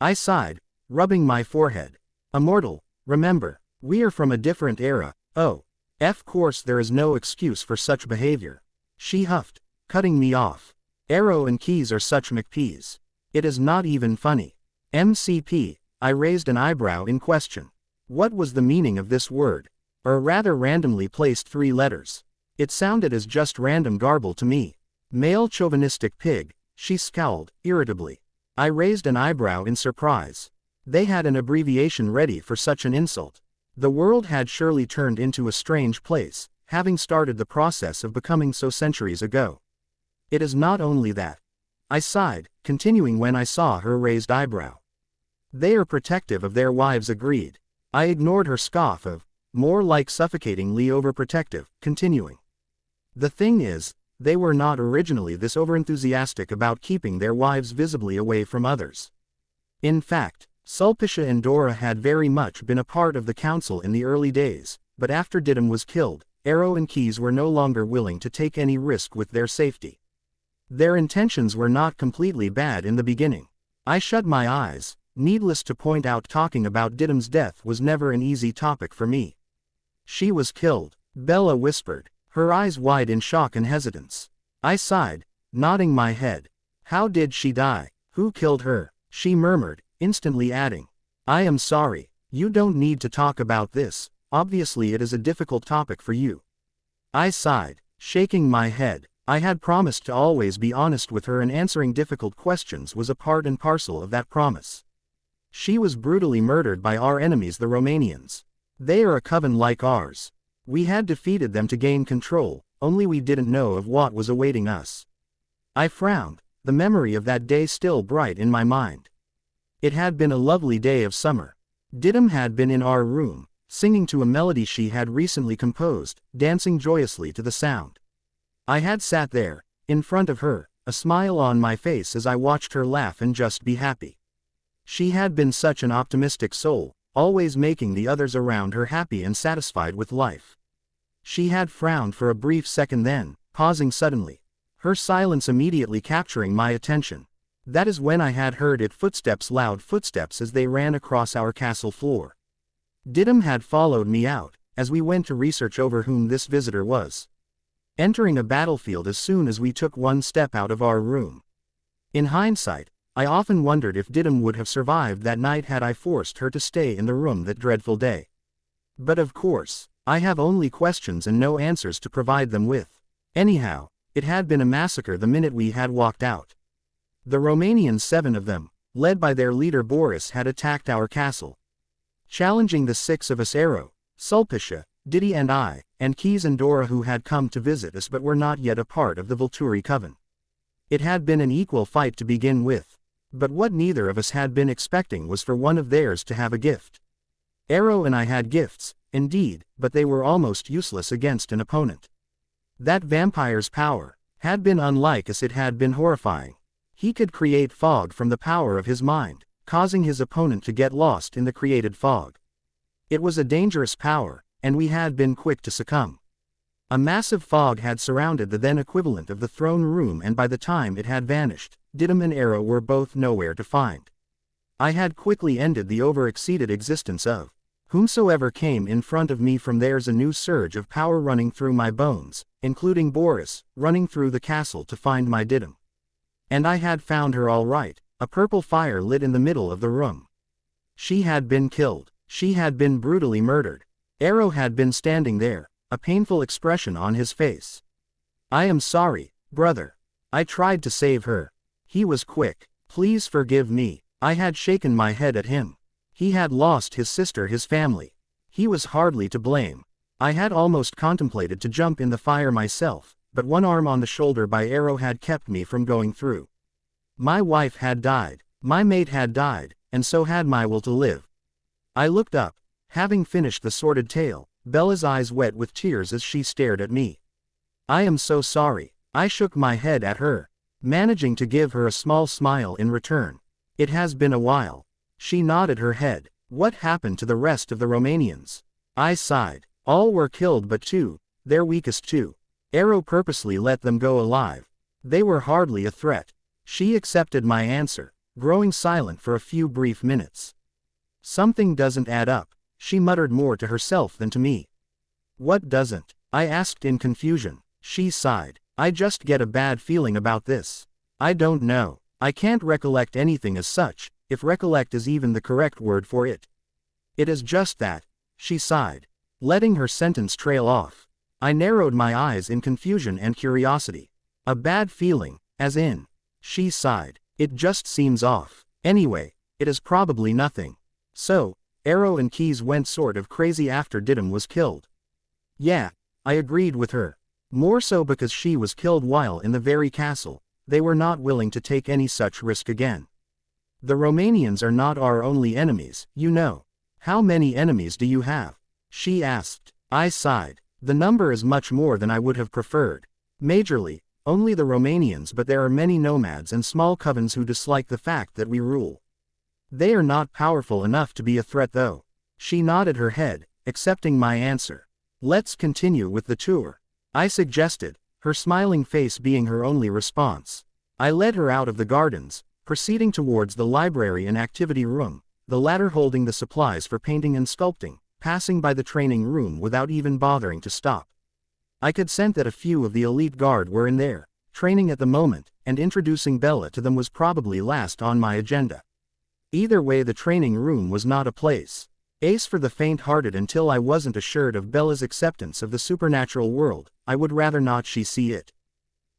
Speaker 1: I sighed, rubbing my forehead. Immortal, remember, we are from a different era. Oh, of course there is no excuse for such behavior. She huffed, cutting me off. Arrow and Keys are such McPeas. It is not even funny. MCP, I raised an eyebrow in question. What was the meaning of this word? Or rather randomly placed 3 letters. It sounded as just random garble to me. Male chauvinistic pig, she scowled, irritably. I raised an eyebrow in surprise. They had an abbreviation ready for such an insult. The world had surely turned into a strange place, having started the process of becoming so centuries ago. It is not only that. I sighed, continuing when I saw her raised eyebrow. They are protective of their wives, agreed. I ignored her scoff of, more like suffocatingly overprotective, continuing. The thing is, they were not originally this overenthusiastic about keeping their wives visibly away from others. In fact, Sulpicia and Dora had very much been a part of the council in the early days, but after Didim was killed, Arrow and Keys were no longer willing to take any risk with their safety. Their intentions were not completely bad in the beginning. I shut my eyes. Needless to point out, talking about Didim's death was never an easy topic for me. She was killed, Bella whispered, her eyes wide in shock and hesitance. I sighed, nodding my head. How did she die? Who killed her? She murmured, instantly adding, I am sorry, you don't need to talk about this, obviously it is a difficult topic for you. I sighed, shaking my head. I had promised to always be honest with her, and answering difficult questions was a part and parcel of that promise. She was brutally murdered by our enemies, the Romanians. They are a coven like ours. We had defeated them to gain control, only we didn't know of what was awaiting us. I frowned, the memory of that day still bright in my mind. It had been a lovely day of summer. Didim had been in our room, singing to a melody she had recently composed, dancing joyously to the sound. I had sat there, in front of her, a smile on my face as I watched her laugh and just be happy. She had been such an optimistic soul, always making the others around her happy and satisfied with life. She had frowned for a brief second, then, pausing suddenly. Her silence immediately capturing my attention. That is when I had heard it, footsteps, loud footsteps as they ran across our castle floor. Didim had followed me out, as we went to research over whom this visitor was. Entering a battlefield as soon as we took one step out of our room. In hindsight, I often wondered if Didim would have survived that night had I forced her to stay in the room that dreadful day. But of course, I have only questions and no answers to provide them with. Anyhow, it had been a massacre the minute we had walked out. The Romanians, 7 of them, led by their leader Boris, had attacked our castle. Challenging the 6 of us, Arrow, Sulpicia, Didi and I, and Keys and Dora, who had come to visit us but were not yet a part of the Volturi coven. It had been an equal fight to begin with. But what neither of us had been expecting was for one of theirs to have a gift. Arrow and I had gifts, indeed, but they were almost useless against an opponent. That vampire's power had been unlike us. It had been horrifying. He could create fog from the power of his mind, causing his opponent to get lost in the created fog. It was a dangerous power, and we had been quick to succumb. A massive fog had surrounded the then equivalent of the throne room, and by the time it had vanished, Didim and Arrow were both nowhere to find. I had quickly ended the overexceeded existence of whomsoever came in front of me. From there's a new surge of power running through my bones, including Boris, running through the castle to find my Didim. And I had found her all right. A purple fire lit in the middle of the room. She had been killed. She had been brutally murdered. Arrow had been standing there, a painful expression on his face. I am sorry, brother. I tried to save her. He was quick. Please forgive me. I had shaken my head at him. He had lost his sister, his family. He was hardly to blame. I had almost contemplated to jump in the fire myself, but one arm on the shoulder by Arrow had kept me from going through. My wife had died. My mate had died, and so had my will to live. I looked up. Having finished the sordid tale, Bella's eyes wet with tears as she stared at me. I am so sorry. I shook my head at her, managing to give her a small smile in return. It has been a while. She nodded her head. What happened to the rest of the Romanians? I sighed. All were killed but two, their weakest two. Arrow purposely let them go alive. They were hardly a threat. She accepted my answer, growing silent for a few brief minutes. Something doesn't add up, she muttered more to herself than to me. What doesn't? I asked in confusion. She sighed. I just get a bad feeling about this. I don't know. I can't recollect anything as such, if recollect is even the correct word for it. It is just that, she sighed, letting her sentence trail off. I narrowed my eyes in confusion and curiosity. A bad feeling, as in? She sighed. It just seems off. Anyway, it is probably nothing. So, Arrow and Keys went sort of crazy after Didym was killed. Yeah, I agreed with her. More so because she was killed while in the very castle. They were not willing to take any such risk again. The Romanians are not our only enemies, you know. How many enemies do you have? She asked. I sighed. The number is much more than I would have preferred. Majorly, only the Romanians, but there are many nomads and small covens who dislike the fact that we rule. They are not powerful enough to be a threat though. She nodded her head, accepting my answer. Let's continue with the tour, I suggested, her smiling face being her only response. I led her out of the gardens, proceeding towards the library and activity room, the latter holding the supplies for painting and sculpting, passing by the training room without even bothering to stop. I could sense that a few of the elite guard were in there, training at the moment, and introducing Bella to them was probably last on my agenda. Either way, the training room was not a place. Ace for the faint-hearted. Until I wasn't assured of Bella's acceptance of the supernatural world, I would rather not she see it.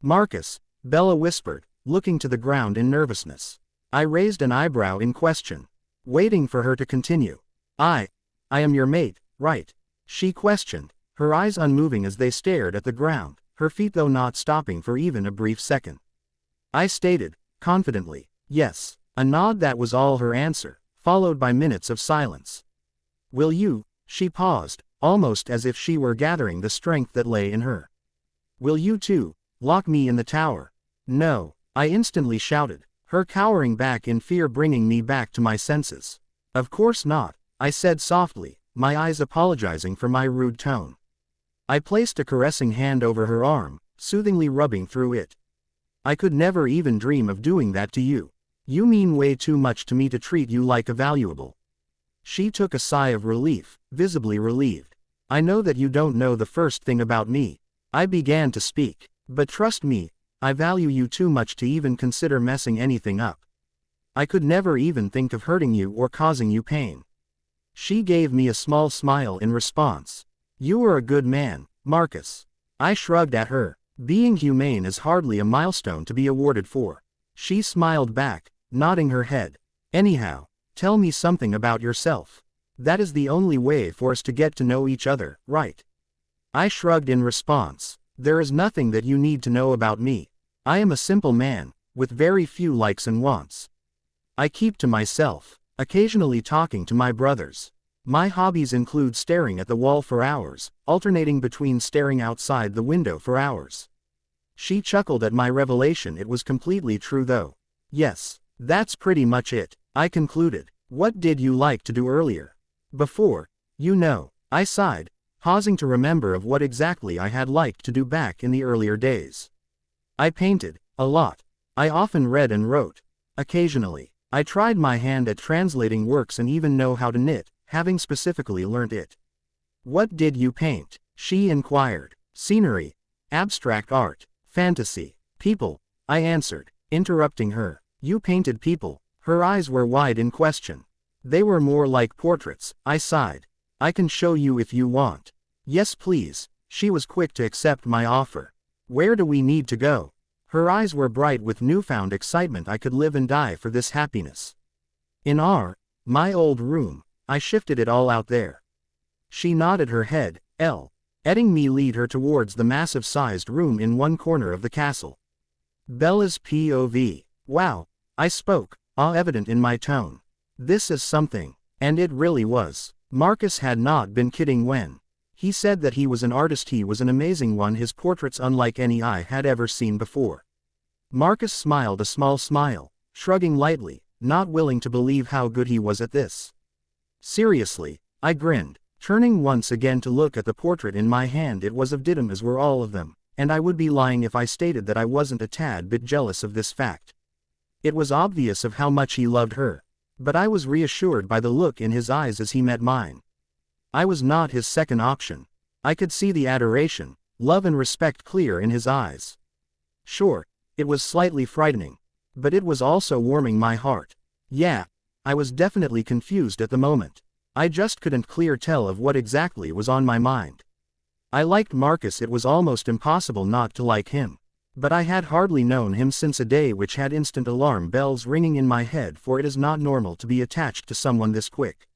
Speaker 1: Marcus, Bella whispered, looking to the ground in nervousness. I raised an eyebrow in question, waiting for her to continue. I am your mate, right? She questioned, her eyes unmoving as they stared at the ground, her feet though not stopping for even a brief second. I stated, confidently, yes. A nod. That was all her answer, followed by minutes of silence. Will you? She paused, almost as if she were gathering the strength that lay in her. Will you too, lock me in the tower? No, I instantly shouted, her cowering back in fear bringing me back to my senses. Of course not, I said softly, my eyes apologizing for my rude tone. I placed a caressing hand over her arm, soothingly rubbing through it. I could never even dream of doing that to you. You mean way too much to me to treat you like a valuable. She took a sigh of relief, visibly relieved. I know that you don't know the first thing about me. I began to speak. But trust me, I value you too much to even consider messing anything up. I could never even think of hurting you or causing you pain. She gave me a small smile in response. You are a good man, Marcus. I shrugged at her. Being humane is hardly a milestone to be awarded for. She smiled back, nodding her head. Anyhow, tell me something about yourself. That is the only way for us to get to know each other, right? I shrugged in response. There is nothing that you need to know about me. I am a simple man, with very few likes and wants. I keep to myself, occasionally talking to my brothers. My hobbies include staring at the wall for hours, alternating between staring outside the window for hours. She chuckled at my revelation. It was completely true though. Yes, that's pretty much it, I concluded. What did you like to do earlier? Before, you know, I sighed, pausing to remember of what exactly I had liked to do back in the earlier days. I painted, a lot. I often read and wrote. Occasionally, I tried my hand at translating works and even know how to knit, having specifically learned it. What did you paint? She inquired. Scenery, abstract art, fantasy, people, I answered, interrupting her. You painted people. Her eyes were wide in question. They were more like portraits, I sighed. I can show you if you want. Yes please, She was quick to accept my offer. Where do we need to go? Her eyes were bright with newfound excitement. I could live and die for this happiness. In my old room, I shifted it all out there. She nodded her head, letting me lead her towards the massive-sized room in one corner of the castle. Bella's POV. Wow, I spoke, awe evident in my tone. This is something. And it really was. Marcus had not been kidding when he said that he was an artist. He was an amazing one, his portraits unlike any I had ever seen before. Marcus smiled a small smile, shrugging lightly, not willing to believe how good he was at this. Seriously, I grinned, turning once again to look at the portrait in my hand. It was of Didymus, as were all of them, and I would be lying if I stated that I wasn't a tad bit jealous of this fact. It was obvious of how much he loved her, but I was reassured by the look in his eyes as he met mine. I was not his second option. I could see the adoration, love and respect clear in his eyes. Sure, it was slightly frightening, but it was also warming my heart. Yeah, I was definitely confused at the moment. I just couldn't clear tell of what exactly was on my mind. I liked Marcus. It was almost impossible not to like him. But I had hardly known him since a day which had instant alarm bells ringing in my head, for it is not normal to be attached to someone this quick.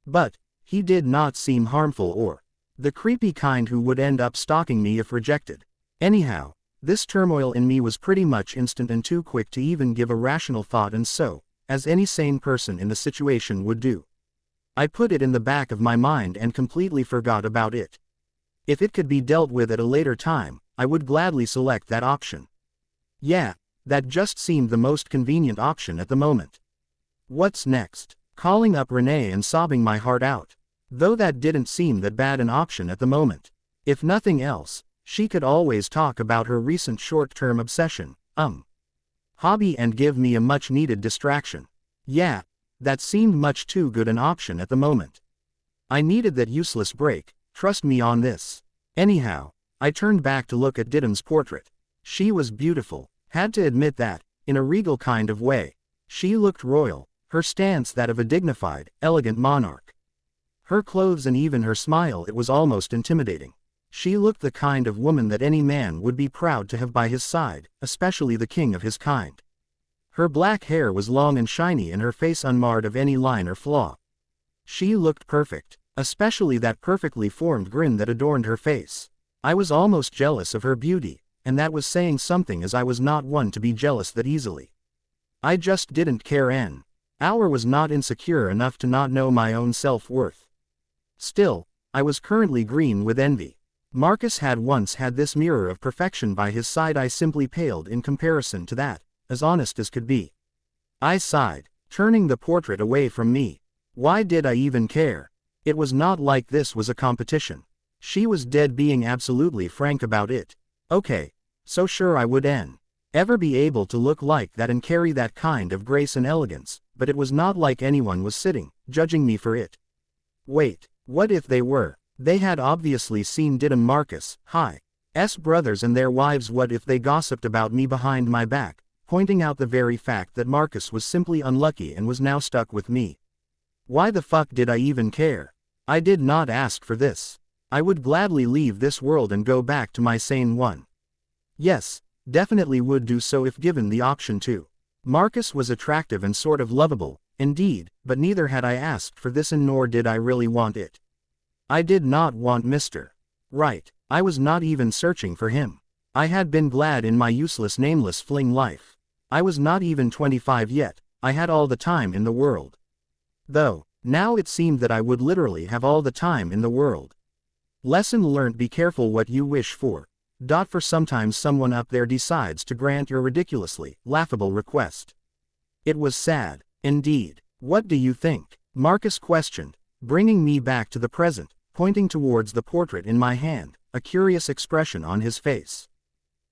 Speaker 1: But he did not seem harmful or the creepy kind who would end up stalking me if rejected. Anyhow, this turmoil in me was pretty much instant and too quick to even give a rational thought, and so, as any sane person in the situation would do, I put it in the back of my mind and completely forgot about it. If it could be dealt with at a later time, I would gladly select that option. Yeah, that just seemed the most convenient option at the moment. What's next? Calling up Renee and sobbing my heart out. Though that didn't seem that bad an option at the moment. If nothing else, she could always talk about her recent short-term obsession, hobby, and give me a much-needed distraction. Yeah, that seemed much too good an option at the moment. I needed that useless break, trust me on this. Anyhow, I turned back to look at Didymus's portrait. She was beautiful, had to admit that, in a regal kind of way. She looked royal, her stance that of a dignified, elegant monarch. Her clothes and even her smile, it was almost intimidating. She looked the kind of woman that any man would be proud to have by his side, especially the king of his kind. Her black hair was long and shiny and her face unmarred of any line or flaw. She looked perfect, especially that perfectly formed grin that adorned her face. I was almost jealous of her beauty, and that was saying something, as I was not one to be jealous that easily. I just didn't care. Hour was not insecure enough to not know my own self-worth. Still, I was currently green with envy. Marcus had once had this mirror of perfection by his side. I simply paled in comparison to that, as honest as could be. I sighed, turning the portrait away from me. Why did I even care? It was not like this was a competition. She was dead being absolutely frank about it. Okay, so sure I would ever be able to look like that and carry that kind of grace and elegance, but it was not like anyone was sitting, judging me for it. Wait, what if they were? They had obviously seen Marcus, brothers and their wives. What if they gossiped about me behind my back, pointing out the very fact that Marcus was simply unlucky and was now stuck with me? Why the fuck did I even care? I did not ask for this. I would gladly leave this world and go back to my sane one. Yes, definitely would do so if given the option to. Marcus was attractive and sort of lovable, indeed, but neither had I asked for this, and nor did I really want it. I did not want Mr. Right. I was not even searching for him. I had been glad in my useless nameless fling life. I was not even 25 yet, I had all the time in the world. Though, now it seemed that I would literally have all the time in the world. Lesson learnt: be careful what you wish for. For sometimes someone up there decides to grant your ridiculously laughable request. It was sad, indeed. What do you think? Marcus questioned, bringing me back to the present, pointing towards the portrait in my hand, a curious expression on his face.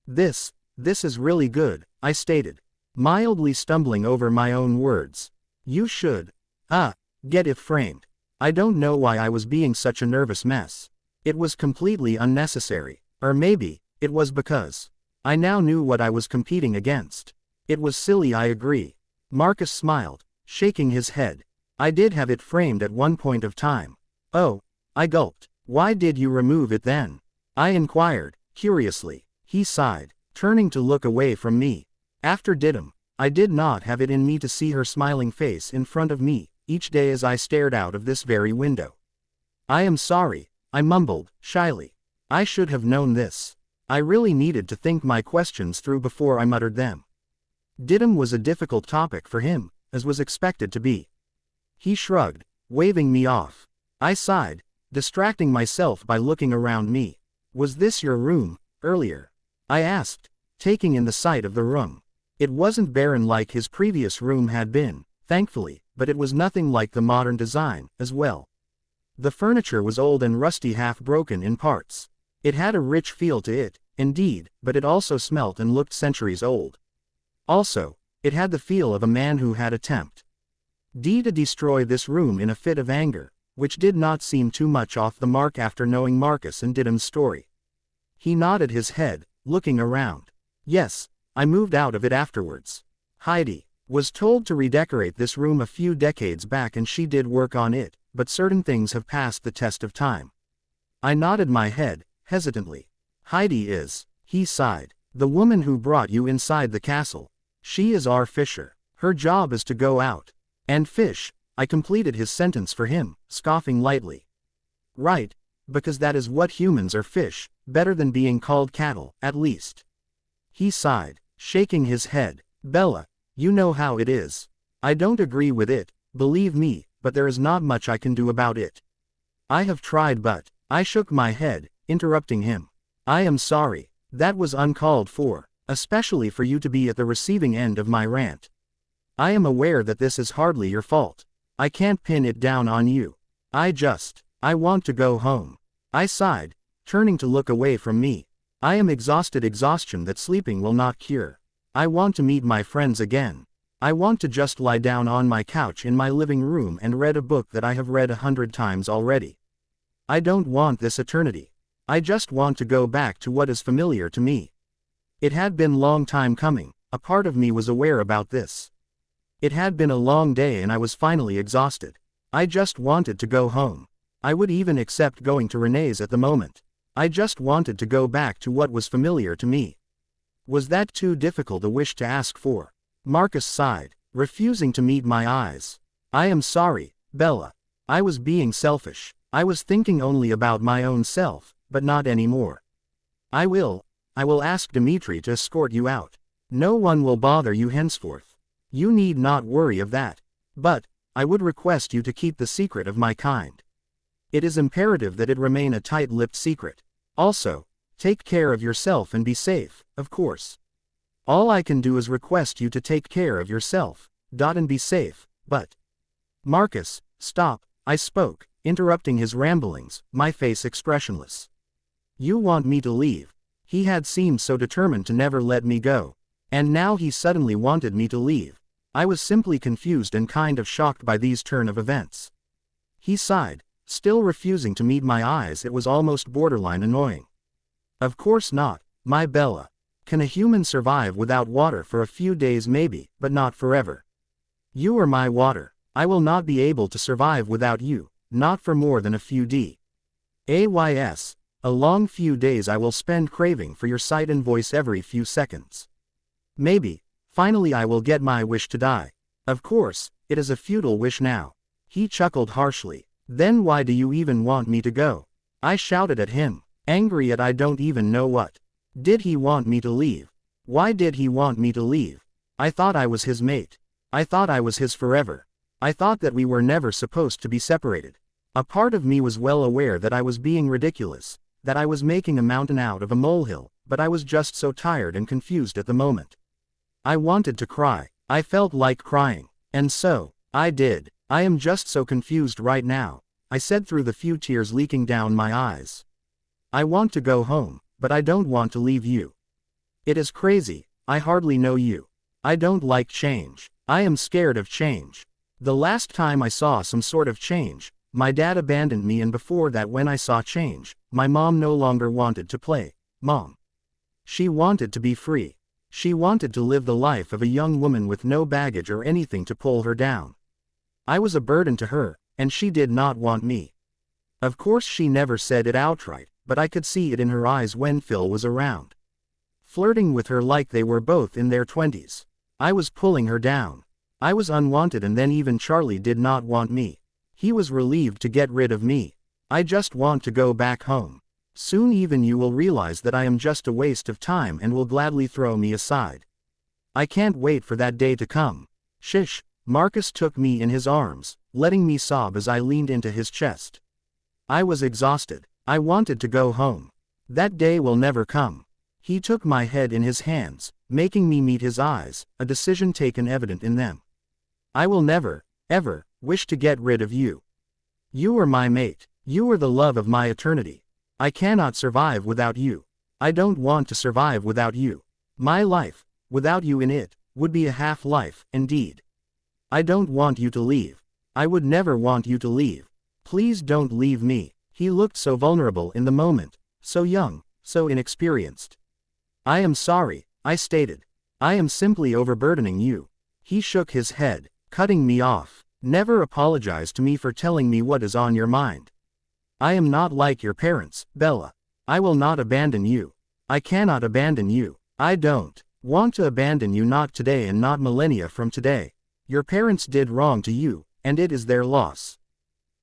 Speaker 1: This is really good, I stated, mildly stumbling over my own words. You should, get it framed. I don't know why I was being such a nervous mess. It was completely unnecessary. Or maybe, it was because I now knew what I was competing against. It was silly, I agree. Marcus smiled, shaking his head. I did have it framed at one point of time. Oh, I gulped. Why did you remove it then? I inquired, curiously. He sighed, turning to look away from me. After Didim, I did not have it in me to see her smiling face in front of me, each day as I stared out of this very window. I am sorry, I mumbled, shyly. I should have known this. I really needed to think my questions through before I muttered them. Didim was a difficult topic for him, as was expected to be. He shrugged, waving me off. I sighed, distracting myself by looking around me. Was this your room, earlier? I asked, taking in the sight of the room. It wasn't barren like his previous room had been, thankfully, but it was nothing like the modern design, as well. The furniture was old and rusty, half broken in parts. It had a rich feel to it, indeed, but it also smelt and looked centuries old. Also, it had the feel of a man who had attempted to destroy this room in a fit of anger, which did not seem too much off the mark after knowing Marcus and Didim's story. He nodded his head, looking around. Yes, I moved out of it afterwards. Heidi was told to redecorate this room a few decades back and she did work on it, but certain things have passed the test of time. I nodded my head, hesitantly. Heidi is, he sighed, the woman who brought you inside the castle. She is our fisher. Her job is to go out and fish. I completed his sentence for him, scoffing lightly. Right, because that is what humans are, fish, better than being called cattle, at least. He sighed, shaking his head. Bella, you know how it is. I don't agree with it, believe me, but there is not much I can do about it. I have tried but, I shook my head, interrupting him. I am sorry, that was uncalled for, especially for you to be at the receiving end of my rant. I am aware that this is hardly your fault. I can't pin it down on you. I want to go home. I sighed, turning to look away from me. I am exhausted, exhaustion that sleeping will not cure. I want to meet my friends again. I want to just lie down on my couch in my living room and read a book that I have read 100 times already. I don't want this eternity. I just want to go back to what is familiar to me. It had been long time coming, a part of me was aware about this. It had been a long day and I was finally exhausted. I just wanted to go home. I would even accept going to Renee's at the moment. I just wanted to go back to what was familiar to me. Was that too difficult a wish to ask for? Marcus sighed, refusing to meet my eyes. I am sorry, Bella. I was being selfish. I was thinking only about my own self, but not anymore. I will ask Dimitri to escort you out. No one will bother you henceforth. You need not worry of that. But, I would request you to keep the secret of my kind. It is imperative that it remain a tight-lipped secret. Also, take care of yourself and be safe, of course. All I can do is request you to take care of yourself, and be safe, but... Marcus, stop, I spoke, interrupting his ramblings, my face expressionless. You want me to leave? He had seemed so determined to never let me go. And now he suddenly wanted me to leave. I was simply confused and kind of shocked by these turn of events. He sighed, still refusing to meet my eyes. It was almost borderline annoying. Of course not, my Bella. Can a human survive without water for a few days maybe, but not forever? You are my water. I will not be able to survive without you, not for more than a few days. A long few days I will spend craving for your sight and voice every few seconds. Maybe, finally I will get my wish to die. Of course, it is a futile wish now. He chuckled harshly. Then why do you even want me to go? I shouted at him, angry at I don't even know what. Did he want me to leave? Why did he want me to leave? I thought I was his mate. I thought I was his forever. I thought that we were never supposed to be separated. A part of me was well aware that I was being ridiculous, that I was making a mountain out of a molehill, but I was just so tired and confused at the moment. I wanted to cry. I felt like crying. And so, I did. I am just so confused right now, I said through the few tears leaking down my eyes. I want to go home, but I don't want to leave you. It is crazy, I hardly know you. I don't like change. I am scared of change. The last time I saw some sort of change, my dad abandoned me, and before that when I saw change, my mom no longer wanted to play mom. She wanted to be free. She wanted to live the life of a young woman with no baggage or anything to pull her down. I was a burden to her, and she did not want me. Of course she never said it outright, but I could see it in her eyes when Phil was around. Flirting with her like they were both in their 20s. I was pulling her down. I was unwanted, and then even Charlie did not want me. He was relieved to get rid of me. I just want to go back home. Soon even you will realize that I am just a waste of time and will gladly throw me aside. I can't wait for that day to come. Shish. Marcus took me in his arms, letting me sob as I leaned into his chest. I was exhausted. I wanted to go home. That day will never come. He took my head in his hands, making me meet his eyes, a decision taken evident in them. I will never, ever, wish to get rid of you. You are my mate. You are the love of my eternity. I cannot survive without you. I don't want to survive without you. My life, without you in it, would be a half-life, indeed. I don't want you to leave. I would never want you to leave. Please don't leave me. He looked so vulnerable in the moment, so young, so inexperienced. I am sorry, I stated. I am simply overburdening you. He shook his head, cutting me off. Never apologize to me for telling me what is on your mind. I am not like your parents, Bella. I will not abandon you. I cannot abandon you. I don't want to abandon you, not today and not millennia from today. Your parents did wrong to you, and it is their loss.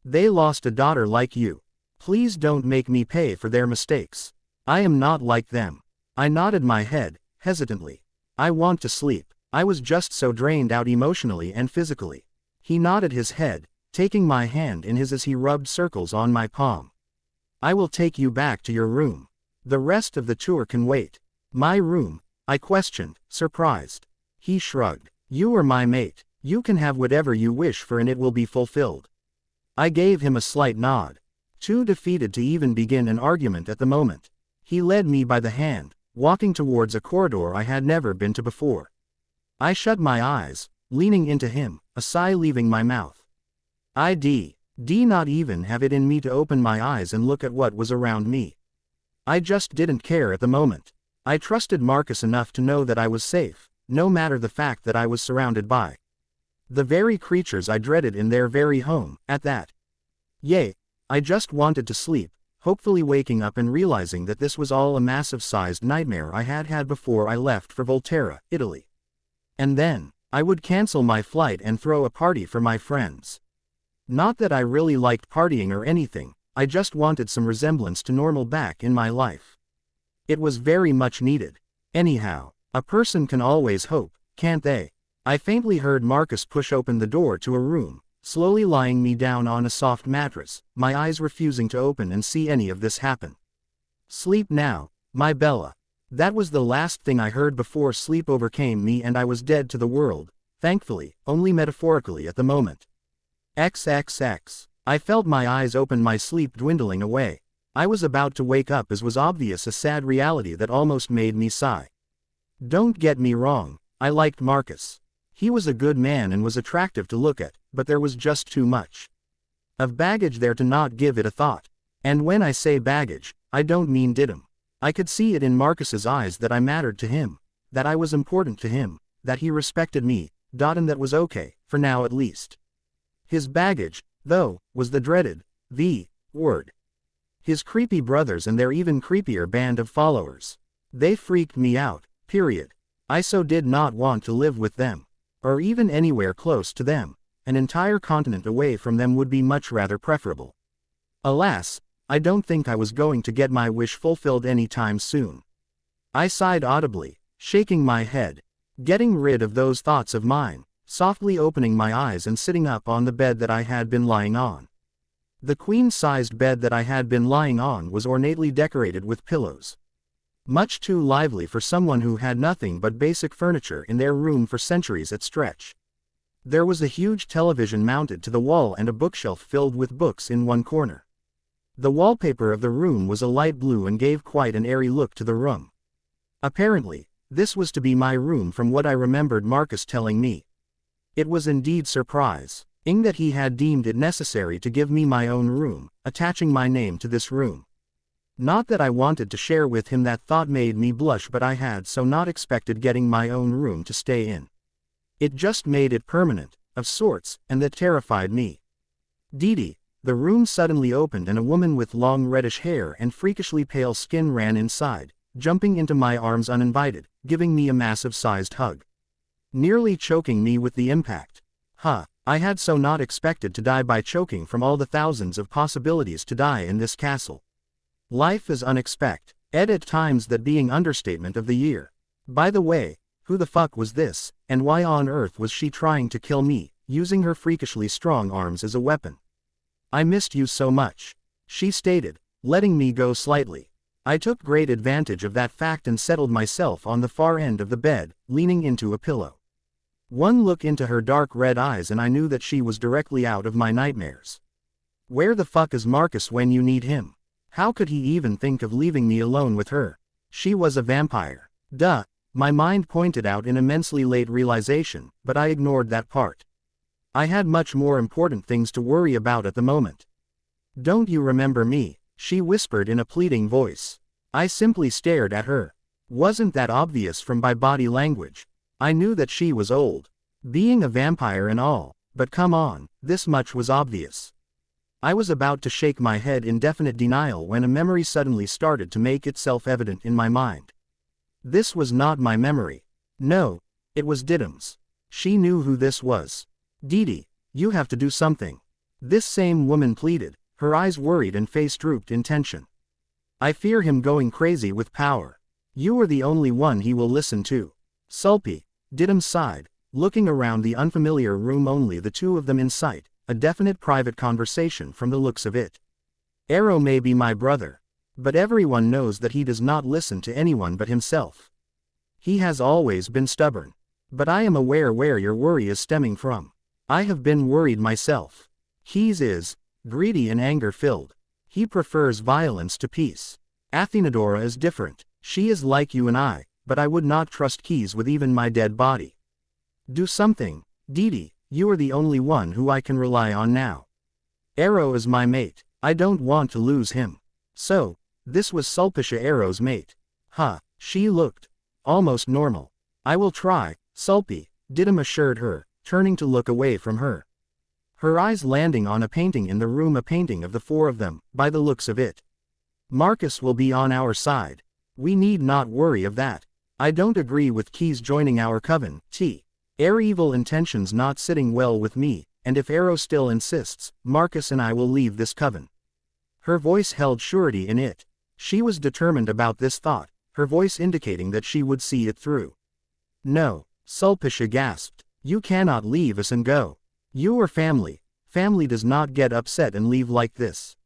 Speaker 1: They lost a daughter like you. Please don't make me pay for their mistakes. I am not like them. I nodded my head, hesitantly. I want to sleep. I was just so drained out emotionally and physically. He nodded his head, taking my hand in his as he rubbed circles on my palm. I will take you back to your room. The rest of the tour can wait. My room? I questioned, surprised. He shrugged. You are my mate. You can have whatever you wish for and it will be fulfilled. I gave him a slight nod. Too defeated to even begin an argument at the moment. He led me by the hand, walking towards a corridor I had never been to before. I shut my eyes, leaning into him, a sigh leaving my mouth. I'd not even have it in me to open my eyes and look at what was around me. I just didn't care at the moment. I trusted Marcus enough to know that I was safe, no matter the fact that I was surrounded by the very creatures I dreaded in their very home, at that. Yay, I just wanted to sleep, hopefully waking up and realizing that this was all a massive-sized nightmare I had had before I left for Volterra, Italy. And then, I would cancel my flight and throw a party for my friends. Not that I really liked partying or anything, I just wanted some resemblance to normal back in my life. It was very much needed. Anyhow, a person can always hope, can't they? I faintly heard Marcus push open the door to a room, slowly lying me down on a soft mattress, my eyes refusing to open and see any of this happen. Sleep now, my Bella. That was the last thing I heard before sleep overcame me and I was dead to the world, thankfully, only metaphorically at the moment. XXX. I felt my eyes open, my sleep dwindling away. I was about to wake up as was obvious a sad reality that almost made me sigh. Don't get me wrong, I liked Marcus. He was a good man and was attractive to look at, but there was just too much of baggage there to not give it a thought. And when I say baggage, I don't mean diddum. I could see it in Marcus's eyes that I mattered to him, that I was important to him, that he respected me, and that was okay, for now at least. His baggage, though, was the dreaded word. His creepy brothers and their even creepier band of followers. They freaked me out, period. I so did not want to live with them. Or even anywhere close to them. An entire continent away from them would be much rather preferable. Alas, I don't think I was going to get my wish fulfilled anytime soon. I sighed audibly, shaking my head, getting rid of those thoughts of mine, softly opening my eyes and sitting up on the bed that I had been lying on. The queen-sized bed that I had been lying on was ornately decorated with pillows. Much too lively for someone who had nothing but basic furniture in their room for centuries at stretch. There was a huge television mounted to the wall and a bookshelf filled with books in one corner. The wallpaper of the room was a light blue and gave quite an airy look to the room. Apparently, this was to be my room from what I remembered Marcus telling me. It was indeed surprising that he had deemed it necessary to give me my own room, attaching my name to this room. Not that I wanted to share with him, that thought made me blush, but I had so not expected getting my own room to stay in. It just made it permanent, of sorts, and that terrified me. Dee, The room suddenly opened and a woman with long reddish hair and freakishly pale skin ran inside, jumping into my arms uninvited, giving me a massive-sized hug, nearly choking me with the impact. I had so not expected to die by choking from all the thousands of possibilities to die in this castle. Life is unexpected. At times that being understatement of the year. By the way, who the fuck was this, and why on earth was she trying to kill me, using her freakishly strong arms as a weapon? I missed you so much, she stated, letting me go slightly. I took great advantage of that fact and settled myself on the far end of the bed, leaning into a pillow. One look into her dark red eyes and I knew that she was directly out of my nightmares. Where the fuck is Marcus when you need him? How could he even think of leaving me alone with her? She was a vampire. Duh, my mind pointed out in immensely late realization, but I ignored that part. I had much more important things to worry about at the moment. Don't you remember me? She whispered in a pleading voice. I simply stared at her. Wasn't that obvious from my body language? I knew that she was old. Being a vampire and all, but come on, this much was obvious. I was about to shake my head in definite denial when a memory suddenly started to make itself evident in my mind. This was not my memory. No, it was Didim's. She knew who this was. Didi, you have to do something. This same woman pleaded, her eyes worried and face drooped in tension. I fear him going crazy with power. You are the only one he will listen to. Sulpy, Didim sighed, looking around the unfamiliar room, only the two of them in sight, a definite private conversation from the looks of it. Arrow may be my brother, but everyone knows that he does not listen to anyone but himself. He has always been stubborn. But I am aware where your worry is stemming from. I have been worried myself. Keys is greedy and anger-filled. He prefers violence to peace. Athenadora is different. She is like you and I, but I would not trust Keys with even my dead body. Do something, Didi, you are the only one who I can rely on now. Arrow is my mate. I don't want to lose him. So, this was Sulpicia Arrow's mate. She looked almost normal. I will try, Sulpy, Didim assured her, turning to look away from her. Her eyes landing on a painting in the room, a painting of the four of them, by the looks of it. Marcus will be on our side. We need not worry of that. I don't agree with Keys joining our coven, Air evil intentions not sitting well with me, and if Arrow still insists, Marcus and I will leave this coven. Her voice held surety in it. She was determined about this thought, her voice indicating that she would see it through. No, Sulpicia gasped. You cannot leave us and go. You are family. Family does not get upset and leave like this.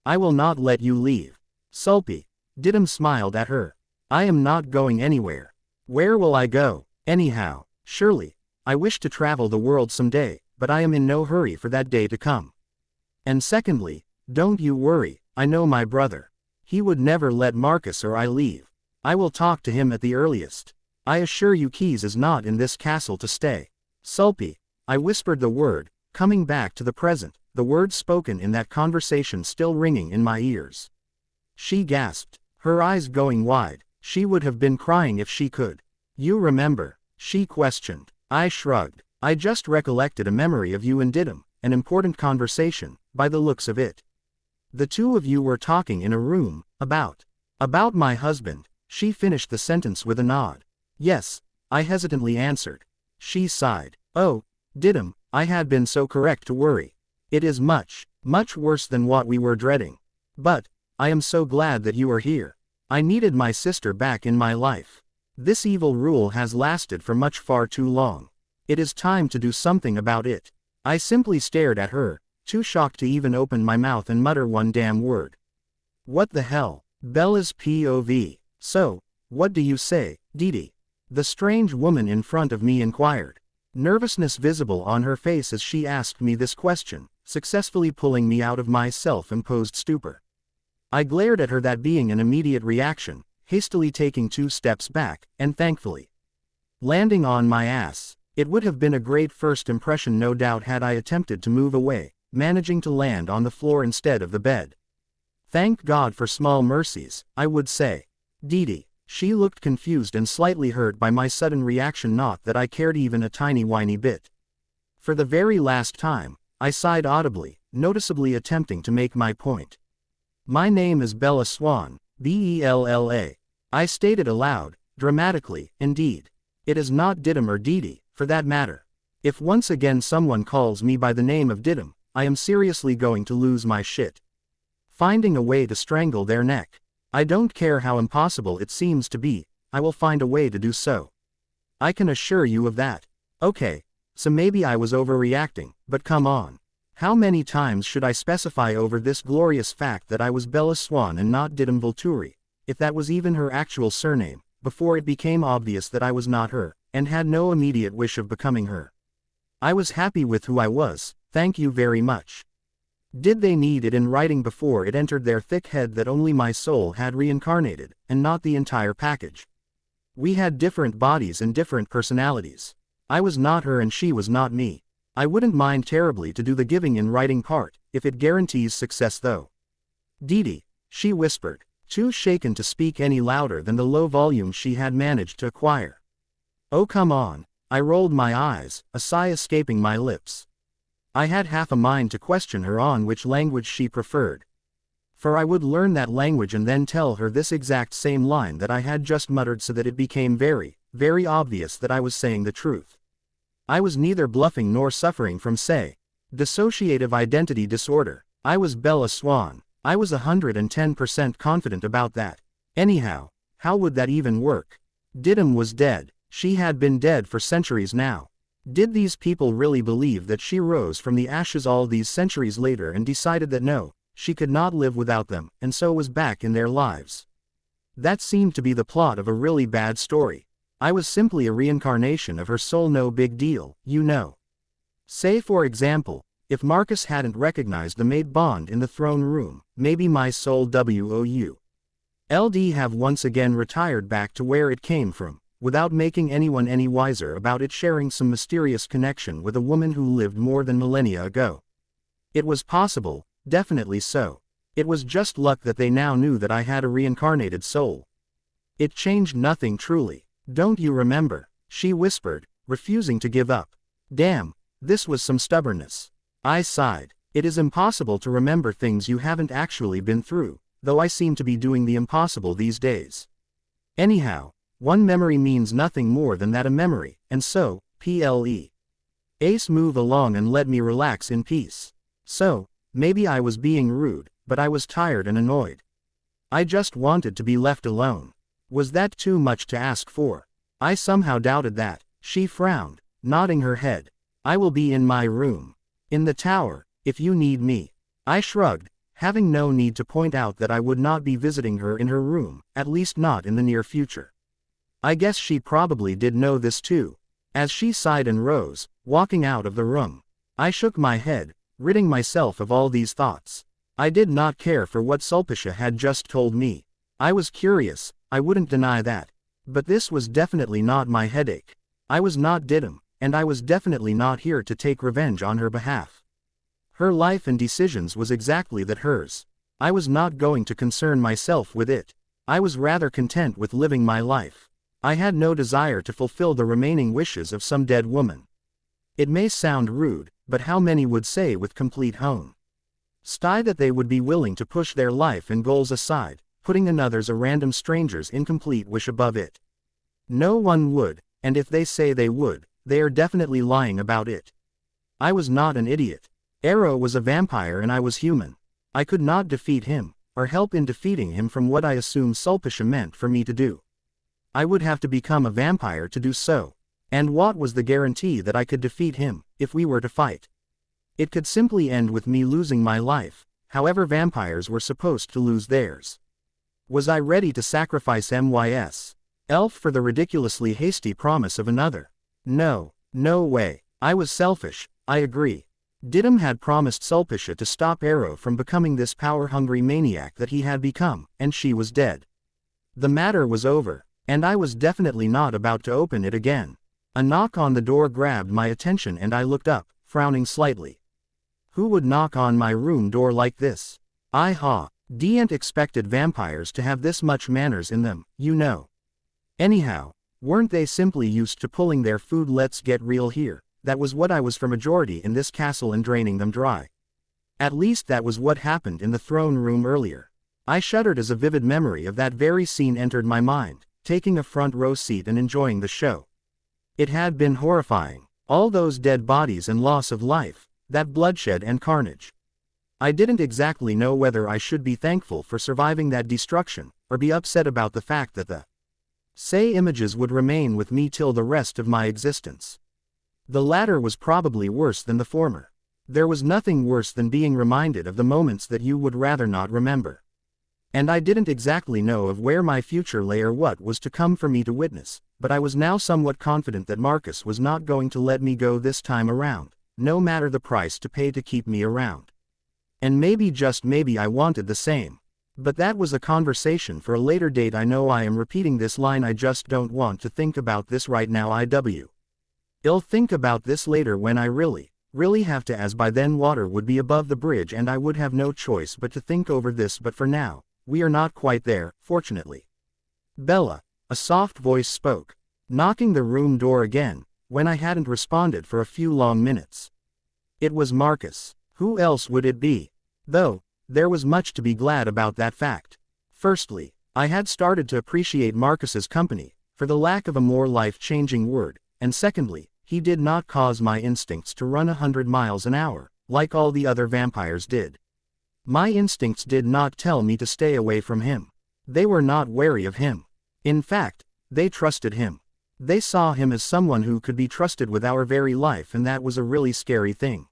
Speaker 1: I will not let you leave. Sulpy, Didim smiled at her. I am not going anywhere. Where will I go, anyhow? Surely, I wish to travel the world someday, but I am in no hurry for that day to come. And secondly, don't you worry, I know my brother. He would never let Marcus or I leave. I will talk to him at the earliest. I assure you Keys is not in this castle to stay. Sulpy, I whispered the word, coming back to the present, the words spoken in that conversation still ringing in my ears. She gasped, her eyes going wide. She would have been crying if she could. You remember? She questioned. I shrugged. I just recollected a memory of you and Didim, an important conversation, by the looks of it. The two of you were talking in a room, about my husband. She finished the sentence with a nod. Yes, I hesitantly answered. She sighed. Oh, Didim, I had been so correct to worry. It is much, much worse than what we were dreading. But, I am so glad that you are here. I needed my sister back in my life. This evil rule has lasted for much far too long. It is time to do something about it. I simply stared at her, too shocked to even open my mouth and mutter one damn word. What the hell? Bella's POV. So, what do you say, Didi? The strange woman in front of me inquired. Nervousness visible on her face as she asked me this question, successfully pulling me out of my self-imposed stupor. I glared at her, that being an immediate reaction, hastily taking 2 steps back, and thankfully landing on my ass. It would have been a great first impression no doubt had I attempted to move away, managing to land on the floor instead of the bed. Thank God for small mercies, I would say. Didi. She looked confused and slightly hurt by my sudden reaction, not that I cared even a tiny whiny bit. For the very last time, I sighed audibly, noticeably attempting to make my point. My name is Bella Swan, Bella. I stated aloud, dramatically, indeed. It is not Didim or Didi, for that matter. If once again someone calls me by the name of Didim, I am seriously going to lose my shit. Finding a way to strangle their neck. I don't care how impossible it seems to be, I will find a way to do so. I can assure you of that. Okay, so maybe I was overreacting, but come on. How many times should I specify over this glorious fact that I was Bella Swan and not Didim Volturi, if that was even her actual surname, before it became obvious that I was not her, and had no immediate wish of becoming her. I was happy with who I was, thank you very much. Did they need it in writing before it entered their thick head that only my soul had reincarnated, and not the entire package? We had different bodies and different personalities. I was not her and she was not me. I wouldn't mind terribly to do the giving in writing part, if it guarantees success though. Didi, she whispered, too shaken to speak any louder than the low volume she had managed to acquire. Oh come on, I rolled my eyes, a sigh escaping my lips. I had half a mind to question her on which language she preferred. For I would learn that language and then tell her this exact same line that I had just muttered so that it became very, very obvious that I was saying the truth. I was neither bluffing nor suffering from, say, dissociative identity disorder. I was Bella Swan. I was 110% confident about that. Anyhow, how would that even work? Didim was dead. She had been dead for centuries now. Did these people really believe that she rose from the ashes all these centuries later and decided that no, she could not live without them, and so was back in their lives? That seemed to be the plot of a really bad story. I was simply a reincarnation of her soul, no big deal, you know. Say for example, if Marcus hadn't recognized the maid bond in the throne room, maybe my soul would have once again retired back to where it came from, without making anyone any wiser about it sharing some mysterious connection with a woman who lived more than millennia ago. It was possible, definitely so. It was just luck that they now knew that I had a reincarnated soul. It changed nothing truly. Don't you remember? She whispered, refusing to give up. Damn, this was some stubbornness. I sighed. It is impossible to remember things you haven't actually been through, though I seem to be doing the impossible these days. Anyhow, one memory means nothing more than that, a memory, and so, Ace, move along and let me relax in peace. So, maybe I was being rude, but I was tired and annoyed. I just wanted to be left alone. Was that too much to ask for? I somehow doubted that. She frowned, nodding her head. I will be in my room. In the tower, if you need me. I shrugged, having no need to point out that I would not be visiting her in her room, at least not in the near future. I guess she probably did know this too. As she sighed and rose, walking out of the room, I shook my head, ridding myself of all these thoughts. I did not care for what Sulpicia had just told me. I was curious, I wouldn't deny that. But this was definitely not my headache. I was not Didim, and I was definitely not here to take revenge on her behalf. Her life and decisions was exactly that, hers. I was not going to concern myself with it. I was rather content with living my life. I had no desire to fulfill the remaining wishes of some dead woman. It may sound rude, but how many would say with complete honesty that they would be willing to push their life and goals aside, putting another's, a random stranger's, incomplete wish above it? No one would, and if they say they would, they are definitely lying about it. I was not an idiot. Arrow was a vampire and I was human. I could not defeat him, or help in defeating him from what I assumed Sulpicia meant for me to do. I would have to become a vampire to do so. And what was the guarantee that I could defeat him, if we were to fight? It could simply end with me losing my life, however vampires were supposed to lose theirs. Was I ready to sacrifice myself for the ridiculously hasty promise of another? No, no way. I was selfish, I agree. Didim had promised Sulpicia to stop Arrow from becoming this power-hungry maniac that he had become, and she was dead. The matter was over, and I was definitely not about to open it again. A knock on the door grabbed my attention and I looked up, frowning slightly. Who would knock on my room door like this? Didn't expected vampires to have this much manners in them, you know. Anyhow, weren't they simply used to pulling their food? Let's get real here. That was what I was for majority in this castle, and draining them dry. At least that was what happened in the throne room earlier. I shuddered as a vivid memory of that very scene entered my mind, taking a front row seat and enjoying the show. It had been horrifying. All those dead bodies and loss of life, that bloodshed and carnage. I didn't exactly know whether I should be thankful for surviving that destruction, or be upset about the fact that the images would remain with me till the rest of my existence. The latter was probably worse than the former. There was nothing worse than being reminded of the moments that you would rather not remember. And I didn't exactly know of where my future lay or what was to come for me to witness, but I was now somewhat confident that Marcus was not going to let me go this time around, no matter the price to pay to keep me around. And maybe, just maybe, I wanted the same. But that was a conversation for a later date. I know I am repeating this line, I just don't want to think about this right now. I'll think about this later when I really have to, as by then water would be above the bridge and I would have no choice but to think over this. But for now, we are not quite there, fortunately. Bella, a soft voice spoke, knocking the room door again, when I hadn't responded for a few long minutes. It was Marcus. Who else would it be? Though, there was much to be glad about that fact. Firstly, I had started to appreciate Marcus's company, for the lack of a more life-changing word, and secondly, he did not cause my instincts to run 100 miles an hour, like all the other vampires did. My instincts did not tell me to stay away from him. They were not wary of him. In fact, they trusted him. They saw him as someone who could be trusted with our very life, and that was a really scary thing.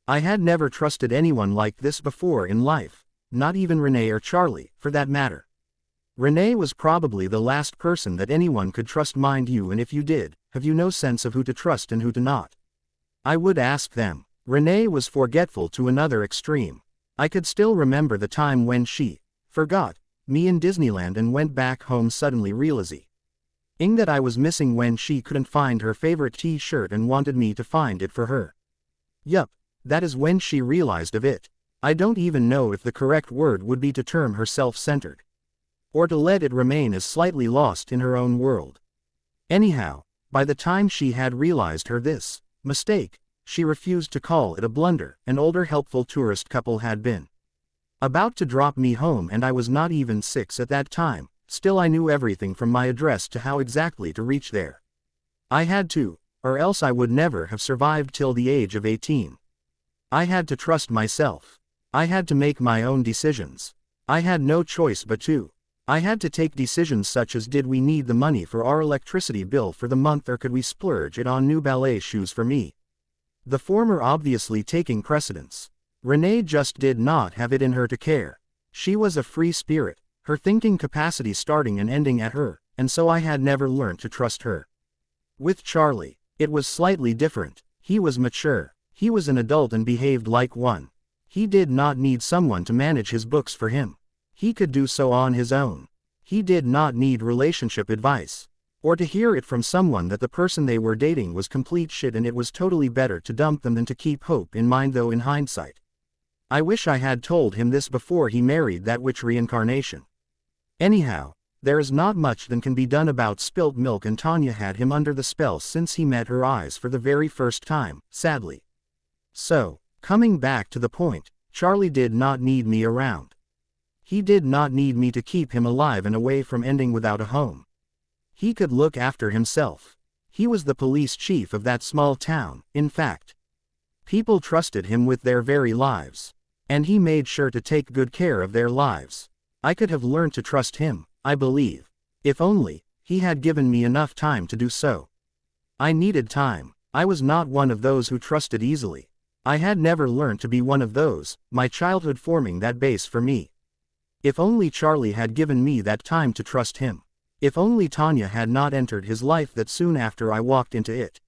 Speaker 1: I had never trusted anyone like this before in life, not even Renee or Charlie, for that matter. Renee was probably the last person that anyone could trust, mind you, and if you did, have you no sense of who to trust and who to not? I would ask them. Renee was forgetful to another extreme. I could still remember the time when she forgot me in Disneyland and went back home suddenly realizing that I was missing when she couldn't find her favorite t-shirt and wanted me to find it for her. Yup, that is when she realized of it. I don't even know if the correct word would be to term her self-centered, or to let it remain as slightly lost in her own world. Anyhow, by the time she had realized this mistake, she refused to call it a blunder. An older helpful tourist couple had been about to drop me home, and I was not even 6 at that time. Still, I knew everything from my address to how exactly to reach there. I had to, or else I would never have survived till the age of 18. I had to trust myself. I had to make my own decisions. I had no choice but to. I had to take decisions such as, did we need the money for our electricity bill for the month, or could we splurge it on new ballet shoes for me? The former obviously taking precedence. Renee just did not have it in her to care. She was a free spirit, her thinking capacity starting and ending at her, and so I had never learned to trust her. With Charlie, it was slightly different. He was mature. He was an adult and behaved like one. He did not need someone to manage his books for him. He could do so on his own. He did not need relationship advice, or to hear it from someone that the person they were dating was complete shit and it was totally better to dump them than to keep hope in mind. Though in hindsight, I wish I had told him this before he married that witch reincarnation. Anyhow, there is not much that can be done about spilt milk, and Tanya had him under the spell since he met her eyes for the very first time, sadly. So, coming back to the point, Charlie did not need me around. He did not need me to keep him alive and away from ending without a home. He could look after himself. He was the police chief of that small town. In fact, people trusted him with their very lives, and he made sure to take good care of their lives. I could have learned to trust him, I believe, if only he had given me enough time to do so. I needed time. I was not one of those who trusted easily. I had never learned to be one of those, my childhood forming that base for me. If only Charlie had given me that time to trust him. If only Tanya had not entered his life that soon after I walked into it.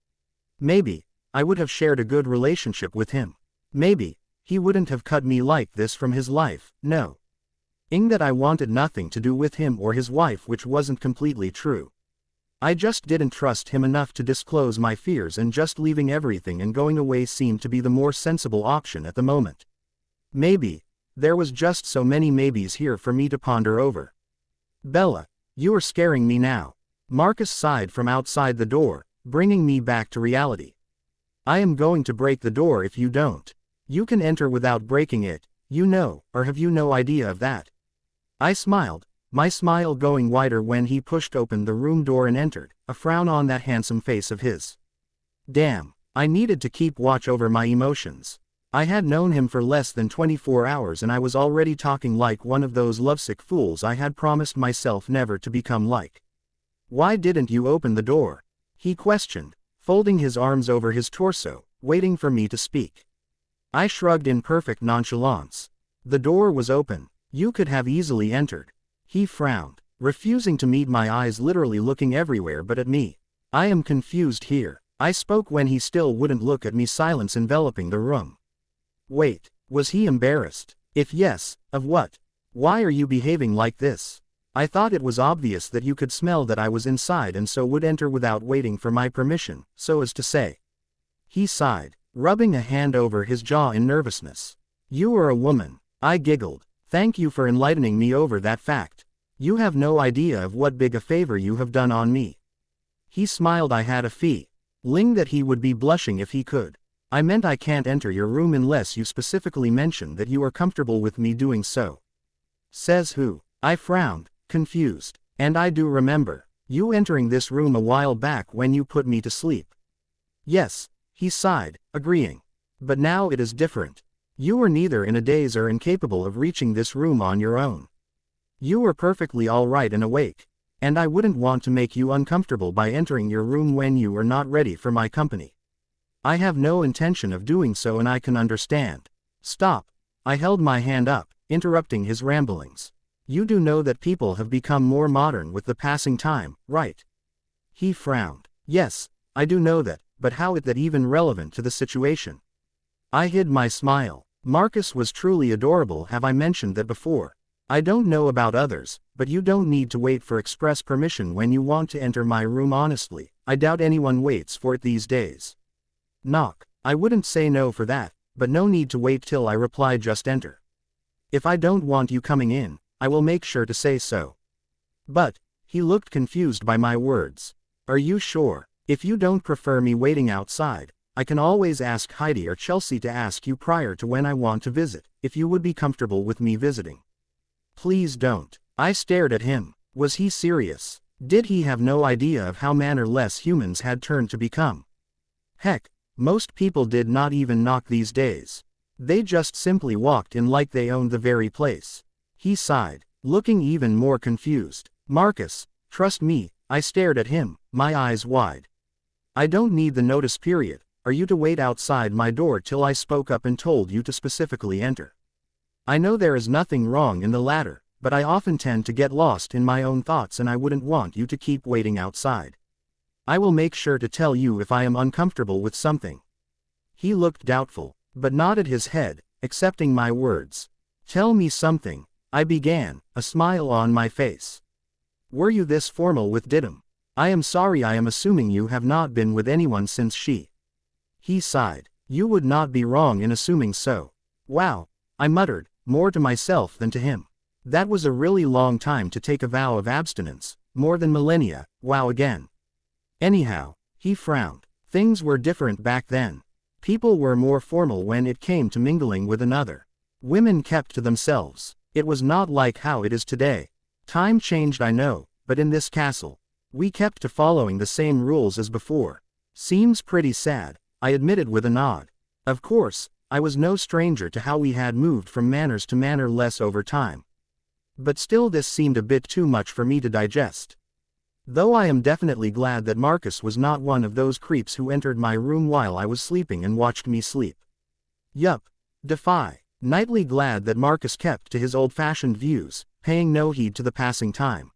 Speaker 1: Maybe I would have shared a good relationship with him. Maybe he wouldn't have cut me like this from his life. No. That I wanted nothing to do with him or his wife, which wasn't completely true. I just didn't trust him enough to disclose my fears, and just leaving everything and going away seemed to be the more sensible option at the moment. Maybe there was just so many maybes here for me to ponder over. Bella, you are scaring me now. Marcus sighed from outside the door, bringing me back to reality. I am going to break the door if you don't. You can enter without breaking it, you know, or have you no idea of that? I smiled, my smile going wider when he pushed open the room door and entered, a frown on that handsome face of his. Damn, I needed to keep watch over my emotions. I had known him for less than 24 hours and I was already talking like one of those lovesick fools I had promised myself never to become like. Why didn't you open the door? He questioned, folding his arms over his torso, waiting for me to speak. I shrugged in perfect nonchalance. The door was open. You could have easily entered. He frowned, refusing to meet my eyes, literally looking everywhere but at me. I am confused here. I spoke when he still wouldn't look at me, silence enveloping the room. Wait, was he embarrassed? If yes, of what? Why are you behaving like this? I thought it was obvious that you could smell that I was inside and so would enter without waiting for my permission, so as to say. He sighed, rubbing a hand over his jaw in nervousness. You are a woman. I giggled. Thank you for enlightening me over that fact. You have no idea of what big a favor you have done on me. He smiled. I had a feeling that he would be blushing if he could. I meant I can't enter your room unless you specifically mention that you are comfortable with me doing so. Says who? I frowned, confused. And I do remember you entering this room a while back when you put me to sleep. Yes, he sighed, agreeing. But now it is different. You were neither in a daze or incapable of reaching this room on your own. You were perfectly all right and awake. And I wouldn't want to make you uncomfortable by entering your room when you are not ready for my company. I have no intention of doing so and I can understand. Stop. I held my hand up, interrupting his ramblings. You do know that people have become more modern with the passing time, right? He frowned. Yes, I do know that, but how is that even relevant to the situation? I hid my smile. Marcus was truly adorable. Have I mentioned that before? I don't know about others, but you don't need to wait for express permission when you want to enter my room. Honestly, I doubt anyone waits for it these days. Knock. I wouldn't say no for that, but no need to wait till I reply, just enter. If I don't want you coming in, I will make sure to say so. But, he looked confused by my words. Are you sure? If you don't prefer me waiting outside, I can always ask Heidi or Chelsea to ask you prior to when I want to visit, if you would be comfortable with me visiting. Please don't. I stared at him. Was he serious? Did he have no idea of how mannerless humans had turned to become? Heck, most people did not even knock these days. They just simply walked in like they owned the very place. He sighed, looking even more confused. Marcus, trust me. I stared at him, my eyes wide. I don't need the notice period. Are you to wait outside my door till I spoke up and told you to specifically enter? I know there is nothing wrong in the latter, but I often tend to get lost in my own thoughts and I wouldn't want you to keep waiting outside. I will make sure to tell you if I am uncomfortable with something. He looked doubtful, but nodded his head, accepting my words. Tell me something, I began, a smile on my face. Were you this formal with Didim? I am sorry, I am assuming you have not been with anyone since she. He sighed. You would not be wrong in assuming so. Wow, I muttered, more to myself than to him. That was a really long time to take a vow of abstinence, more than millennia. Wow again. Anyhow, he frowned. Things were different back then. People were more formal when it came to mingling with another. Women kept to themselves. It was not like how it is today. Time changed, I know, but in this castle, we kept to following the same rules as before. Seems pretty sad, I admitted with a nod. Of course, I was no stranger to how we had moved from manners to mannerless over time. But still, this seemed a bit too much for me to digest. Though I am definitely glad that Marcus was not one of those creeps who entered my room while I was sleeping and watched me sleep. Yup. Defy. Nightly glad that Marcus kept to his old-fashioned views, paying no heed to the passing time.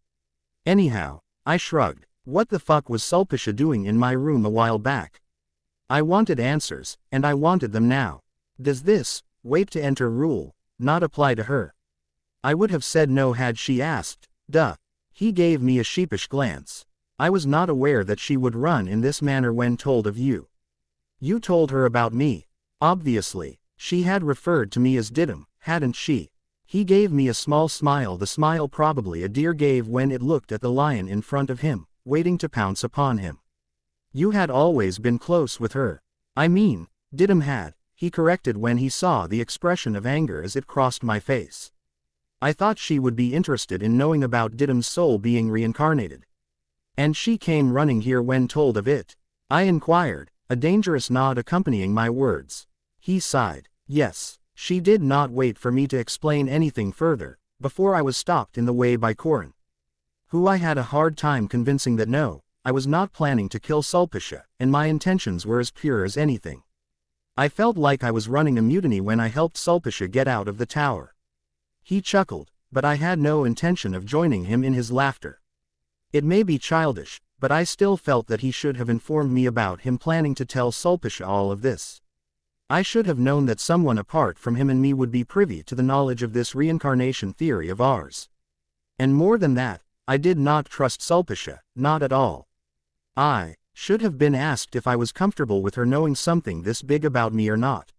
Speaker 1: Anyhow, I shrugged. What the fuck was Sulpicia doing in my room a while back? I wanted answers, and I wanted them now. Does this, wait to enter rule, not apply to her? I would have said no had she asked. Duh. He gave me a sheepish glance. I was not aware that she would run in this manner when told of you. You told her about me. Obviously, she had referred to me as Didim, hadn't she? He gave me a small smile, the smile probably a deer gave when it looked at the lion in front of him, waiting to pounce upon him. You had always been close with her. I mean, Didim had. he corrected when he saw the expression of anger as it crossed my face. I thought she would be interested in knowing about Didym's soul being reincarnated. And she came running here when told of it? I inquired, a dangerous nod accompanying my words. He sighed. Yes. She did not wait for me to explain anything further, before I was stopped in the way by Corin, who I had a hard time convincing that no, I was not planning to kill Sulpicia, and my intentions were as pure as anything. I felt like I was running a mutiny when I helped Sulpicia get out of the tower. He chuckled, but I had no intention of joining him in his laughter. It may be childish, but I still felt that he should have informed me about him planning to tell Sulpicia all of this. I should have known that someone apart from him and me would be privy to the knowledge of this reincarnation theory of ours. And more than that, I did not trust Sulpicia, not at all. I should have been asked if I was comfortable with her knowing something this big about me or not.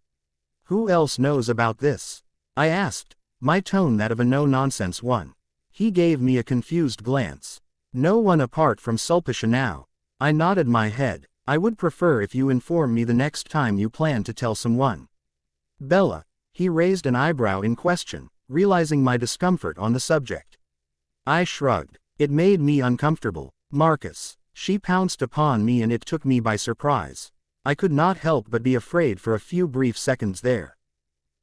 Speaker 1: Who else knows about this? I asked, my tone that of a no-nonsense one. He gave me a confused glance. No one apart from Sulpicia now. I nodded my head. I would prefer if you inform me the next time you plan to tell someone. Bella. He raised an eyebrow in question, realizing my discomfort on the subject. I shrugged. It made me uncomfortable. Marcus. She pounced upon me and it took me by surprise. I could not help but be afraid for a few brief seconds there.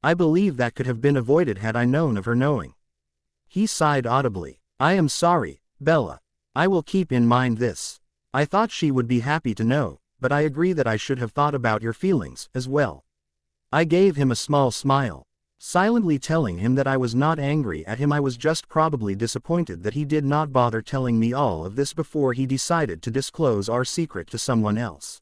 Speaker 1: I believe that could have been avoided had I known of her knowing. He sighed audibly. I am sorry, Bella. I will keep in mind this. I thought she would be happy to know, but I agree that I should have thought about your feelings as well. I gave him a small smile, silently telling him that I was not angry at him. I was just probably disappointed that he did not bother telling me all of this before he decided to disclose our secret to someone else.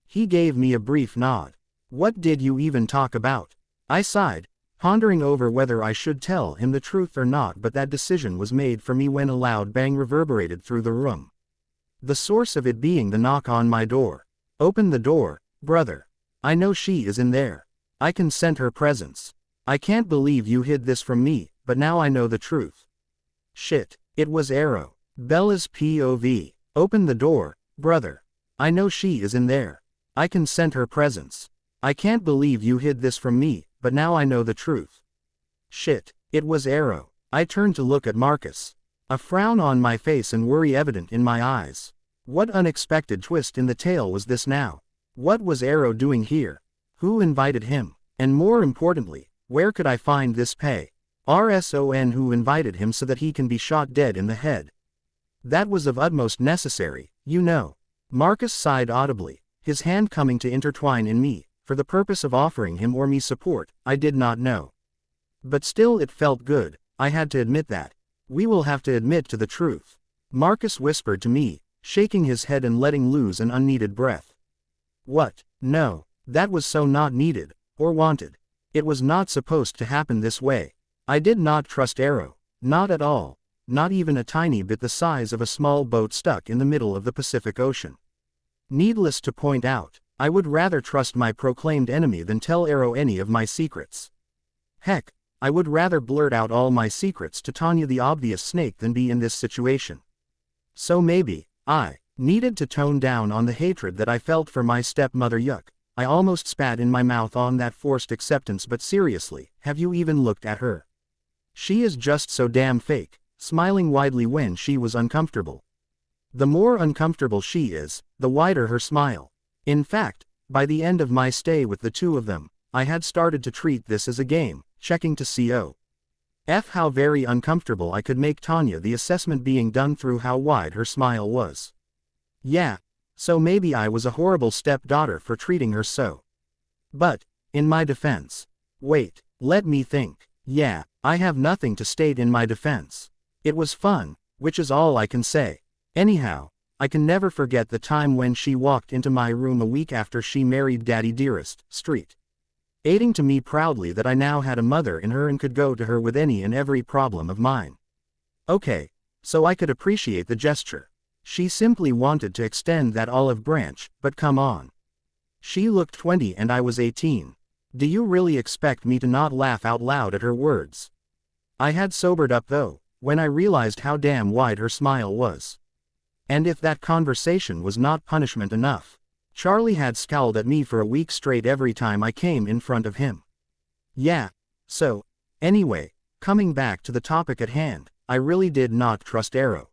Speaker 1: He gave me a brief nod. What did you even talk about? I sighed, pondering over whether I should tell him the truth or not, but that decision was made for me when a loud bang reverberated through the room. The source of it being the knock on my door. Open the door, brother. I know she is in there. I can scent her presence. I can't believe you hid this from me, but now I know the truth. Shit, it was Arrow. Bella's POV. Open the door, brother. I know she is in there. I can scent her presence. I can't believe you hid this from me, but now I know the truth. Shit, it was Arrow. I turned to look at Marcus. A frown on my face and worry evident in my eyes. What unexpected twist in the tale was this now? What was Arrow doing here? Who invited him? And more importantly, where could I find this pay? RSON who invited him so that he can be shot dead in the head. That was of utmost necessary, you know. Marcus sighed audibly, his hand coming to intertwine in me, for the purpose of offering him or me support, I did not know. But still it felt good, I had to admit that. We will have to admit to the truth. Marcus whispered to me, shaking his head and letting loose an unneeded breath. What? No, that was so not needed, or wanted. It was not supposed to happen this way. I did not trust Arrow, not at all, not even a tiny bit the size of a small boat stuck in the middle of the Pacific Ocean. Needless to point out, I would rather trust my proclaimed enemy than tell Arrow any of my secrets. Heck, I would rather blurt out all my secrets to Tanya the obvious snake than be in this situation. So maybe, I needed to tone down on the hatred that I felt for my stepmother. Yuck, I almost spat in my mouth on that forced acceptance. But seriously, have you even looked at her? She is just so damn fake, smiling widely when she was uncomfortable. The more uncomfortable she is, the wider her smile. In fact, by the end of my stay with the two of them, I had started to treat this as a game, checking to see how very uncomfortable I could make Tanya, the assessment being done through how wide her smile was. Yeah, so maybe I was a horrible stepdaughter for treating her so. But, in my defense. Wait, let me think. Yeah, I have nothing to state in my defense. It was fun, which is all I can say. Anyhow, I can never forget the time when she walked into my room a week after she married Daddy Dearest, Street. Aiding to me proudly that I now had a mother in her and could go to her with any and every problem of mine. Okay, so I could appreciate the gesture. She simply wanted to extend that olive branch, but come on. She looked 20 and I was 18. Do you really expect me to not laugh out loud at her words? I had sobered up though, when I realized how damn wide her smile was. And if that conversation was not punishment enough, Charlie had scowled at me for a week straight every time I came in front of him. Yeah. So, anyway, coming back to the topic at hand, I really did not trust Arrow.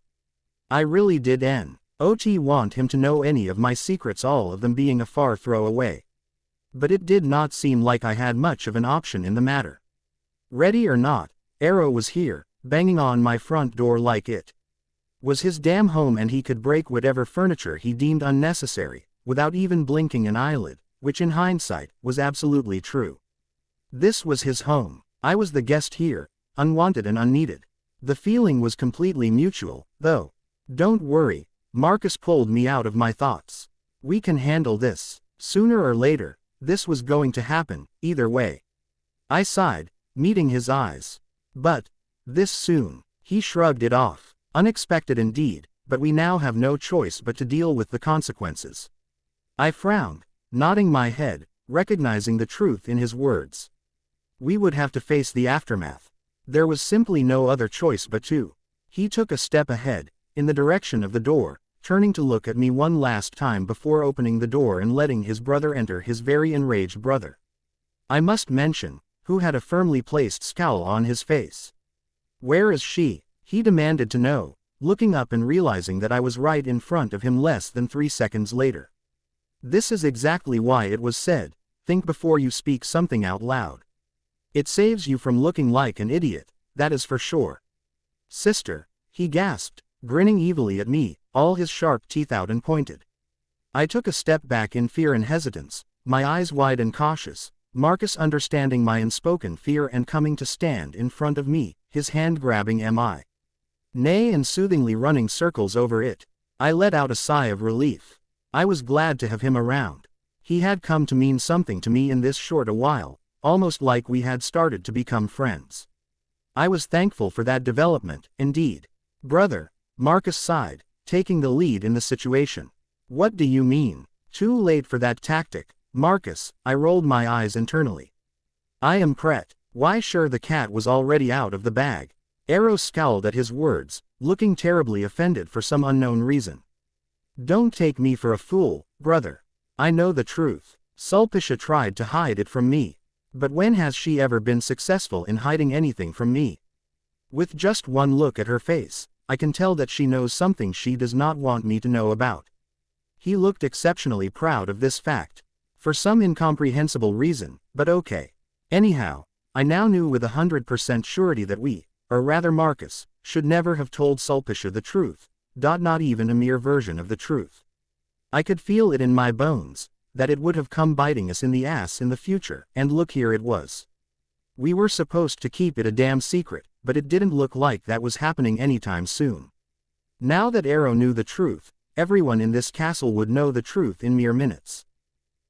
Speaker 1: I really did not want him to know any of my secrets, all of them being a far throw away. But it did not seem like I had much of an option in the matter. Ready or not, Arrow was here, banging on my front door like it was his damn home, and he could break whatever furniture he deemed unnecessary, without even blinking an eyelid, which in hindsight, was absolutely true. This was his home. I was the guest here, unwanted and unneeded. The feeling was completely mutual, though. Don't worry, Marcus pulled me out of my thoughts. We can handle this. Sooner or later, this was going to happen, either way. I sighed, meeting his eyes. But, this soon? He shrugged it off. Unexpected indeed, but we now have no choice but to deal with the consequences. I frowned, nodding my head, recognizing the truth in his words. We would have to face the aftermath. There was simply no other choice but to. He took a step ahead, in the direction of the door, turning to look at me one last time before opening the door and letting his brother enter, his very enraged brother. I must mention, who had a firmly placed scowl on his face. Where is she? He demanded to know, looking up and realizing that I was right in front of him less than 3 seconds later. This is exactly why it was said, think before you speak something out loud. It saves you from looking like an idiot, that is for sure. Sister, he gasped, grinning evilly at me, all his sharp teeth out and pointed. I took a step back in fear and hesitance, my eyes wide and cautious, Marcus understanding my unspoken fear and coming to stand in front of me, his hand grabbing mi. Nay, and soothingly running circles over it. I let out a sigh of relief. I was glad to have him around. He had come to mean something to me in this short a while, almost like we had started to become friends. I was thankful for that development, indeed. Brother, Marcus sighed, taking the lead in the situation. What do you mean? Too late for that tactic, Marcus, I rolled my eyes internally. I am Pret. Why sure, the cat was already out of the bag. Arrow scowled at his words, looking terribly offended for some unknown reason. Don't take me for a fool, brother. I know the truth. Sulpicia tried to hide it from me. But when has she ever been successful in hiding anything from me? With just one look at her face, I can tell that she knows something she does not want me to know about. He looked exceptionally proud of this fact. For some incomprehensible reason, but okay. Anyhow, I now knew with 100% surety that we, or rather Marcus, should never have told Sulpicia the truth, not even a mere version of the truth. I could feel it in my bones, that it would have come biting us in the ass in the future, and look, here it was. We were supposed to keep it a damn secret, but it didn't look like that was happening anytime soon. Now that Arrow knew the truth, everyone in this castle would know the truth in mere minutes.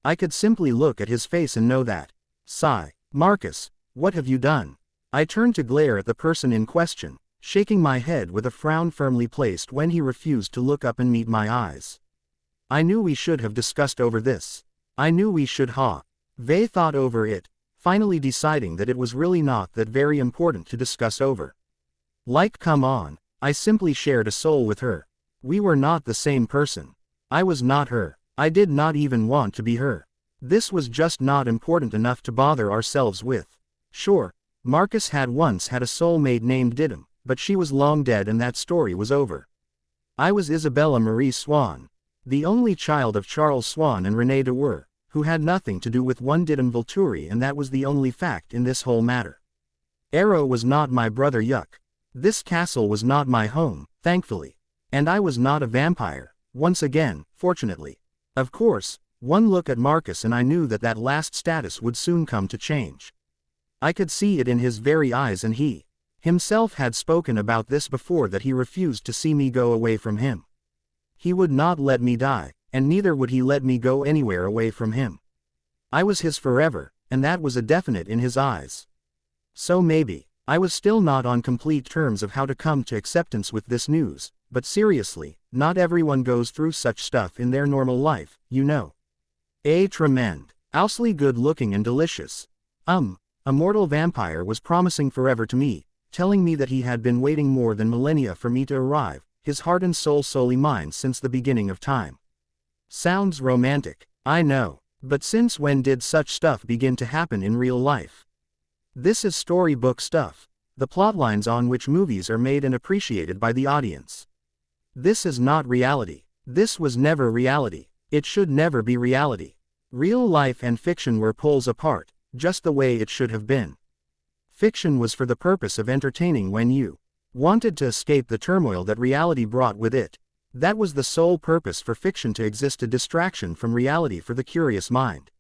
Speaker 1: I could simply look at his face and know that. Sigh. Marcus, what have you done? I turned to glare at the person in question, shaking my head with a frown firmly placed when he refused to look up and meet my eyes. I knew we should have discussed over this. I knew we should have. They thought over it, finally deciding that it was really not that very important to discuss over. Like, come on, I simply shared a soul with her. We were not the same person. I was not her. I did not even want to be her. This was just not important enough to bother ourselves with. Sure, Marcus had once had a soulmate named Didymu, but she was long dead and that story was over. I was Isabella Marie Swan, the only child of Charles Swan and Renée de Were, who had nothing to do with one Didymu Volturi, and that was the only fact in this whole matter. Arrow was not my brother Yuck. This castle was not my home, thankfully. And I was not a vampire, once again, fortunately. Of course, one look at Marcus and I knew that that last status would soon come to change. I could see it in his very eyes, and he himself had spoken about this before, that he refused to see me go away from him. He would not let me die, and neither would he let me go anywhere away from him. I was his forever, and that was a definite in his eyes. So maybe, I was still not on complete terms of how to come to acceptance with this news, but seriously, not everyone goes through such stuff in their normal life, you know. Tremend. Owsley good looking and delicious. A mortal vampire was promising forever to me, telling me that he had been waiting more than millennia for me to arrive, his heart and soul solely mine since the beginning of time. Sounds romantic, I know. But since when did such stuff begin to happen in real life? This is storybook stuff, the plotlines on which movies are made and appreciated by the audience. This is not reality. This was never reality. It should never be reality. Real life and fiction were poles apart, just the way it should have been. Fiction was for the purpose of entertaining when you wanted to escape the turmoil that reality brought with it. That was the sole purpose for fiction to exist, a distraction from reality for the curious mind.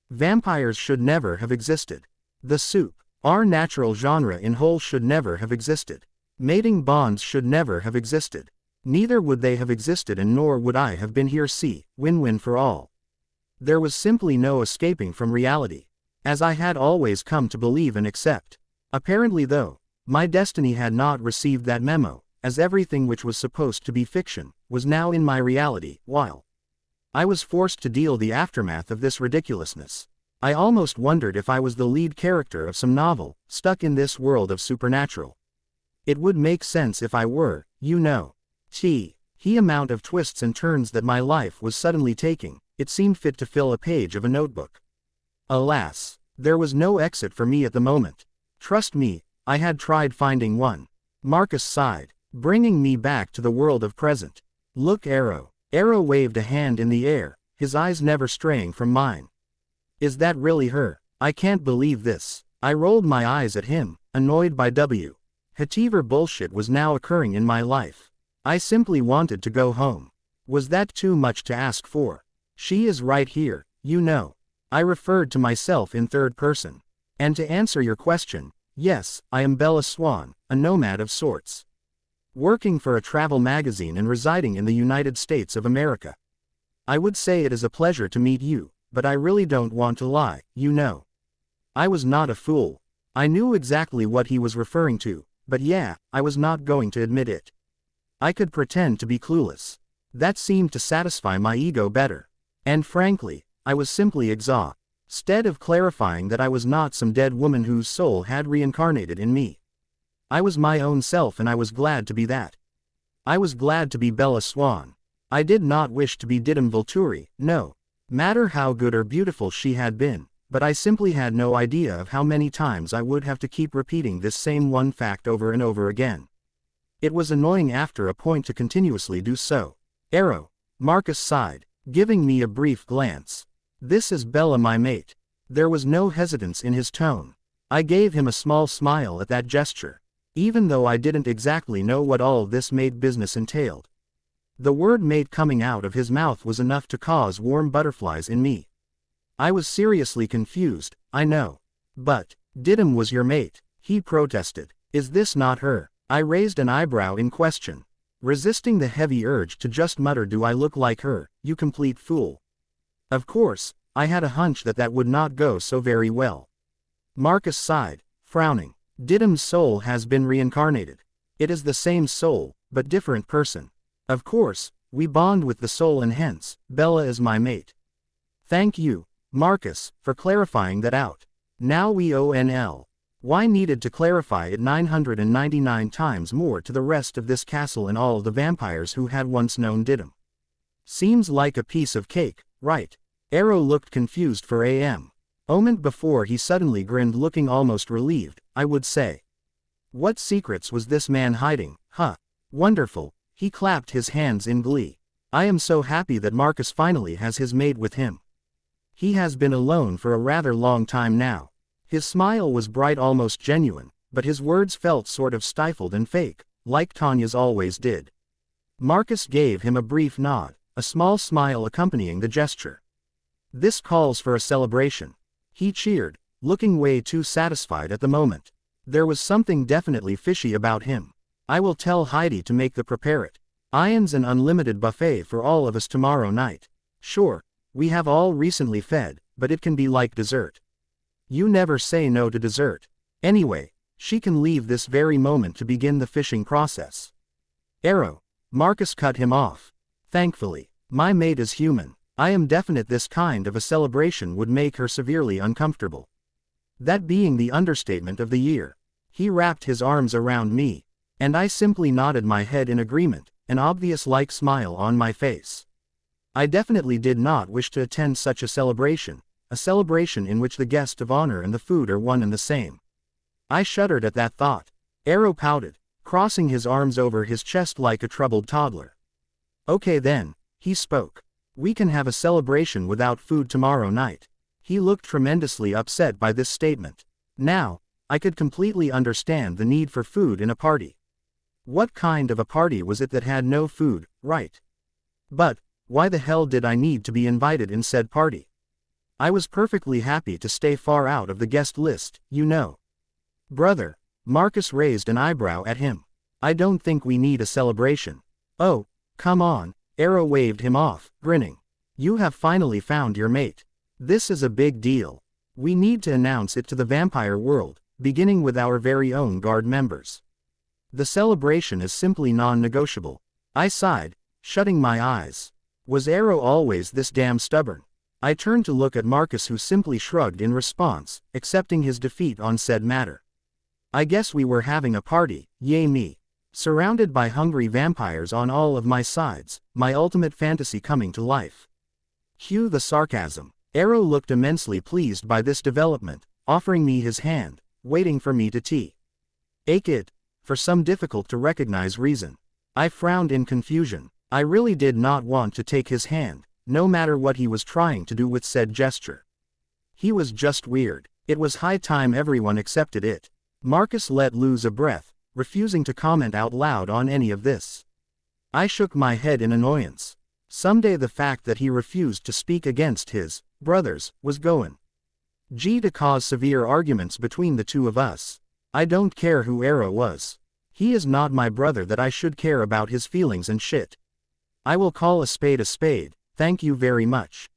Speaker 1: Vampires should never have existed. The soup, our natural genre in whole, should never have existed. Mating bonds should never have existed. Neither would they have existed, and nor would I have been here. See, win-win for all. There was simply no escaping from reality, as I had always come to believe and accept. Apparently though, my destiny had not received that memo, as everything which was supposed to be fiction was now in my reality, while I was forced to deal the aftermath of this ridiculousness. I almost wondered if I was the lead character of some novel, stuck in this world of supernatural. It would make sense if I were, you know. The amount of twists and turns that my life was suddenly taking, it seemed fit to fill a page of a notebook. Alas, there was no exit for me at the moment. Trust me, I had tried finding one. Marcus sighed, bringing me back to the world of present. Look, Arrow. Arrow waved a hand in the air, his eyes never straying from mine. Is that really her? I can't believe this. I rolled my eyes at him, annoyed by whatever bullshit was now occurring in my life. I simply wanted to go home. Was that too much to ask for? She is right here, you know. I referred to myself in third person. And to answer your question, yes, I am Bella Swan, a nomad of sorts. Working for a travel magazine and residing in the United States of America. I would say it is a pleasure to meet you, but I really don't want to lie, you know. I was not a fool. I knew exactly what he was referring to, but yeah, I was not going to admit it. I could pretend to be clueless. That seemed to satisfy my ego better. And frankly, I was simply exhausted. Instead of clarifying that I was not some dead woman whose soul had reincarnated in me. I was my own self, and I was glad to be that. I was glad to be Bella Swan. I did not wish to be Didim Volturi, no matter how good or beautiful she had been, but I simply had no idea of how many times I would have to keep repeating this same one fact over and over again. It was annoying after a point to continuously do so. Arrow, Marcus sighed, giving me a brief glance. This is Bella, my mate. There was no hesitance in his tone. I gave him a small smile at that gesture, even though I didn't exactly know what all this mate business entailed. The word mate coming out of his mouth was enough to cause warm butterflies in me. I was seriously confused, I know. But Didim was your mate, he protested. Is this not her? I raised an eyebrow in question, resisting the heavy urge to just mutter, do I look like her, you complete fool? Of course, I had a hunch that that would not go so very well. Marcus sighed, frowning. Didim's soul has been reincarnated. It is the same soul, but different person. Of course, we bond with the soul, and hence, Bella is my mate. Thank you, Marcus, for clarifying that out. Now we onl. Why needed to clarify it 999 times more to the rest of this castle and all the vampires who had once known Didim? Seems like a piece of cake, right? Arrow looked confused for a moment before he suddenly grinned, looking almost relieved, I would say. What secrets was this man hiding, huh? Wonderful, he clapped his hands in glee. I am so happy that Marcus finally has his mate with him. He has been alone for a rather long time now. His smile was bright, almost genuine, but his words felt sort of stifled and fake, like Tanya's always did. Marcus gave him a brief nod, a small smile accompanying the gesture. This calls for a celebration. He cheered, looking way too satisfied at the moment. There was something definitely fishy about him. I will tell Heidi to make the prepare it. Ions and unlimited buffet for all of us tomorrow night. Sure, we have all recently fed, but it can be like dessert. You never say no to dessert. Anyway, she can leave this very moment to begin the fishing process. Arrow, Marcus cut him off. Thankfully, my mate is human. I am definite this kind of a celebration would make her severely uncomfortable. That being the understatement of the year. He wrapped his arms around me, and I simply nodded my head in agreement, an obvious like smile on my face. I definitely did not wish to attend such a celebration in which the guest of honor and the food are one and the same. I shuddered at that thought. Arrow pouted, crossing his arms over his chest like a troubled toddler. Okay then, he spoke. We can have a celebration without food tomorrow night. He looked tremendously upset by this statement. Now, I could completely understand the need for food in a party. What kind of a party was it that had no food, right? But, why the hell did I need to be invited in said party? I was perfectly happy to stay far out of the guest list, you know. Brother, Marcus raised an eyebrow at him. I don't think we need a celebration. Oh, come on, Arrow waved him off, grinning. You have finally found your mate. This is a big deal. We need to announce it to the vampire world, beginning with our very own guard members. The celebration is simply non-negotiable. I sighed, shutting my eyes. Was Arrow always this damn stubborn? I turned to look at Marcus, who simply shrugged in response, accepting his defeat on said matter. I guess we were having a party, yay me. Surrounded by hungry vampires on all of my sides, my ultimate fantasy coming to life. Cue the sarcasm. Arrow looked immensely pleased by this development, offering me his hand, waiting for me to take it, for some difficult to recognize reason. I frowned in confusion. I really did not want to take his hand, no matter what he was trying to do with said gesture. He was just weird. It was high time everyone accepted it. Marcus let loose a breath, refusing to comment out loud on any of this. I shook my head in annoyance. Someday the fact that he refused to speak against his brothers was going to cause severe arguments between the two of us. I don't care who Arrow was. He is not my brother that I should care about his feelings and shit. I will call a spade, thank you very much.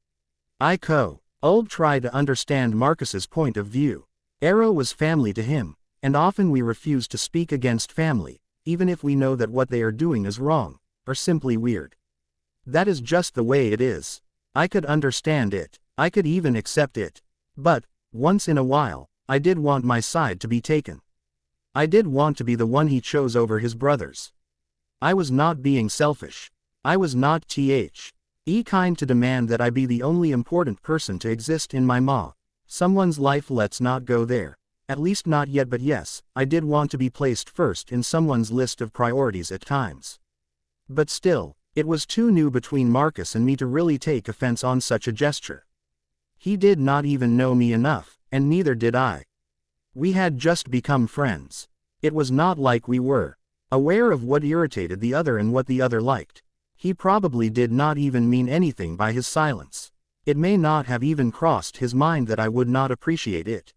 Speaker 1: Ulb tried to understand Marcus's point of view. Arrow was family to him, and often we refuse to speak against family, even if we know that what they are doing is wrong, or simply weird. That is just the way it is. I could understand it. I could even accept it. But, once in a while, I did want my side to be taken. I did want to be the one he chose over his brothers. I was not being selfish. I was not kind to demand that I be the only important person to exist in someone's life. Let's not go there. At least not yet, but yes, I did want to be placed first in someone's list of priorities at times. But still, it was too new between Marcus and me to really take offense on such a gesture. He did not even know me enough, and neither did I. We had just become friends. It was not like we were aware of what irritated the other and what the other liked. He probably did not even mean anything by his silence. It may not have even crossed his mind that I would not appreciate it.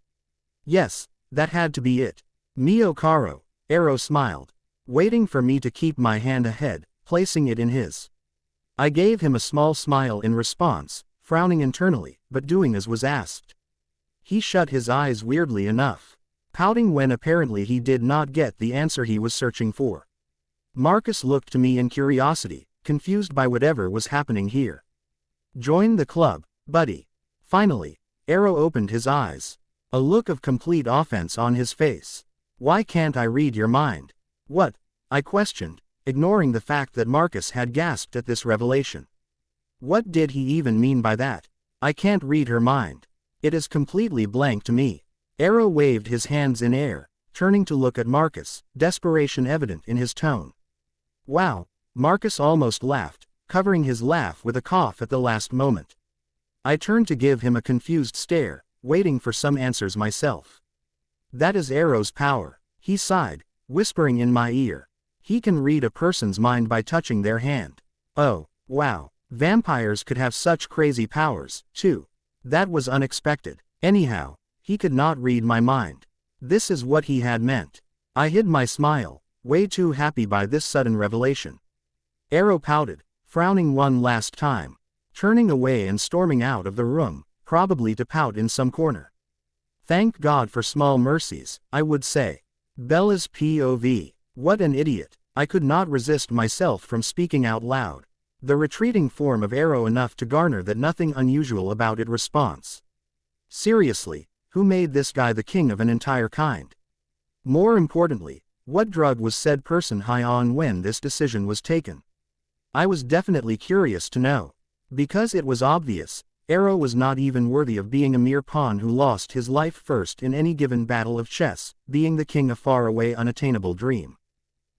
Speaker 1: Yes, that had to be it. Mio caro, Arrow smiled, waiting for me to keep my hand ahead, placing it in his. I gave him a small smile in response, frowning internally, but doing as was asked. He shut his eyes weirdly enough, pouting when apparently he did not get the answer he was searching for. Marcus looked to me in curiosity, confused by whatever was happening here. Join the club, buddy. Finally, Arrow opened his eyes, a look of complete offense on his face. Why can't I read your mind? What? I questioned, ignoring the fact that Marcus had gasped at this revelation. What did he even mean by that? I can't read her mind. It is completely blank to me. Arrow waved his hands in air, turning to look at Marcus, desperation evident in his tone. Wow, Marcus almost laughed, covering his laugh with a cough at the last moment. I turned to give him a confused stare, waiting for some answers myself. That is Arrow's power, he sighed, whispering in my ear. He can read a person's mind by touching their hand. Oh, wow, vampires could have such crazy powers, too. That was unexpected. Anyhow, he could not read my mind. This is what he had meant. I hid my smile, way too happy by this sudden revelation. Arrow pouted, frowning one last time, turning away and storming out of the room, probably to pout in some corner. Thank God for small mercies, I would say. Bella's POV. What an idiot. I could not resist myself from speaking out loud. The retreating form of Arrow enough to garner that nothing unusual about it response. Seriously, who made this guy the king of an entire kind? More importantly, what drug was said person high on when this decision was taken? I was definitely curious to know. Because it was obvious, Arrow was not even worthy of being a mere pawn who lost his life first in any given battle of chess, being the king a faraway unattainable dream.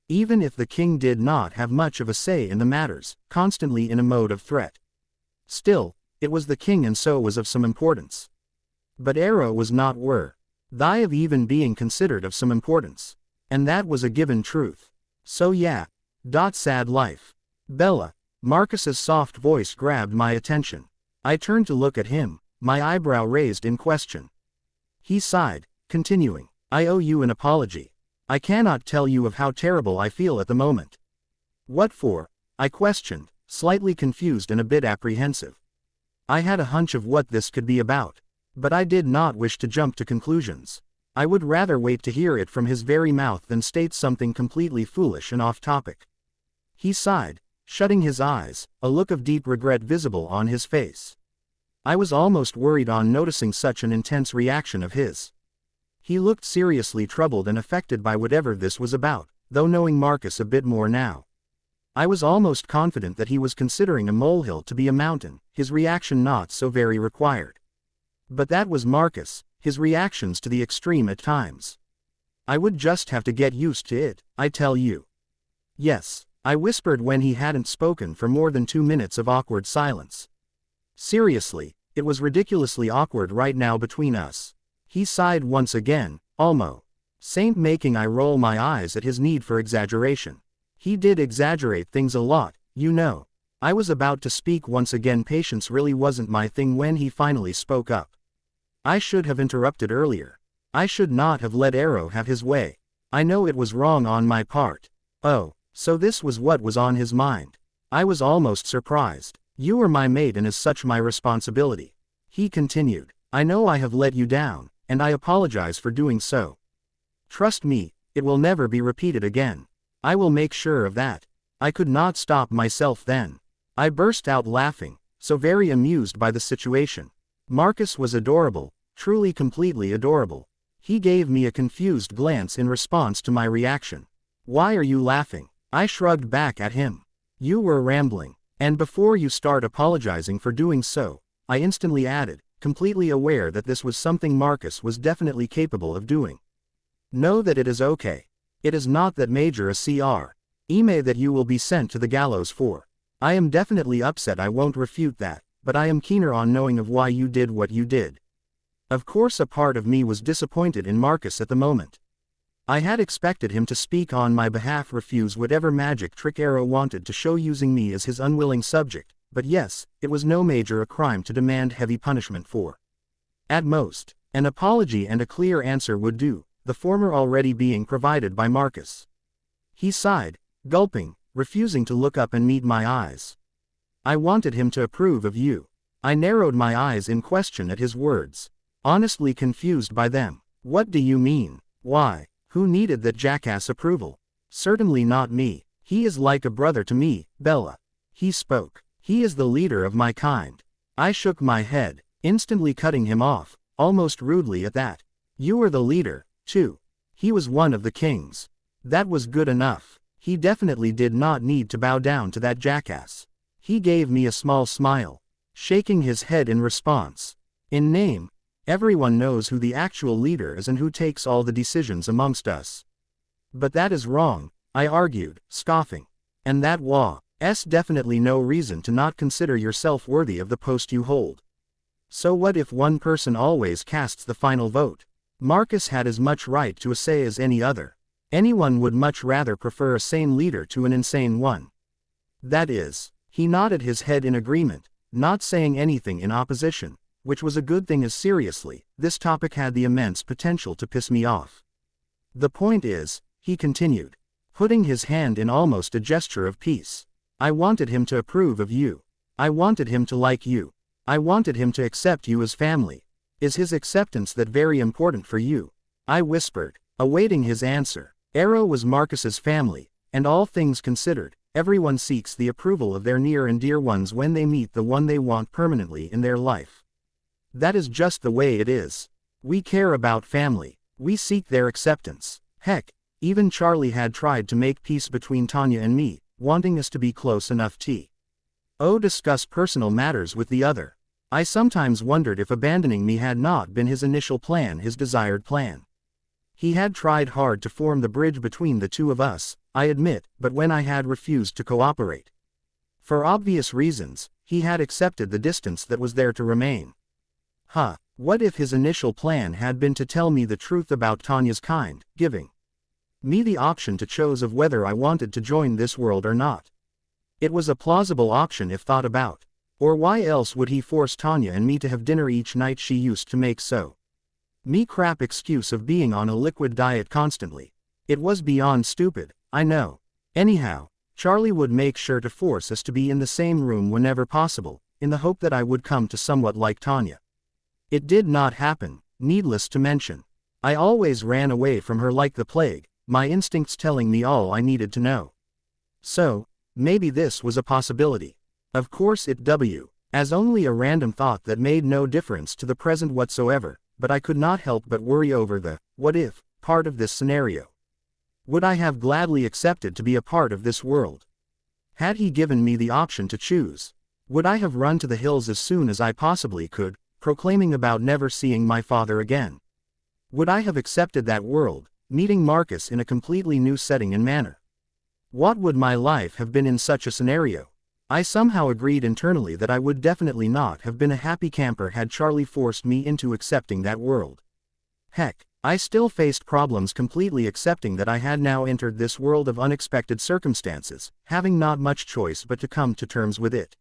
Speaker 1: Even if the king did not have much of a say in the matters, constantly in a mode of threat. Still, it was the king and so was of some importance. But Arrow was not worthy of even being considered of some importance. And that was a given truth. So yeah. Sad life. Bella. Marcus's soft voice grabbed my attention. I turned to look at him, my eyebrow raised in question. He sighed, continuing, I owe you an apology. I cannot tell you of how terrible I feel at the moment. What for? I questioned, slightly confused and a bit apprehensive. I had a hunch of what this could be about. But I did not wish to jump to conclusions. I would rather wait to hear it from his very mouth than state something completely foolish and off-topic. He sighed, shutting his eyes, a look of deep regret visible on his face. I was almost worried on noticing such an intense reaction of his. He looked seriously troubled and affected by whatever this was about, though knowing Marcus a bit more now. I was almost confident that he was considering a molehill to be a mountain, his reaction not so very required. But that was Marcus, his reactions to the extreme at times. I would just have to get used to it, I tell you. Yes. I whispered when he hadn't spoken for more than 2 minutes of awkward silence. Seriously, it was ridiculously awkward right now between us. He sighed once again, almost making I roll my eyes at his need for exaggeration. He did exaggerate things a lot, you know. I was about to speak once again. Patience really wasn't my thing when he finally spoke up. I should have interrupted earlier. I should not have let Arrow have his way. I know it was wrong on my part. Oh. So this was what was on his mind. I was almost surprised. You are my mate and as such my responsibility. He continued. I know I have let you down, and I apologize for doing so. Trust me, it will never be repeated again. I will make sure of that. I could not stop myself then. I burst out laughing, so very amused by the situation. Marcus was adorable, truly completely adorable. He gave me a confused glance in response to my reaction. Why are you laughing? I shrugged back at him. You were rambling. And before you start apologizing for doing so, I instantly added, completely aware that this was something Marcus was definitely capable of doing. Know that it is okay. It is not that major a crime that you will be sent to the gallows for. I am definitely upset. I won't refute that, but I am keener on knowing of why you did what you did. Of course a part of me was disappointed in Marcus at the moment. I had expected him to speak on my behalf, refuse whatever magic trick Arrow wanted to show using me as his unwilling subject, but yes, it was no major a crime to demand heavy punishment for. At most, an apology and a clear answer would do, the former already being provided by Marcus. He sighed, gulping, refusing to look up and meet my eyes. I wanted him to approve of you. I narrowed my eyes in question at his words, honestly confused by them. What do you mean? Why? Who needed that jackass approval? Certainly not me. He is like a brother to me, Bella. He spoke. He is the leader of my kind. I shook my head, instantly cutting him off, almost rudely at that. You are the leader, too. He was one of the kings. That was good enough. He definitely did not need to bow down to that jackass. He gave me a small smile, shaking his head in response. In name, everyone knows who the actual leader is and who takes all the decisions amongst us. But that is wrong, I argued, scoffing. And that was definitely no reason to not consider yourself worthy of the post you hold. So what if one person always casts the final vote? Marcus had as much right to a say as any other. Anyone would much rather prefer a sane leader to an insane one. That is, he nodded his head in agreement, not saying anything in opposition, which was a good thing as seriously, this topic had the immense potential to piss me off. The point is, he continued, putting his hand in almost a gesture of peace. I wanted him to approve of you. I wanted him to like you. I wanted him to accept you as family. Is his acceptance that very important for you? I whispered, awaiting his answer. Arrow was Marcus's family, and all things considered, everyone seeks the approval of their near and dear ones when they meet the one they want permanently in their life. That is just the way it is. We care about family. We seek their acceptance. Heck, even Charlie had tried to make peace between Tanya and me, wanting us to be close enough. Oh, discuss personal matters with the other. I sometimes wondered if abandoning me had not been his initial plan, his desired plan. He had tried hard to form the bridge between the two of us, I admit, but when I had refused to cooperate, for obvious reasons, he had accepted the distance that was there to remain. What if his initial plan had been to tell me the truth about Tanya's kind, giving me the option to choose of whether I wanted to join this world or not? It was a plausible option if thought about. Or why else would he force Tanya and me to have dinner each night she used to make so me crap excuse of being on a liquid diet constantly? It was beyond stupid, I know. Anyhow, Charlie would make sure to force us to be in the same room whenever possible, in the hope that I would come to somewhat like Tanya. It did not happen, needless to mention. I always ran away from her like the plague, my instincts telling me all I needed to know. So, maybe this was a possibility. Of course it as only a random thought that made no difference to the present whatsoever, but I could not help but worry over the what if part of this scenario. Would I have gladly accepted to be a part of this world? Had he given me the option to choose? Would I have run to the hills as soon as I possibly could, proclaiming about never seeing my father again? Would I have accepted that world, meeting Marcus in a completely new setting and manner? What would my life have been in such a scenario? I somehow agreed internally that I would definitely not have been a happy camper had Charlie forced me into accepting that world. Heck, I still faced problems completely accepting that I had now entered this world of unexpected circumstances, having not much choice but to come to terms with it.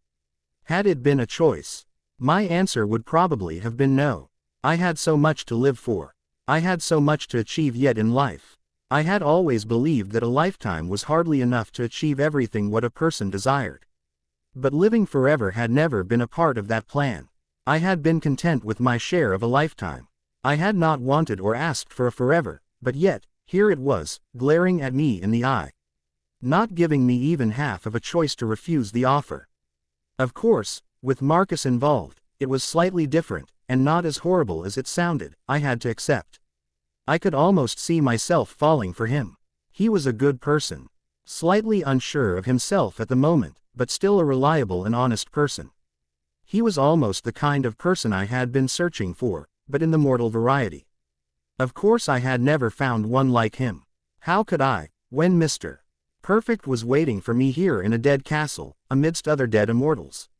Speaker 1: Had it been a choice, my answer would probably have been no. I had so much to live for. I had so much to achieve yet in life. I had always believed that a lifetime was hardly enough to achieve everything what a person desired. But living forever had never been a part of that plan. I had been content with my share of a lifetime. I had not wanted or asked for a forever, but yet, here it was, glaring at me in the eye, not giving me even half of a choice to refuse the offer. Of course, with Marcus involved, it was slightly different, and not as horrible as it sounded. I had to accept. I could almost see myself falling for him. He was a good person. Slightly unsure of himself at the moment, but still a reliable and honest person. He was almost the kind of person I had been searching for, but in the mortal variety. Of course I had never found one like him. How could I, when Mr. Perfect was waiting for me here in a dead castle, amidst other dead immortals?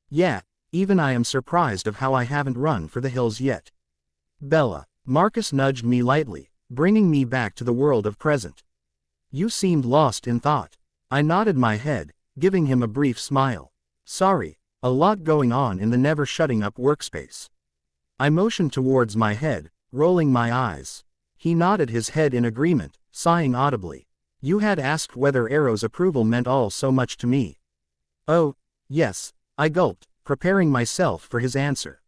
Speaker 1: Yeah, even I am surprised of how I haven't run for the hills yet. Bella, Marcus nudged me lightly, bringing me back to the world of present. You seemed lost in thought. I nodded my head, giving him a brief smile. Sorry, a lot going on in the never shutting up workspace. I motioned towards my head, rolling my eyes. He nodded his head in agreement, sighing audibly. You had asked whether Arrow's approval meant all so much to me. Oh, yes, I gulped, preparing myself for his answer.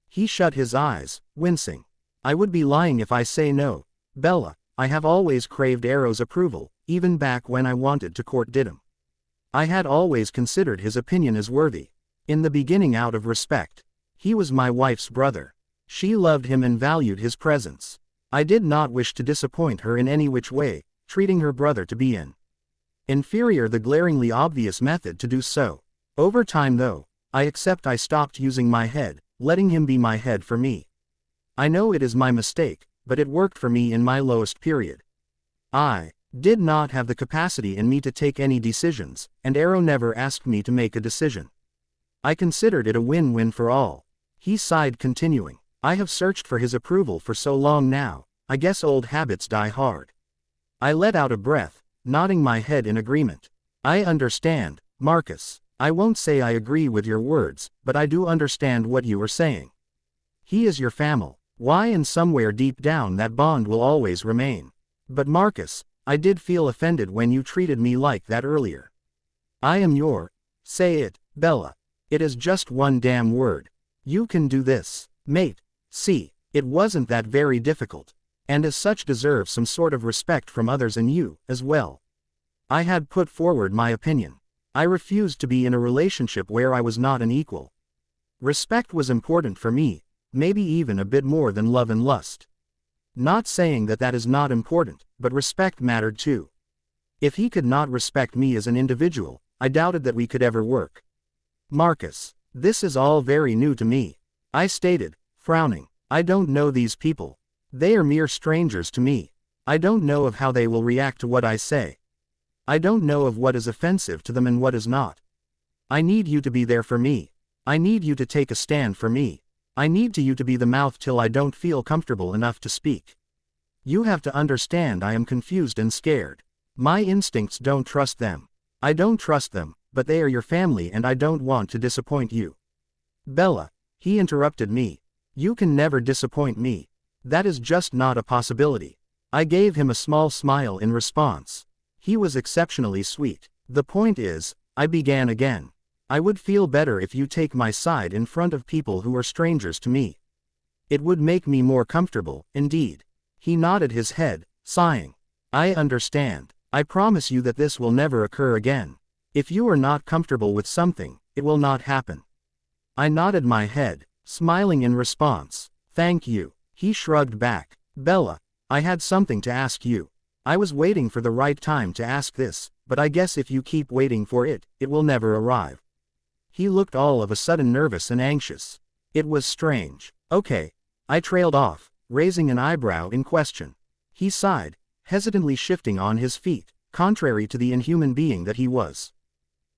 Speaker 1: He shut his eyes, wincing. I would be lying if I say no, Bella. I have always craved Arrow's approval, even back when I wanted to court Diddum. I had always considered his opinion as worthy. In the beginning out of respect. He was my wife's brother. She loved him and valued his presence. I did not wish to disappoint her in any which way, treating her brother to be an inferior the glaringly obvious method to do so. Over time though, I stopped using my head, letting him be my head for me. I know it is my mistake, but it worked for me in my lowest period. I did not have the capacity in me to take any decisions, and Arrow never asked me to make a decision. I considered it a win-win for all. He sighed, continuing, I have searched for his approval for so long now, I guess old habits die hard. I let out a breath, nodding my head in agreement. I understand, Marcus. I won't say I agree with your words, but I do understand what you are saying. He is your family. Why, and somewhere deep down that bond will always remain. But Marcus, I did feel offended when you treated me like that earlier. I am your, say it, Bella. It is just one damn word. You can do this, mate. See, it wasn't that very difficult. And as such deserves some sort of respect from others and you, as well. I had put forward my opinion. I refused to be in a relationship where I was not an equal. Respect was important for me, maybe even a bit more than love and lust. Not saying that that is not important, but respect mattered too. If he could not respect me as an individual, I doubted that we could ever work. Marcus, this is all very new to me, I stated, frowning. I don't know these people. They are mere strangers to me. I don't know of how they will react to what I say. I don't know of what is offensive to them and what is not. I need you to be there for me. I need you to take a stand for me. I need you to be the mouth till I don't feel comfortable enough to speak. You have to understand I am confused and scared. My instincts don't trust them. I don't trust them, but they are your family and I don't want to disappoint you. Bella, he interrupted me. You can never disappoint me. That is just not a possibility. I gave him a small smile in response. He was exceptionally sweet. The point is, I began again. I would feel better if you take my side in front of people who are strangers to me. It would make me more comfortable, indeed. He nodded his head, sighing. I understand. I promise you that this will never occur again. If you are not comfortable with something, it will not happen. I nodded my head, smiling in response. Thank you. He shrugged back. Bella, I had something to ask you. I was waiting for the right time to ask this, but I guess if you keep waiting for it, it will never arrive. He looked all of a sudden nervous and anxious. It was strange. Okay. I trailed off, raising an eyebrow in question. He sighed, hesitantly shifting on his feet, contrary to the inhuman being that he was.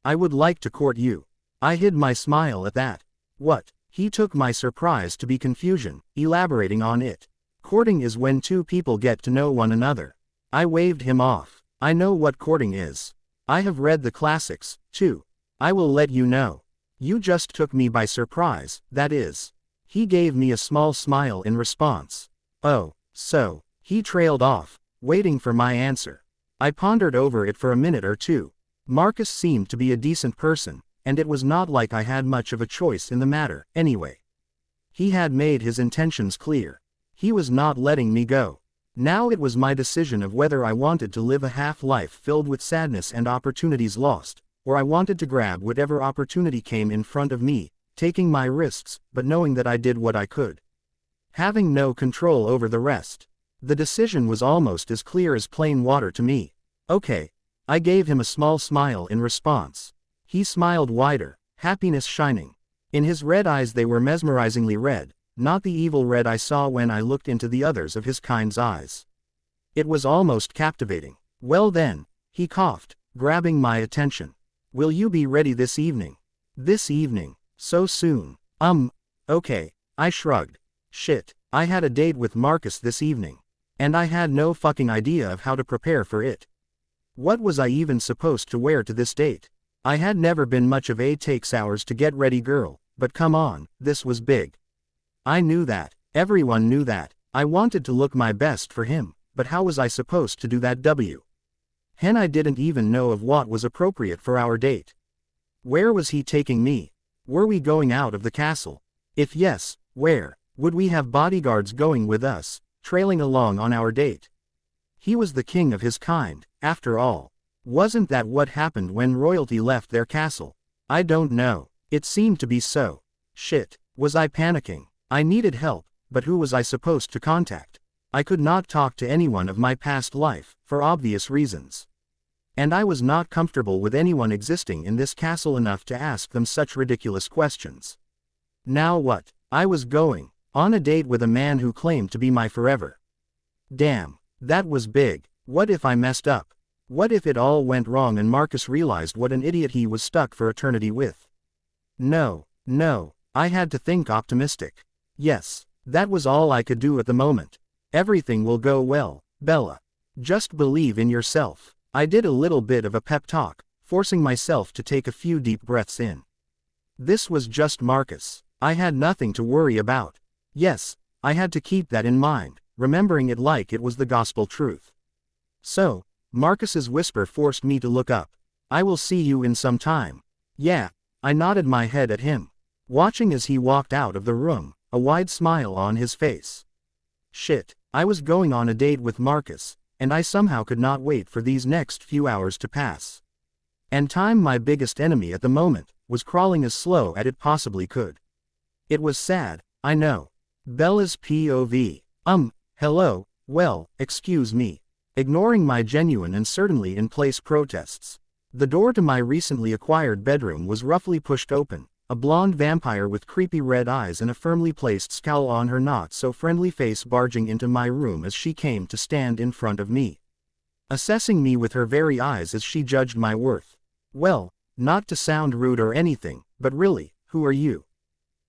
Speaker 1: I would like to court you. I hid my smile at that. What? He took my surprise to be confusion, elaborating on it. Courting is when two people get to know one another. I waved him off. I know what courting is. I have read the classics, too. I will let you know. You just took me by surprise, that is. He gave me a small smile in response. Oh, so. He trailed off, waiting for my answer. I pondered over it for a minute or two. Marcus seemed to be a decent person, and it was not like I had much of a choice in the matter, anyway. He had made his intentions clear. He was not letting me go. Now it was my decision of whether I wanted to live a half-life filled with sadness and opportunities lost, or I wanted to grab whatever opportunity came in front of me, taking my risks, but knowing that I did what I could. Having no control over the rest. The decision was almost as clear as plain water to me. Okay. I gave him a small smile in response. He smiled wider, happiness shining. In his red eyes they were mesmerizingly red, not the evil red I saw when I looked into the others of his kind's eyes. It was almost captivating. Well then, he coughed, grabbing my attention. Will you be ready this evening? This evening? So soon? Okay, I shrugged. Shit, I had a date with Marcus this evening. And I had no fucking idea of how to prepare for it. What was I even supposed to wear to this date? I had never been much of a takes hours to get ready girl, but come on, this was big. I knew that, everyone knew that, I wanted to look my best for him, but how was I supposed to do that I didn't even know of what was appropriate for our date. Where was he taking me? Were we going out of the castle? If yes, where? Would we have bodyguards going with us, trailing along on our date? He was the king of his kind, after all. Wasn't that what happened when royalty left their castle? I don't know. It seemed to be so. Shit, was I panicking? I needed help, but who was I supposed to contact? I could not talk to anyone of my past life, for obvious reasons. And I was not comfortable with anyone existing in this castle enough to ask them such ridiculous questions. Now what? I was going on a date with a man who claimed to be my forever. Damn, that was big. What if I messed up? What if it all went wrong and Marcus realized what an idiot he was stuck for eternity with? No, I had to think optimistic. Yes, that was all I could do at the moment. Everything will go well, Bella. Just believe in yourself. I did a little bit of a pep talk, forcing myself to take a few deep breaths in. This was just Marcus. I had nothing to worry about. Yes, I had to keep that in mind, remembering it like it was the gospel truth. So, Marcus's whisper forced me to look up. I will see you in some time. Yeah, I nodded my head at him, watching as he walked out of the room, a wide smile on his face. Shit, I was going on a date with Marcus, and I somehow could not wait for these next few hours to pass. And time, my biggest enemy at the moment, was crawling as slow as it possibly could. It was sad, I know. Bella's POV. Hello, well, excuse me. Ignoring my genuine and certainly in place protests. The door to my recently acquired bedroom was roughly pushed open, a blonde vampire with creepy red eyes and a firmly placed scowl on her not-so-friendly face barging into my room as she came to stand in front of me, assessing me with her very eyes as she judged my worth. Well, not to sound rude or anything, but really, who are you?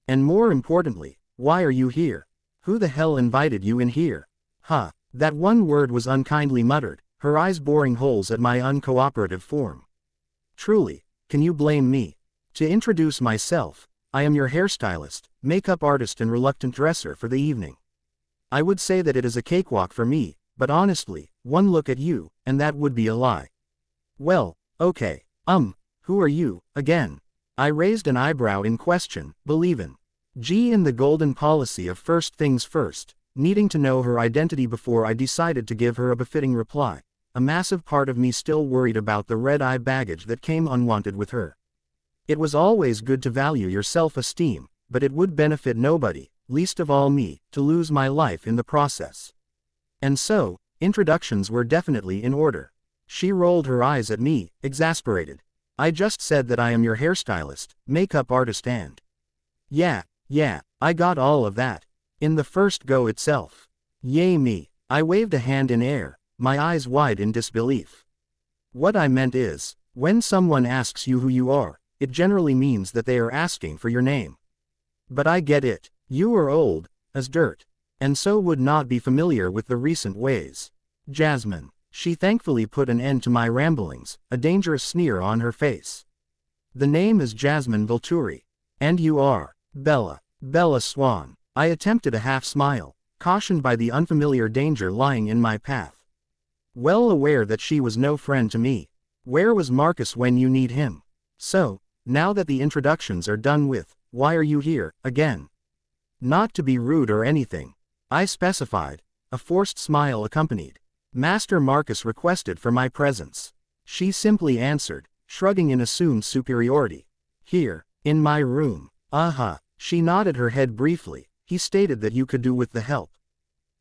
Speaker 1: And more importantly, why are you here? Who the hell invited you in here? Huh, that one word was unkindly muttered, her eyes boring holes at my uncooperative form. Truly, can you blame me? To introduce myself, I am your hairstylist, makeup artist and reluctant dresser for the evening. I would say that it is a cakewalk for me, but honestly, one look at you, and that would be a lie. Well, okay, who are you, again? I raised an eyebrow in question, believin' in the golden policy of first things first, needing to know her identity before I decided to give her a befitting reply, a massive part of me still worried about the red-eye baggage that came unwanted with her. It was always good to value your self-esteem, but it would benefit nobody, least of all me, to lose my life in the process. And so, introductions were definitely in order. She rolled her eyes at me, exasperated. I just said that I am your hairstylist, makeup artist and... Yeah, I got all of that. In the first go itself. Yay me. I waved a hand in air, my eyes wide in disbelief. What I meant is, when someone asks you who you are, it generally means that they are asking for your name. But I get it. You are old as dirt, and so would not be familiar with the recent ways. Jasmine. She thankfully put an end to my ramblings, a dangerous sneer on her face. The name is Jasmine Volturi. And you are? Bella Swan. I attempted a half smile, cautioned by the unfamiliar danger lying in my path. Well aware that she was no friend to me. Where was Marcus when you need him? So, now that the introductions are done with, why are you here, again? Not to be rude or anything, I specified, a forced smile accompanied. Master Marcus requested for my presence. She simply answered, shrugging in assumed superiority. Here, in my room. She nodded her head briefly. He stated that you could do with the help.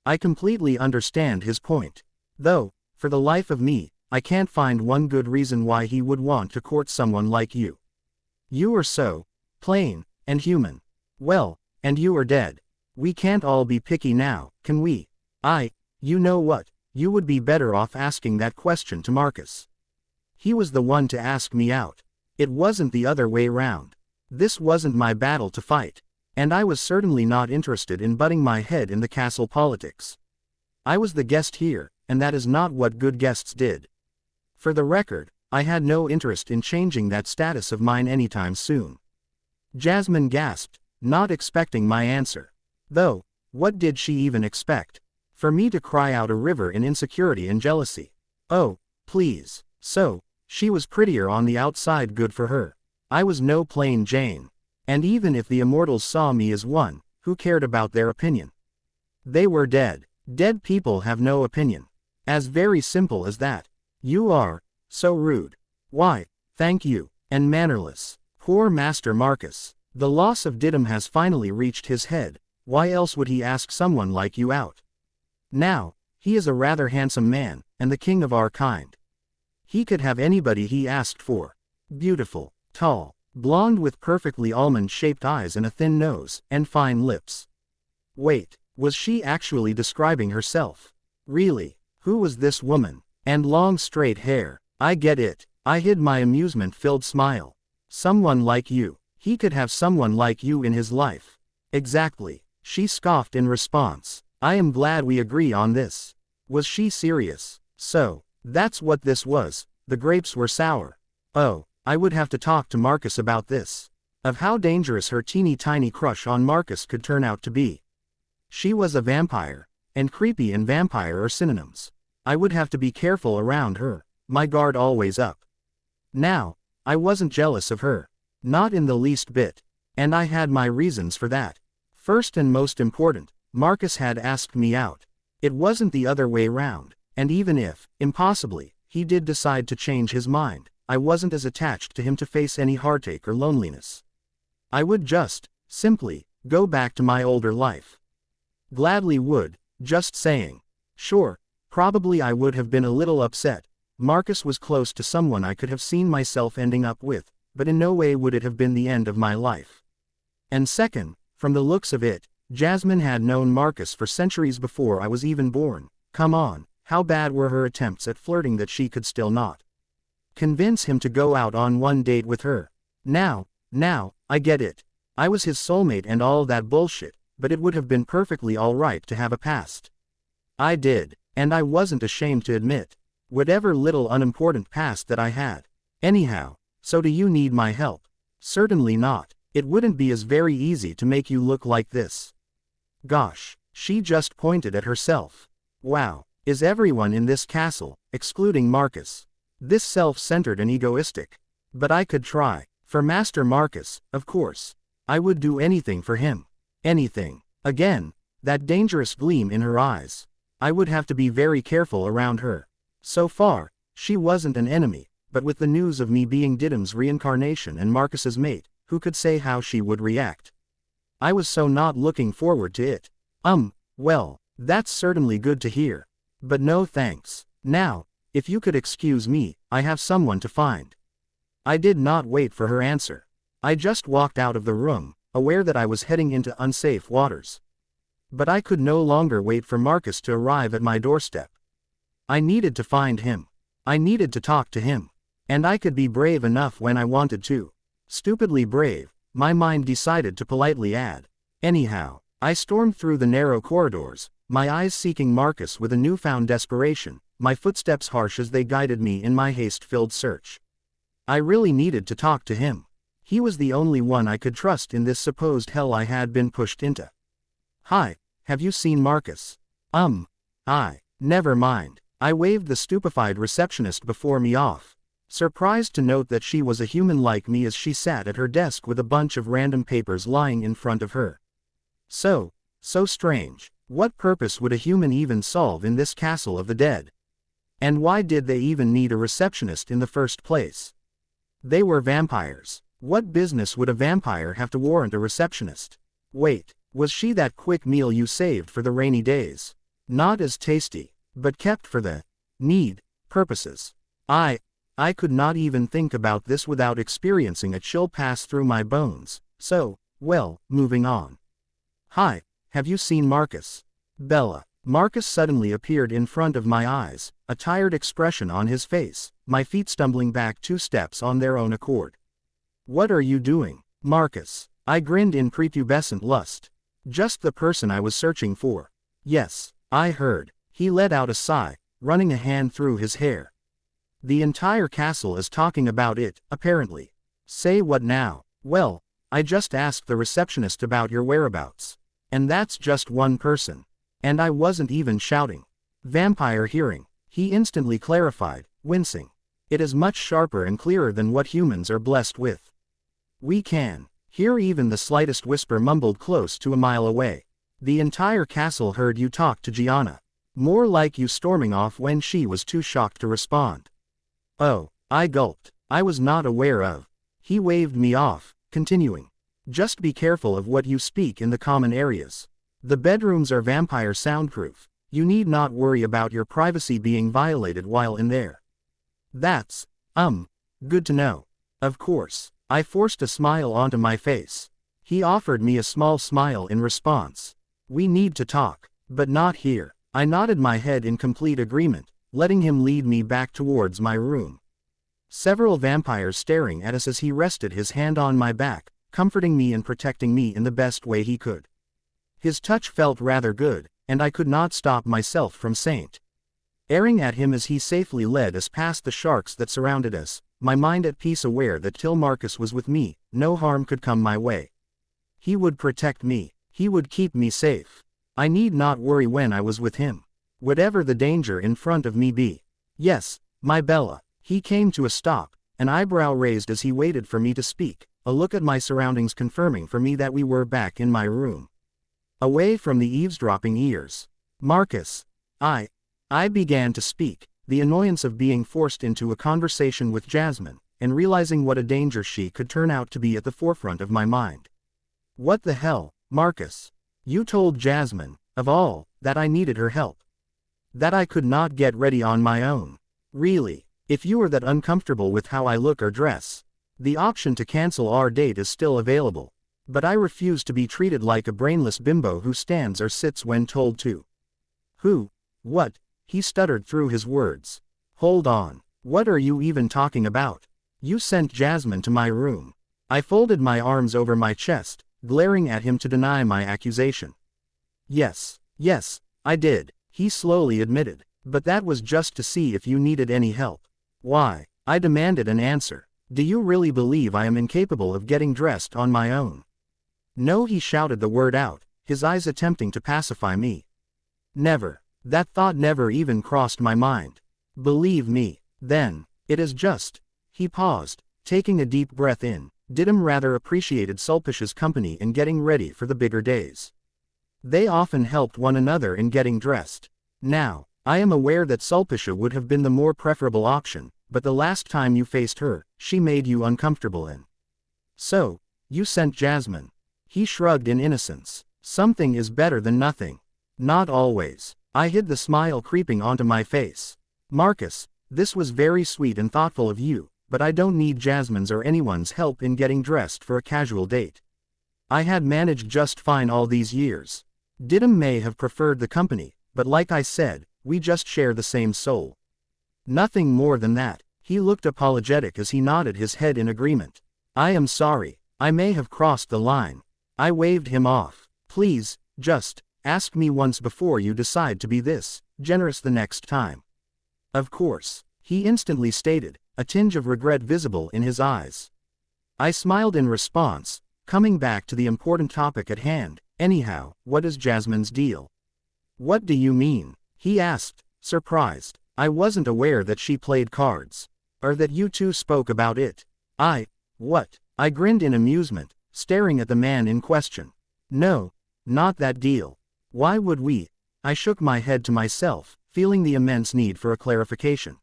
Speaker 1: I completely understand his point. Though, for the life of me, I can't find one good reason why he would want to court someone like you. You are so plain and human. Well, and you are dead. We can't all be picky now, can we? You know what, you would be better off asking that question to Marcus. He was the one to ask me out. It wasn't the other way round. This wasn't my battle to fight, and I was certainly not interested in butting my head in the castle politics. I was the guest here, and that is not what good guests did. For the record, I had no interest in changing that status of mine anytime soon. Jasmine gasped, not expecting my answer. Though, what did she even expect? For me to cry out a river in insecurity and jealousy. Oh, please. So, she was prettier on the outside, good for her. I was no plain Jane. And even if the immortals saw me as one, who cared about their opinion? They were dead. Dead people have no opinion. As very simple as that. You are so rude. Why, thank you, and mannerless. Poor Master Marcus. The loss of Didymus has finally reached his head. Why else would he ask someone like you out? Now, he is a rather handsome man, and the king of our kind. He could have anybody he asked for. Beautiful, tall, blonde with perfectly almond-shaped eyes and a thin nose, and fine lips. Wait, was she actually describing herself? Really, who was this woman? And long straight hair. I get it. I hid my amusement-filled smile. Someone like you. He could have someone like you in his life. Exactly. She scoffed in response. I am glad we agree on this. Was she serious? So, that's what this was. The grapes were sour. Oh, I would have to talk to Marcus about this. Of how dangerous her teeny-tiny crush on Marcus could turn out to be. She was a vampire, and creepy and vampire are synonyms. I would have to be careful around her, my guard always up. Now, I wasn't jealous of her. Not in the least bit. And I had my reasons for that. First and most important, Marcus had asked me out. It wasn't the other way round, and even if, impossibly, he did decide to change his mind, I wasn't as attached to him to face any heartache or loneliness. I would just, simply, go back to my older life. Gladly would, just saying. Sure, probably I would have been a little upset, Marcus was close to someone I could have seen myself ending up with, but in no way would it have been the end of my life. And second, from the looks of it, Jasmine had known Marcus for centuries before I was even born. Come on, how bad were her attempts at flirting that she could still not convince him to go out on one date with her? Now, I get it. I was his soulmate and all that bullshit, but it would have been perfectly alright to have a past. I did, and I wasn't ashamed to admit. Whatever little unimportant past that I had. Anyhow, so do you need my help? Certainly not. It wouldn't be as very easy to make you look like this. Gosh, she just pointed at herself. Wow, is everyone in this castle, excluding Marcus, this self-centered and egoistic? But I could try. For Master Marcus, of course. I would do anything for him. Anything. Again, that dangerous gleam in her eyes. I would have to be very careful around her. So far, she wasn't an enemy, but with the news of me being Didym's reincarnation and Marcus's mate, who could say how she would react? I was so not looking forward to it. Well, that's certainly good to hear. But no thanks. Now, if you could excuse me, I have someone to find. I did not wait for her answer. I just walked out of the room, aware that I was heading into unsafe waters. But I could no longer wait for Marcus to arrive at my doorstep. I needed to find him. I needed to talk to him. And I could be brave enough when I wanted to. Stupidly brave, my mind decided to politely add. Anyhow, I stormed through the narrow corridors, my eyes seeking Marcus with a newfound desperation, my footsteps harsh as they guided me in my haste-filled search. I really needed to talk to him. He was the only one I could trust in this supposed hell I had been pushed into. Hi, have you seen Marcus? Never mind. I waved the stupefied receptionist before me off, surprised to note that she was a human like me as she sat at her desk with a bunch of random papers lying in front of her. So strange. What purpose would a human even solve in this castle of the dead? And why did they even need a receptionist in the first place? They were vampires. What business would a vampire have to warrant a receptionist? Wait, was she that quick meal you saved for the rainy days? Not as tasty, but kept for the purposes. I could not even think about this without experiencing a chill pass through my bones, so, well, moving on. Hi, have you seen Marcus? Bella. Marcus suddenly appeared in front of my eyes, a tired expression on his face, my feet stumbling back 2 steps on their own accord. What are you doing, Marcus? I grinned in prepubescent lust. Just the person I was searching for. Yes, I heard. He let out a sigh, running a hand through his hair. The entire castle is talking about it, apparently. Say what now? Well, I just asked the receptionist about your whereabouts. And that's just one person. And I wasn't even shouting. Vampire hearing, he instantly clarified, wincing. It is much sharper and clearer than what humans are blessed with. We can hear even the slightest whisper mumbled close to a mile away. The entire castle heard you talk to Gianna. More like you storming off when she was too shocked to respond. Oh, I gulped. I was not aware of. He waved me off, continuing. Just be careful of what you speak in the common areas. The bedrooms are vampire soundproof. You need not worry about your privacy being violated while in there. That's, good to know. Of course. I forced a smile onto my face. He offered me a small smile in response. We need to talk, but not here. I nodded my head in complete agreement, letting him lead me back towards my room. Several vampires staring at us as he rested his hand on my back, comforting me and protecting me in the best way he could. His touch felt rather good, and I could not stop myself from staring at him as he safely led us past the sharks that surrounded us, my mind at peace, aware that till Marcus was with me, no harm could come my way. He would protect me. He would keep me safe. I need not worry when I was with him. Whatever the danger in front of me be. Yes, my Bella. He came to a stop, an eyebrow raised as he waited for me to speak, a look at my surroundings confirming for me that we were back in my room. Away from the eavesdropping ears. Marcus. I began to speak, the annoyance of being forced into a conversation with Jasmine, and realizing what a danger she could turn out to be at the forefront of my mind. What the hell, Marcus? You told Jasmine, of all, that I needed her help. That I could not get ready on my own. Really? If you are that uncomfortable with how I look or dress, the option to cancel our date is still available. But I refuse to be treated like a brainless bimbo who stands or sits when told to. Who? What? He stuttered through his words. Hold on. What are you even talking about? You sent Jasmine to my room. I folded my arms over my chest, glaring at him to deny my accusation. Yes, I did, he slowly admitted. But that was just to see if you needed any help. Why? I demanded an answer. Do you really believe I am incapable of getting dressed on my own? No, he shouted the word out, his eyes attempting to pacify me. Never. That thought never even crossed my mind. Believe me, then. It is just. He paused, taking a deep breath in. Didim rather appreciated Sulpish's company in getting ready for the bigger days. They often helped one another in getting dressed. Now, I am aware that Sulpisha would have been the more preferable option, but the last time you faced her, she made you uncomfortable in. So, you sent Jasmine. He shrugged in innocence. Something is better than nothing. Not always. I hid the smile creeping onto my face. Marcus, this was very sweet and thoughtful of you, but I don't need Jasmine's or anyone's help in getting dressed for a casual date. I had managed just fine all these years. Didim may have preferred the company, but like I said, we just share the same soul. Nothing more than that. He looked apologetic as he nodded his head in agreement. I am sorry. I may have crossed the line. I waved him off. Please, just ask me once before you decide to be this generous the next time. Of course, he instantly stated, a tinge of regret visible in his eyes. I smiled in response, coming back to the important topic at hand. Anyhow, what is Jasmine's deal? What do you mean? He asked, surprised. I wasn't aware that she played cards. Or that you two spoke about it. What? I grinned in amusement, staring at the man in question. No, not that deal. Why would we? I shook my head to myself, feeling the immense need for a clarification.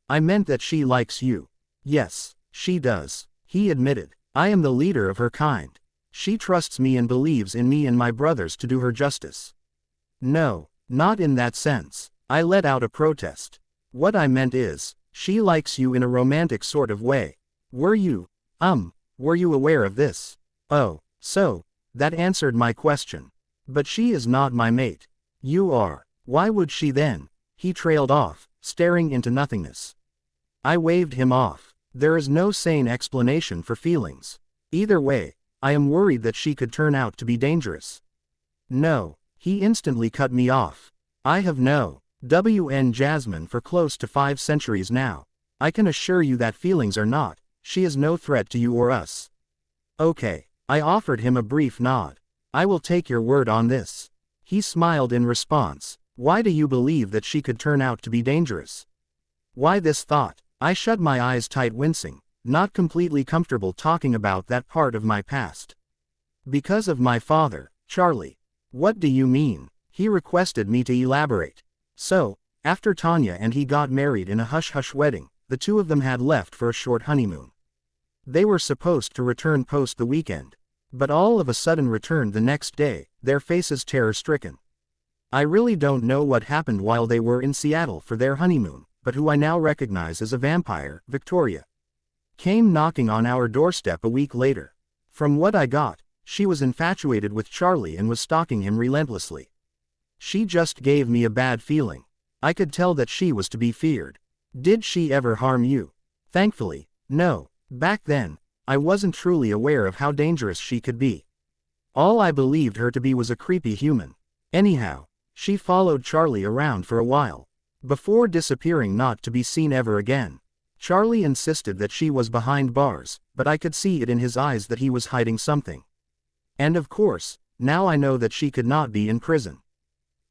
Speaker 1: I meant that she likes you. Yes, she does, he admitted. I am the leader of her kind. She trusts me and believes in me and my brothers to do her justice. No, not in that sense. I let out a protest. What I meant is, she likes you in a romantic sort of way. Were you aware of this? Oh, so, that answered my question. But she is not my mate. You are. Why would she then? He trailed off, staring into nothingness. I waved him off. There is no sane explanation for feelings. Either way, I am worried that she could turn out to be dangerous. No, he instantly cut me off. I have known Jasmine for close to 5 centuries now. I can assure you that feelings are not. She is no threat to you or us. Okay, I offered him a brief nod. I will take your word on this. He smiled in response. Why do you believe that she could turn out to be dangerous? Why this thought? I shut my eyes tight, wincing, not completely comfortable talking about that part of my past. Because of my father, Charlie. What do you mean? He requested me to elaborate. So, after Tanya and he got married in a hush-hush wedding, the two of them had left for a short honeymoon. They were supposed to return post the weekend, but all of a sudden returned the next day, their faces terror-stricken. I really don't know what happened while they were in Seattle for their honeymoon, but who I now recognize as a vampire, Victoria, came knocking on our doorstep a week later. From what I got, she was infatuated with Charlie and was stalking him relentlessly. She just gave me a bad feeling. I could tell that she was to be feared. Did she ever harm you? Thankfully, no. Back then, I wasn't truly aware of how dangerous she could be. All I believed her to be was a creepy human. Anyhow, she followed Charlie around for a while, before disappearing not to be seen ever again. Charlie insisted that she was behind bars, but I could see it in his eyes that he was hiding something. And of course, now I know that she could not be in prison.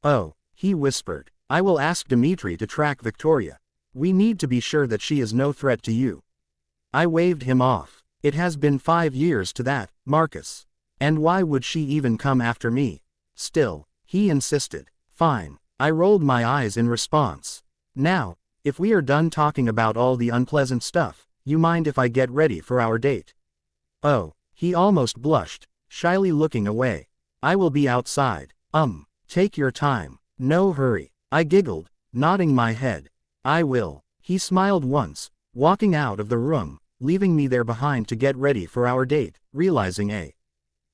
Speaker 1: Oh, he whispered. I will ask Dimitri to track Victoria. We need to be sure that she is no threat to you. I waved him off. It has been 5 years to that, Marcus. And why would she even come after me? Still, he insisted. Fine. I rolled my eyes in response. Now, if we are done talking about all the unpleasant stuff, you mind if I get ready for our date? Oh, he almost blushed, shyly looking away. I will be outside. Take your time. No hurry. I giggled, nodding my head. I will. He smiled once, walking out of the room, leaving me there behind to get ready for our date, realizing a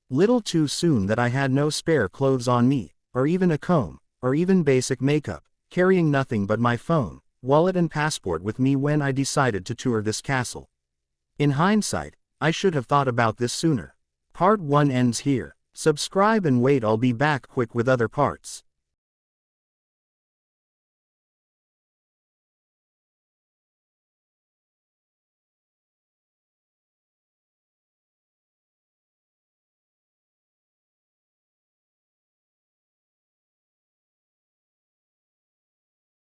Speaker 1: little too soon that I had no spare clothes on me, or even a comb, or even basic makeup, carrying nothing but my phone, wallet and passport with me when I decided to tour this castle. In hindsight, I should have thought about this sooner. Part 1 ends here. Subscribe and wait, I'll be back quick with other parts.